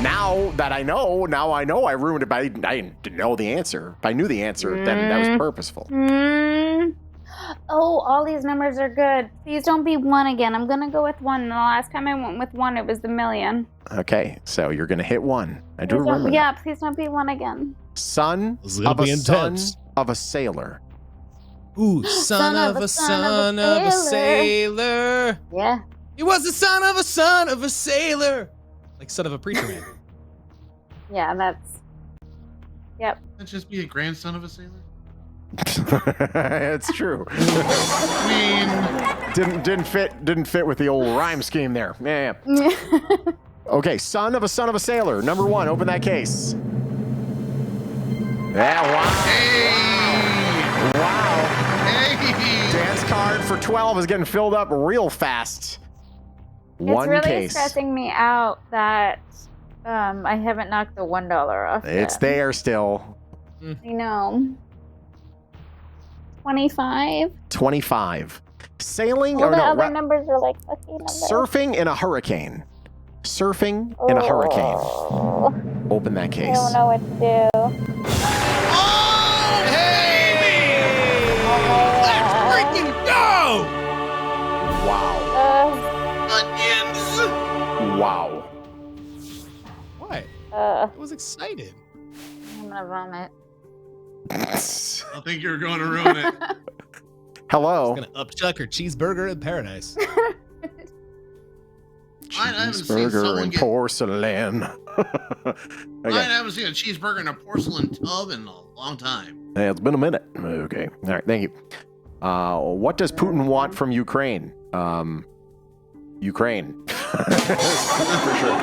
Now that I know, I ruined it, but I didn't know the answer. If I knew the answer, then that was purposeful. Oh, all these numbers are good. Please don't be 1 again. I'm going to go with 1. The last time I went with 1, it was the million. Okay, so you're going to hit 1. I do remember Yeah, please don't be 1 again. Son of a sailor. Ooh, son of a sailor. Yeah. He was the son of a sailor. Like son of a preacher man. Yeah, that's... Yep. That'd just be a grandson of a sailor? It's true. I mean, didn't fit with the old rhyme scheme there. Yeah. Okay, son of a sailor. Number 1, open that case. Yeah, wow. Hey! Wow. Hey! Dance card for 12 is getting filled up real fast. It's really stressing me out that I haven't knocked the $1 off. It's yet. there still. I know. 25. 25. Sailing. All the other numbers are like lucky numbers. Surfing in a hurricane. Surfing in a hurricane. Open that case. I don't know what to do. Oh, hey! Let's freaking go! Wow. Onions! Wow. What? I was excited. I'm gonna vomit. I think you're going to ruin it. Hello. She's gonna upchuck her cheeseburger in paradise. Cheeseburger and porcelain. I haven't seen a cheeseburger in a porcelain tub in a long time. Hey, it's been a minute. Okay. All right. Thank you. What does Putin want from Ukraine? Ukraine. For sure.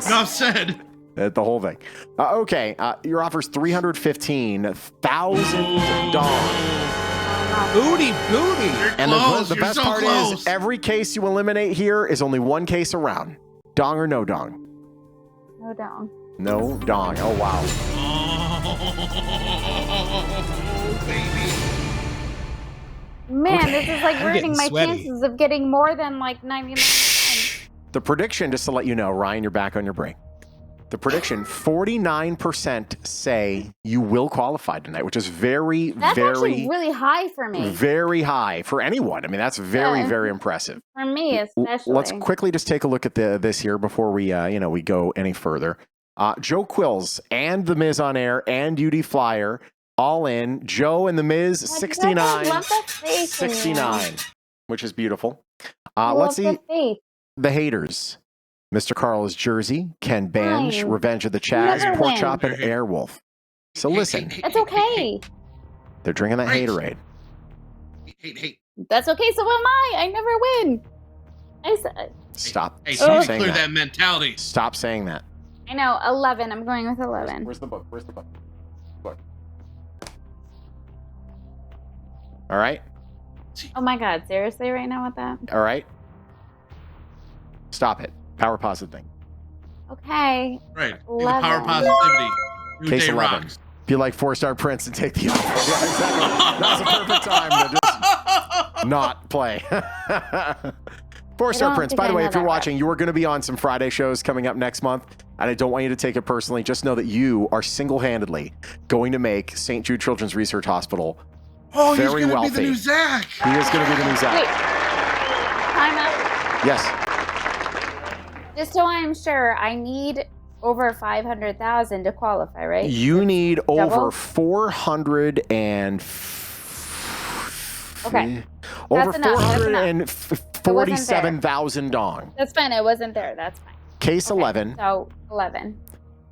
Enough said. The whole thing. Okay. Your offer's $315,000. Booty. And the best part is every case you eliminate here is only 1 case around. Dong or no dong? No dong. No dong. Oh, wow. Oh, baby. Man, Okay. this is like ruining my sweaty. chances of getting more than like 99%. The prediction, just to let you know, Ryan, you're back on your break. The prediction, 49% say you will qualify tonight, which is very, That's actually really high for me. very high for anyone. I mean, that's very, very impressive. For me, especially. Let's quickly just take a look at this here before we, we go any further. Joe Quills and The Miz on air and UD Flyer all in. Joe and The Miz, 69, which is beautiful. Let's see the haters. Mr. Carl's Jersey, Ken Benj, Fine. Revenge of the Chaz, Never Pork win. Chop, and Airwolf. So listen, That's okay. they're drinking that haterade. Hey. That's okay. So am I. I never win. Stop. Hey, Stop you saying clear that. that mentality. Stop saying that. I know. 11. I'm going with 11. Where's the book? Book. All right. Oh my God. Seriously right now with that? All right. Stop it. Power positive thing. Okay. Right. Be the power of 11. positivity. New Case day 11. rocks. Be like 4-star Prince and take the offer. Yeah, exactly. Now's the perfect time to just not play. 4-star Prince. By the way, if you're watching, you are going to be on some Friday shows coming up next month, and I don't want you to take it personally. Just know that you are single-handedly going to make St. Jude Children's Research Hospital very he's gonna wealthy. be the new Zach. He is going to be the new Zach. Wait. Time out. Yes. Just so I'm sure, I need over 500,000 to qualify, right? You need over Double? 400 and Okay. over That's enough. That's enough. 447,000 dong. That's fine. It wasn't there. That's fine. Case 11. So 11.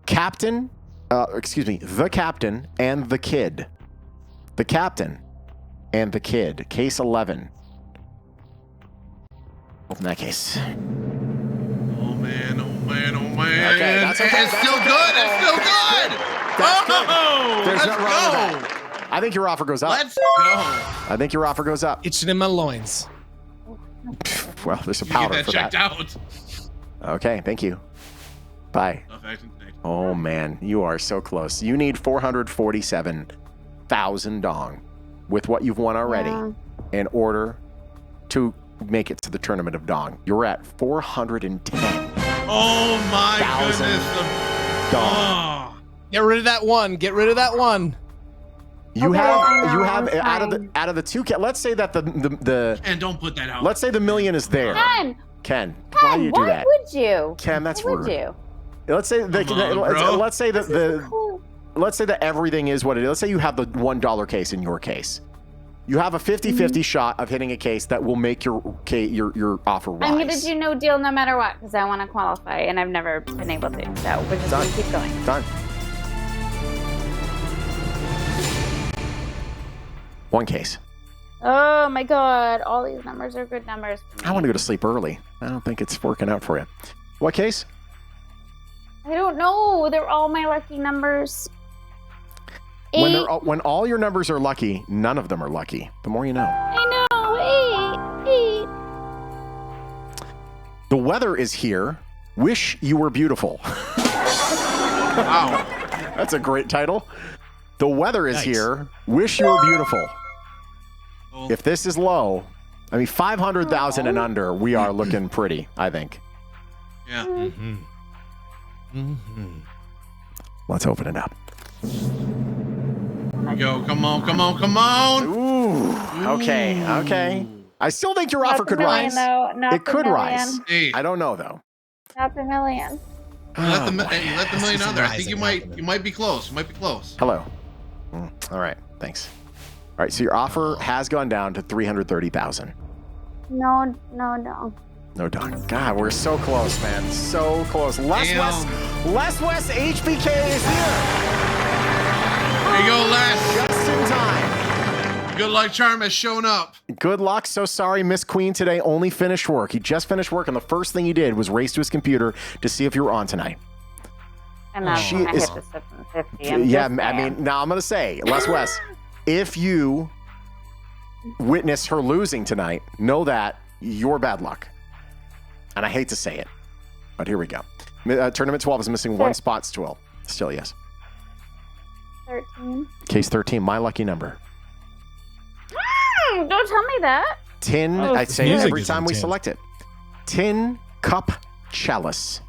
Captain, the captain and the kid. The captain and the kid. Case 11. Open that case. Oh man, oh man, oh man. Okay, that's okay. It's still good. It's still good. That's good. Oh, There's let's nothing wrong go. with that. I think your offer goes up. Let's go. I think your offer goes up. Itching in my loins. Well, there's a You get powder that for checked that. out. Okay, thank you. Bye. Oh man, you are so close. You need 447,000 dong with what you've won already in order to make it to the tournament of dong. You're at 410. Oh my goodness. Dong. Get rid of that one. Get rid of that one. You Okay, have I know, out of I'm the two. Let's say that the And don't put that out. let's say the million is there. Ken, why do you do Why that? would you? Ken, that's Why rude. would you? Let's say let's say that Cool. let's say that everything is what it is. Let's say you have the $1 case in your case. You have a 50-50 shot of hitting a case that will make your offer rise. I'm gonna do no deal no matter what because I want to qualify and I've never been able to. So we're just gonna keep going. Done. One case. Oh my god, all these numbers are good numbers. I want to go to sleep early. I don't think it's working out for you. What case? I don't know. They're all my lucky numbers. When all your numbers are lucky, none of them are lucky. The more you know. I know. Eight. The weather is here. Wish you were beautiful. Wow. That's a great title. The weather is here. Wish you were beautiful. If this is low, I mean 500,000 and under, we are looking pretty, I think. Yeah. Let's open it up. Here we go. Come on, come on, come on. Ooh. Okay. I still think your offer could rise. It could rise. Hey. I don't know though. Not the million. Let the million out there. I think you might be close. You might be close. Hello. All right. Thanks. All right. So your offer has gone down to 330,000. No. No done. God, we're so close, man. So close. Les West HBK is here. There you go, Les. Just in time. Good luck charm has shown up. Good luck. So sorry, Miss Queen today only finished work. He just finished work, and the first thing he did was race to his computer to see if you were on tonight. And that's when I hit the 750. Yeah, I mean, now I'm going to say, Les West, if you witness her losing tonight, know that you're bad luck. And I hate to say it, but here we go. Tournament 12 is missing one spot still. Still, yes. 13. Case 13, my lucky number. Don't tell me that. Tin, Oh, I say it music every is time we intense. select it. Tin Cup Chalice.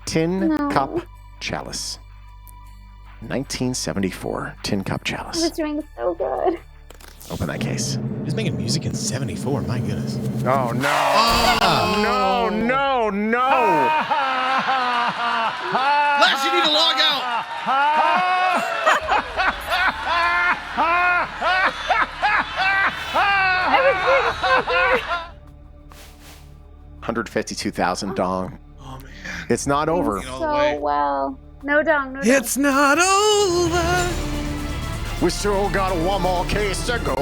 Tin No. Cup Chalice. 1974 Tin Cup I Chalice. was doing so good. Open that case. He was making music in '74. My goodness. Oh, no. No. Les, you need to log out. 152,000 dong. Oh, man. It's not over. So well. No dong. It's not over. We still got one more case to go.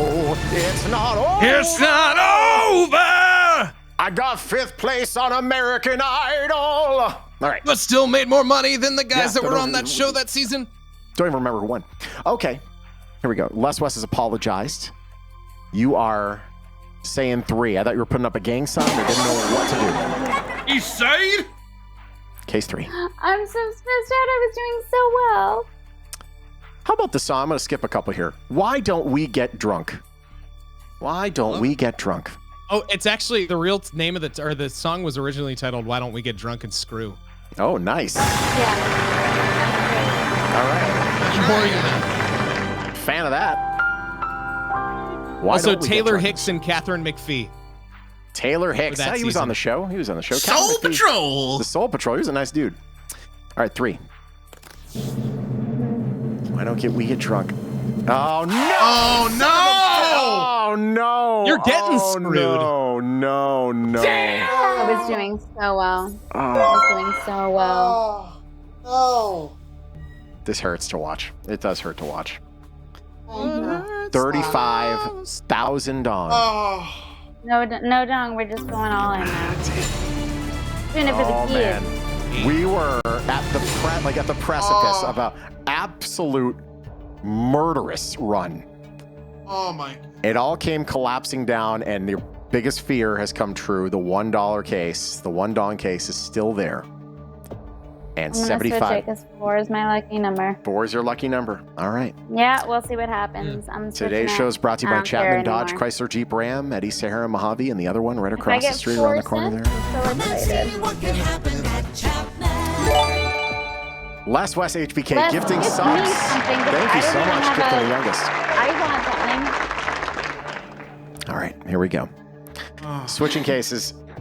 It's not over. It's not over. I got 5th place on American Idol. All right. But still made more money than the guys Yeah, that were on that show that season. Don't even remember who won. Okay. Here we go. Les West has apologized. You are saying 3. I thought you were putting up a gang sign or didn't know what to do. East Side? Case 3. I'm so stressed out. I was doing so well. How about the song? I'm going to skip a couple here. Why don't we get drunk? Why don't we get drunk? Oh, it's actually the real name of the song was originally titled "Why Don't We Get Drunk and Screw." Oh, nice. Yeah. All right. Fan of that. Why Also, don't we get Taylor drunk? Hicks and Catherine McPhee. Taylor Hicks. For that He was season. on the show. He was on the show. Soul Captain McPhee. Patrol. The Soul Patrol. He was a nice dude. All right, 3. Why don't we get drunk? Oh, no! Oh, no! Oh, no! You're getting screwed. No, no, no. I was doing so well. Oh. I was doing so well. Oh, This hurts to watch. It does hurt to watch. no. $35,000. Oh. No, Dong. We're just going all in now. Doing it for the kids. Man. We were at the precipice of a absolute murderous run. Oh my. It all came collapsing down, and the biggest fear has come true. The $1 case, the $1 case is still there. And I'm gonna 75. switch it because 4 is my lucky number. 4 is your lucky number. All right. Yeah, we'll see what happens. I'm Today's switching show it. is brought to you I by don't care Chapman Dodge anymore. Chrysler Jeep Ram at East Sahara Mojave, and the other one right If I across the get street 4 around the corner cents, there. I'm so excited. Les West HBK Les, gifting gift me subs. something, because Thank I you don't so even much, have gifting a- the youngest. I want something. All right, here we go. Switching cases. I was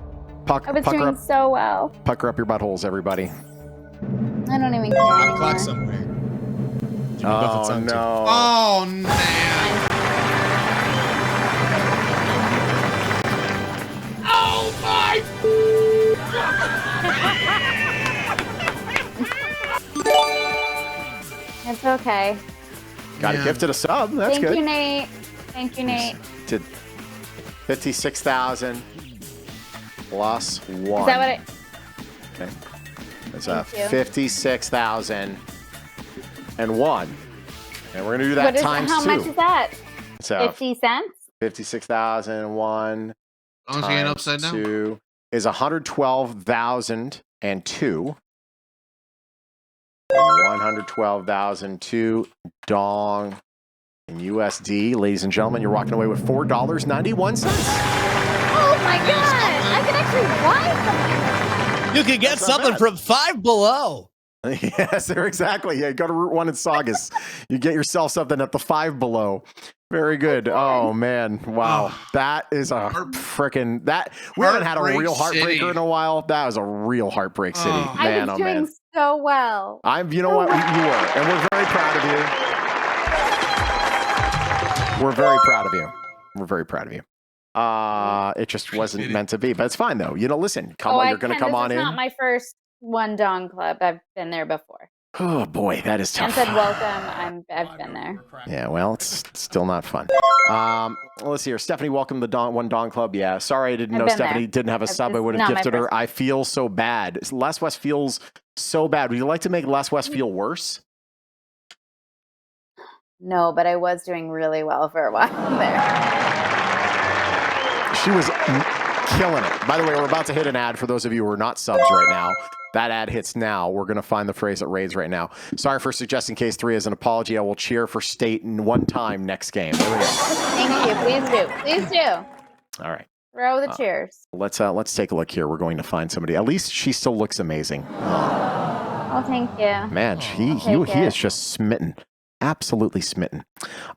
Pucker doing up, so well. pucker up your buttholes, everybody. I don't even care On anymore. clock somewhere. Oh no! Oh man! Oh my! It's okay. Got a gifted a sub. That's Thank good. you, Nate. Thank you, Nate. To 56,000 plus 1. Is that what it? Okay. That's Thank you. 56,001. And we're gonna do that What is, times how 2. much is that? So 50 cents? 56,001 Oh, is he getting upside down? 2 is 112,002. 112,002 dong in USD. Ladies and gentlemen, you're walking away with $4.91. Oh my god! I can actually buy something. You can get something from Five Below. Yes, sir, exactly. Yeah, go to Route 1 in Saugus. You get yourself something at the Five Below. Very good. Oh man, wow, that is a freaking that. We haven't had a real Heartbreak heartbreaker City. in a while. That was a real heartbreak city, Oh. I man. was Oh doing man, so well. you know what? You were, and we're very proud of you. We're very proud of you. We're very proud of you. It just wasn't meant to be, but it's fine though. You know, listen, come on, you're gonna come on This in. is not my first one dong club. I've been there before. Oh boy, that is And tough. said welcome. I've been there. Yeah, well, it's still not fun. Let's see here. Stephanie, welcome to the One Dawn Club. Yeah, sorry I didn't I've know been Stephanie there. didn't have a It's sub. I would have not my gifted her. first. I feel so bad. Les West feels so bad. Would you like to make Les West feel worse? No, but I was doing really well for a while there. She was killing it. By the way, we're about to hit an ad for those of you who are not subs right now. That ad hits now. We're going to find the phrase that raids right now. Sorry for suggesting case 3 as an apology. I will cheer for State in one time next game. There we go. Thank you. Please do. Please do. All right. Throw the cheers. Let's take a look here. We're going to find somebody. At least she still looks amazing. Oh, thank you. Man, he take is it. just smitten. Absolutely smitten.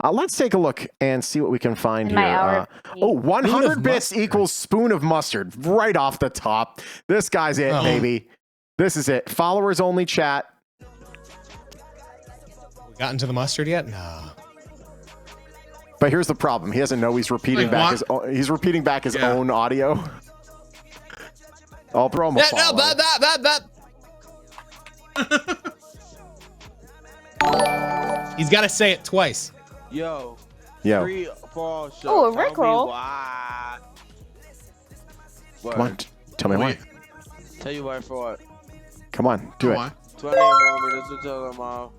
Let's take a look and see what we can find In my here. hour. 100 bits equals spoon of mustard right off the top. This guy's it, baby. This is it. Followers only chat. We got into the mustard yet? No. But here's the problem. He doesn't know he's repeating back his own audio. I'll throw him a follow. He's got to say it twice. Yo. Yo. Free4All show. Oh, a Tell me Rickroll. why. Come on. Tell me why. Tell you why for what? Come on. Do it. 20 moment. Just to tell them all.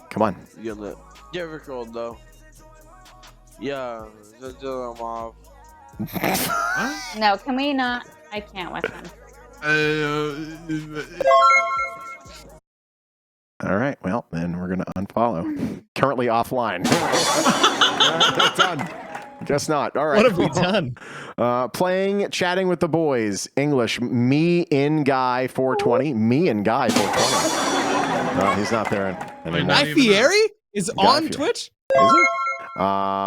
Come on. You get lit. Get Rickrolled though. Yeah. Just to tell them off. No, can we not? I can't with him. All right. Well, then we're gonna unfollow. Currently offline. Done. Guess not. All right. What have we done? Playing, chatting with the boys. English. Me in guy 420. Me in guy 420. No, he's not there anymore. Guy Fieri is on Fieri. Twitch. Is he?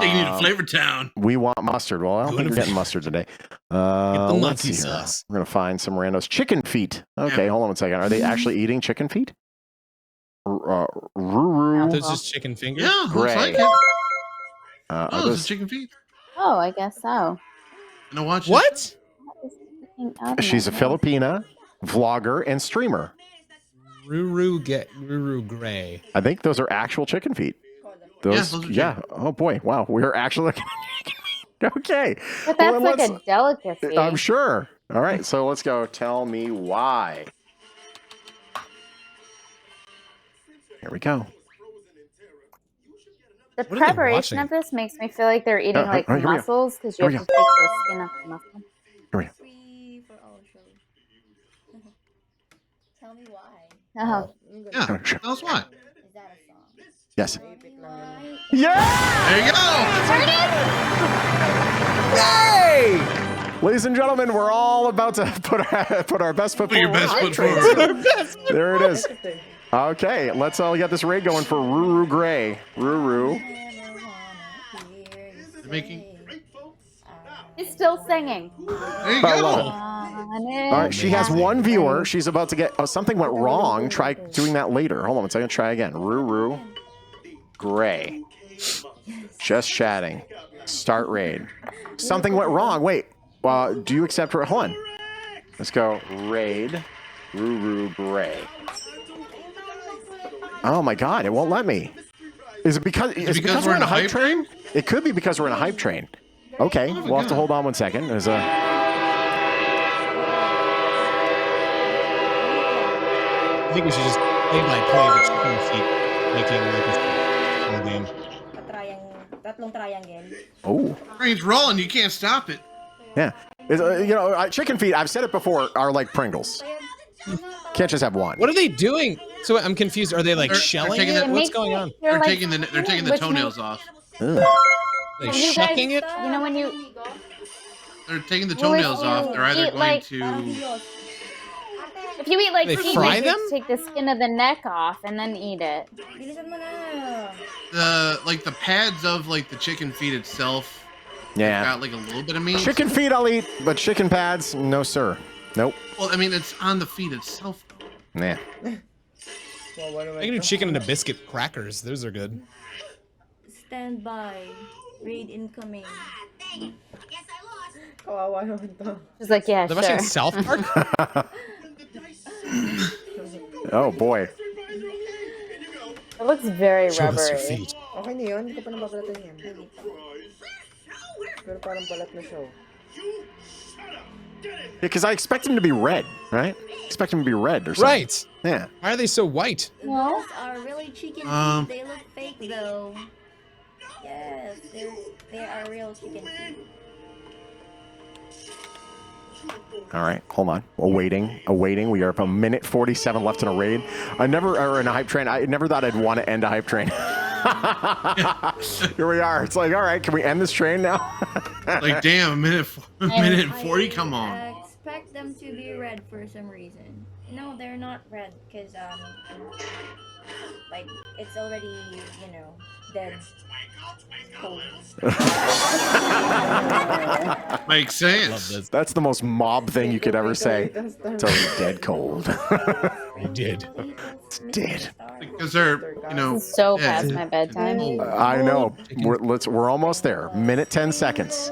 Taking you to Flavor Town. We want mustard. Well, I don't think we're getting mustard today. Let's see here. We're gonna find some randos. Chicken feet. Okay, hold on 1 second. Are they actually eating chicken feet? Ruru. Those just chicken fingers. Yeah, Gray. looks like it. Are Those are chicken feet. Oh, I guess so. No, watch what? She's a Filipina, vlogger, and streamer. Ruru Gray. I think those are actual chicken feet. Those, yeah. Oh boy, wow. We're actually looking at chicken feet. Okay. But that's like a delicacy. I'm sure. All right, so let's go. Tell me why. Here we go. The preparation of this makes me feel like they're eating like here we go. mussels because you have to take the skin off the mussel. Here we go. Tell me why. Oh. Yeah, tell us why. Yes. Yeah! There you go! Yay! Ladies and gentlemen, we're all about to put our best foot forward. Your best foot forward. There it is. Okay, let's all get this raid going for Ruru Gray. Ruru. Making. He's still singing. There you go. All right, she has one viewer. She's about to get. Oh, something went wrong. Try doing that later. Hold on 1 second. Try again. Ruru Gray. Just chatting. Start raid. Something went wrong. Wait. Do you accept? Hold on. Let's go. Raid. Ruru Gray. Oh my God! It won't let me. Is it because we're in a hype train? It could be because we're in a hype train. Okay, we'll have to hold on 1 second. There's a. I think we should just play by play the chicken feet, making like a whole game. Oh. Train's rolling. You can't stop it. Yeah. Chicken feet. I've said it before. Are like Pringles. Can't just have one. What are they doing? So I'm confused. Are they like shelling it? What's going on? They're taking the toenails off. They shucking it? You know when you. They're taking the toenails off. They're either going to. If you eat like They feet, fry you them? take the skin of the neck off and then eat it. The pads of like the chicken feet itself. Yeah. Got like a little bit of meat. Chicken feet I'll eat, but chicken pads, no sir. Nope. Well, I mean, it's on the feet itself. Nah. I can do chicken and a biscuit crackers. Those are good. Stand by. Raid incoming. She's like, yeah, They're sure. watching South Park? Oh boy. It looks very Show us your rubbery. feet. Okay na yun, hindi ko pa nababalatan yan. Pero parang balat na siya. Because I expect them to be red, right? Expect them to be red or something. Right. Yeah. Why are they so white? Those are really chicken feet. They look fake though. Yes, they are real chicken feet. All right, hold on. Awaiting. We are up 1:47 left in a raid. Or in a hype train. I never thought I'd want to end a hype train. Here we are. It's like, all right, can we end this train now? Like, damn, a minute and 40. Come on. I expect them to be red for some reason. No, they're not red because like it's already dead. Cold. Makes sense. That's the most mob thing you could ever say. It's already dead cold. I did. It's dead. Because they're, This is so past my bedtime. I know. We're almost there. Minute 10 seconds.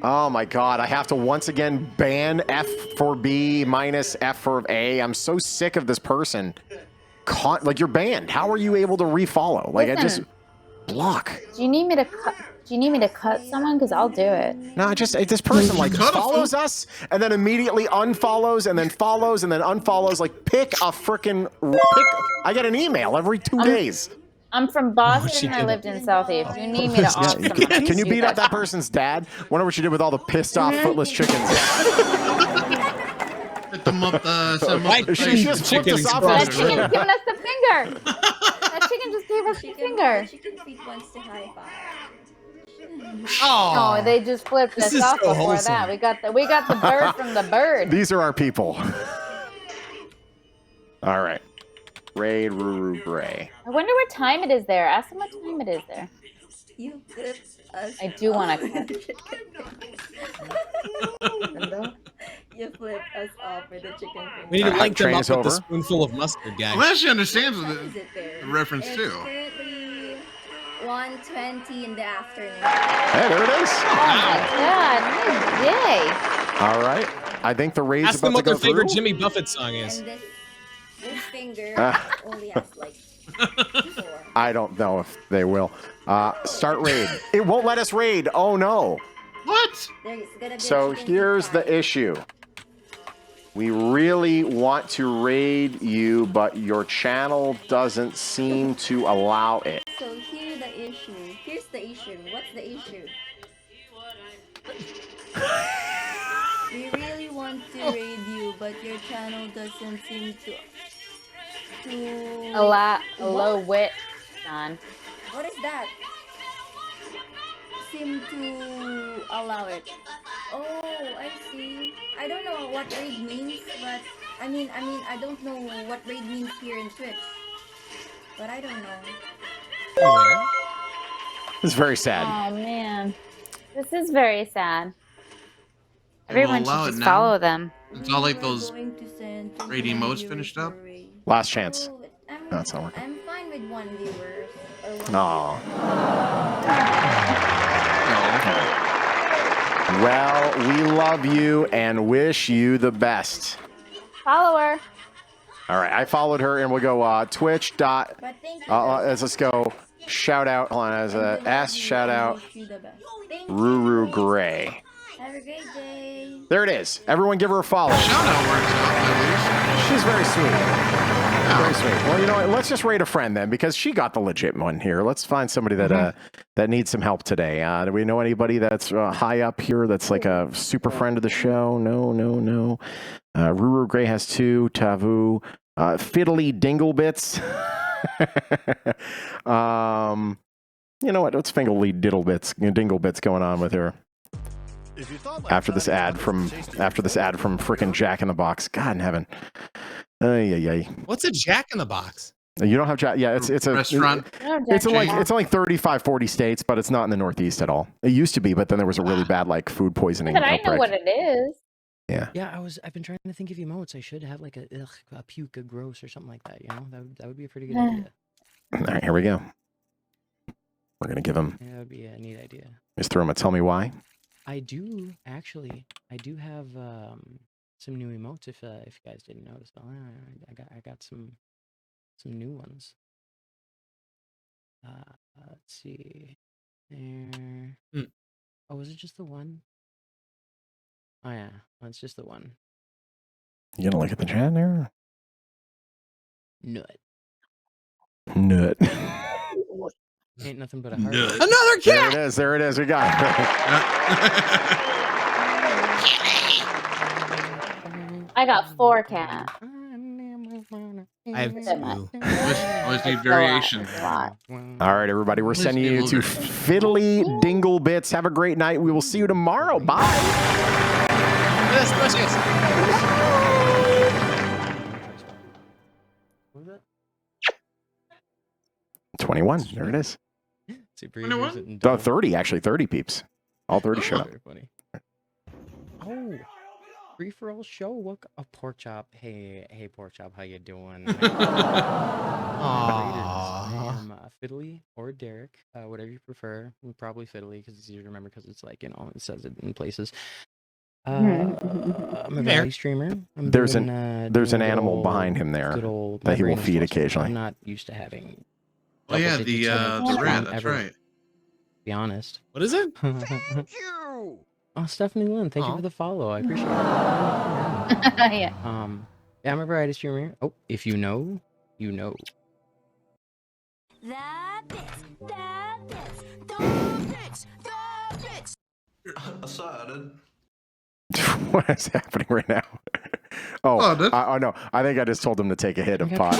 Oh my God! I have to once again ban F for B minus F for A. I'm so sick of this person. Like, you're banned. How are you able to refollow? Like, I just block. Do you need me to cut? Do you need me to cut someone? Because I'll do it. No, this person like follows us and then immediately unfollows and then follows and then unfollows. Like, pick a freaking. I get an email every 2 days. I'm from Boston and I lived in Southeast. You need me to off someone. Can you beat up that person's dad? Wonder what you did with all the pissed off footless chickens. Set them up. She just flipped us off. That chicken's giving us the finger. That chicken just gave us the finger. Chicken feet wants to high five. Oh, they just flipped us off so before wholesome. that. We got the bird from the bird. These are our people. All right. Raid Ruru Gray. I wonder what time it is there. Ask them what time it is there. You flipped us. I do want to. You flipped us off with the chicken finger. We need to link them train up is with over. the spoonful of mustard, gang. Well, she understands the reference It's too. currently 1:20 in the afternoon. Hey, there it is. Oh my God! Good day. All right. I think the raid's Ask them about what to their go favorite through. Jimmy Buffett song is. And this finger Ah. only has like 4. I don't know if they will. Start raid. It won't let us raid. Oh no. What? There's gonna be So a chicken here's feet the issue. We really want to raid you, but your channel doesn't seem to allow it. So here's the issue. Here's the issue. What's the issue? We really want to raid you, but your channel doesn't seem to A low wit, Shawn. What is that? Seem to allow it. Oh, I see. I don't know what raid means, but I mean, I don't know what raid means here in Twitch. But I don't know. It's very sad. Oh man, this is very sad. Everyone allow should it just now. follow them. It's all like those Going to send raid emotes finished up. Last chance. Oh, No, it's not working. I'm fine with 1 viewer. Or 1 No. Well, we love you and wish you the best. Follow her. All right, I followed her, and we'll go Twitch. Let's go. Shout out. Hold on, as a S shout out. Ruru Gray. Have a great day. There it is. Everyone, give her a follow. Shout out works out at least. She's very sweet. Very sweet. Well, you know what? Let's just raid a friend then, because she got the legit one here. Let's find somebody that that needs some help today. Do we know anybody that's high up here that's like a super friend of the show? No. Ruru Gray has 2. Tavu. Fiddly Dinglebits. You know what? What's Dinglebits going on with her? After this ad from frickin' Jack in the Box. God in heaven. What's a Jack in the Box? You don't have Jack. Yeah, it's a restaurant. It's in like 35, 40 states, but it's not in the Northeast at all. It used to be, but then there was a really bad like food poisoning But I know outbreak. what it is. Yeah. Yeah, I've been trying to think of emotes. I should have like a puke, a gross, or something like that. You know, that would be a pretty good idea. All right, here we go. We're gonna give him. Yeah, that would be a neat idea. Just throw him a tell me why. I do have some new emotes. If you guys didn't notice, I got some new ones. Let's see. There. Oh, was it just the one? Oh yeah, well, it's just the one. You gonna look at the chat there? Nut. Ain't nothing but a heart. Another cat. There it is. We got it. I got 4 cats. I have 2. Always need variation. All right, everybody, we're sending you to Fiddly Dinglebits. Have a great night. We will see you tomorrow. Bye. 21. There it is. 30, actually. 30 peeps. All 30 showed up. Very funny. Oh, Free4All show. What? Oh, Pork Chop. Hey, Pork Chop. How you doing? I am Fiddly or Derek, whatever you prefer. Probably Fiddly because it's easier to remember because it's like, you know, it says it in places. I'm a value streamer. There's an animal behind him there that he will feed occasionally. I'm not used to having. Oh yeah, the rat. That's right. Be honest. What is it? Thank you. Oh, Stephanie Lynn, thank you for the follow. I appreciate it. Yeah. Yeah, I'm a variety streamer. Oh, if you know, you know. What is happening right now? Oh, no. I think I just told him to take a hit of pot.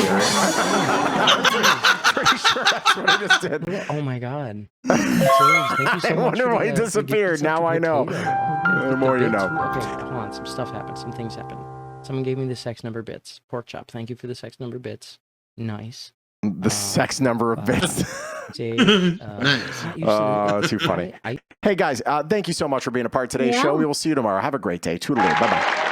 Pretty sure that's what I just did. Oh my god. Thank you so I much wonder for why he the disappeared. gift of Now I know. potato. The more you bits- know. Okay, hold on. Some stuff happened. Some things happened. Someone gave me the sex number bits. Pork chop. Thank you for the sex number bits. Nice. The sex number of bits. Nice. Too funny. Hey guys, thank you so much for being a part of today's show. We will see you tomorrow. Have a great day. Toodaloo. Bye-bye.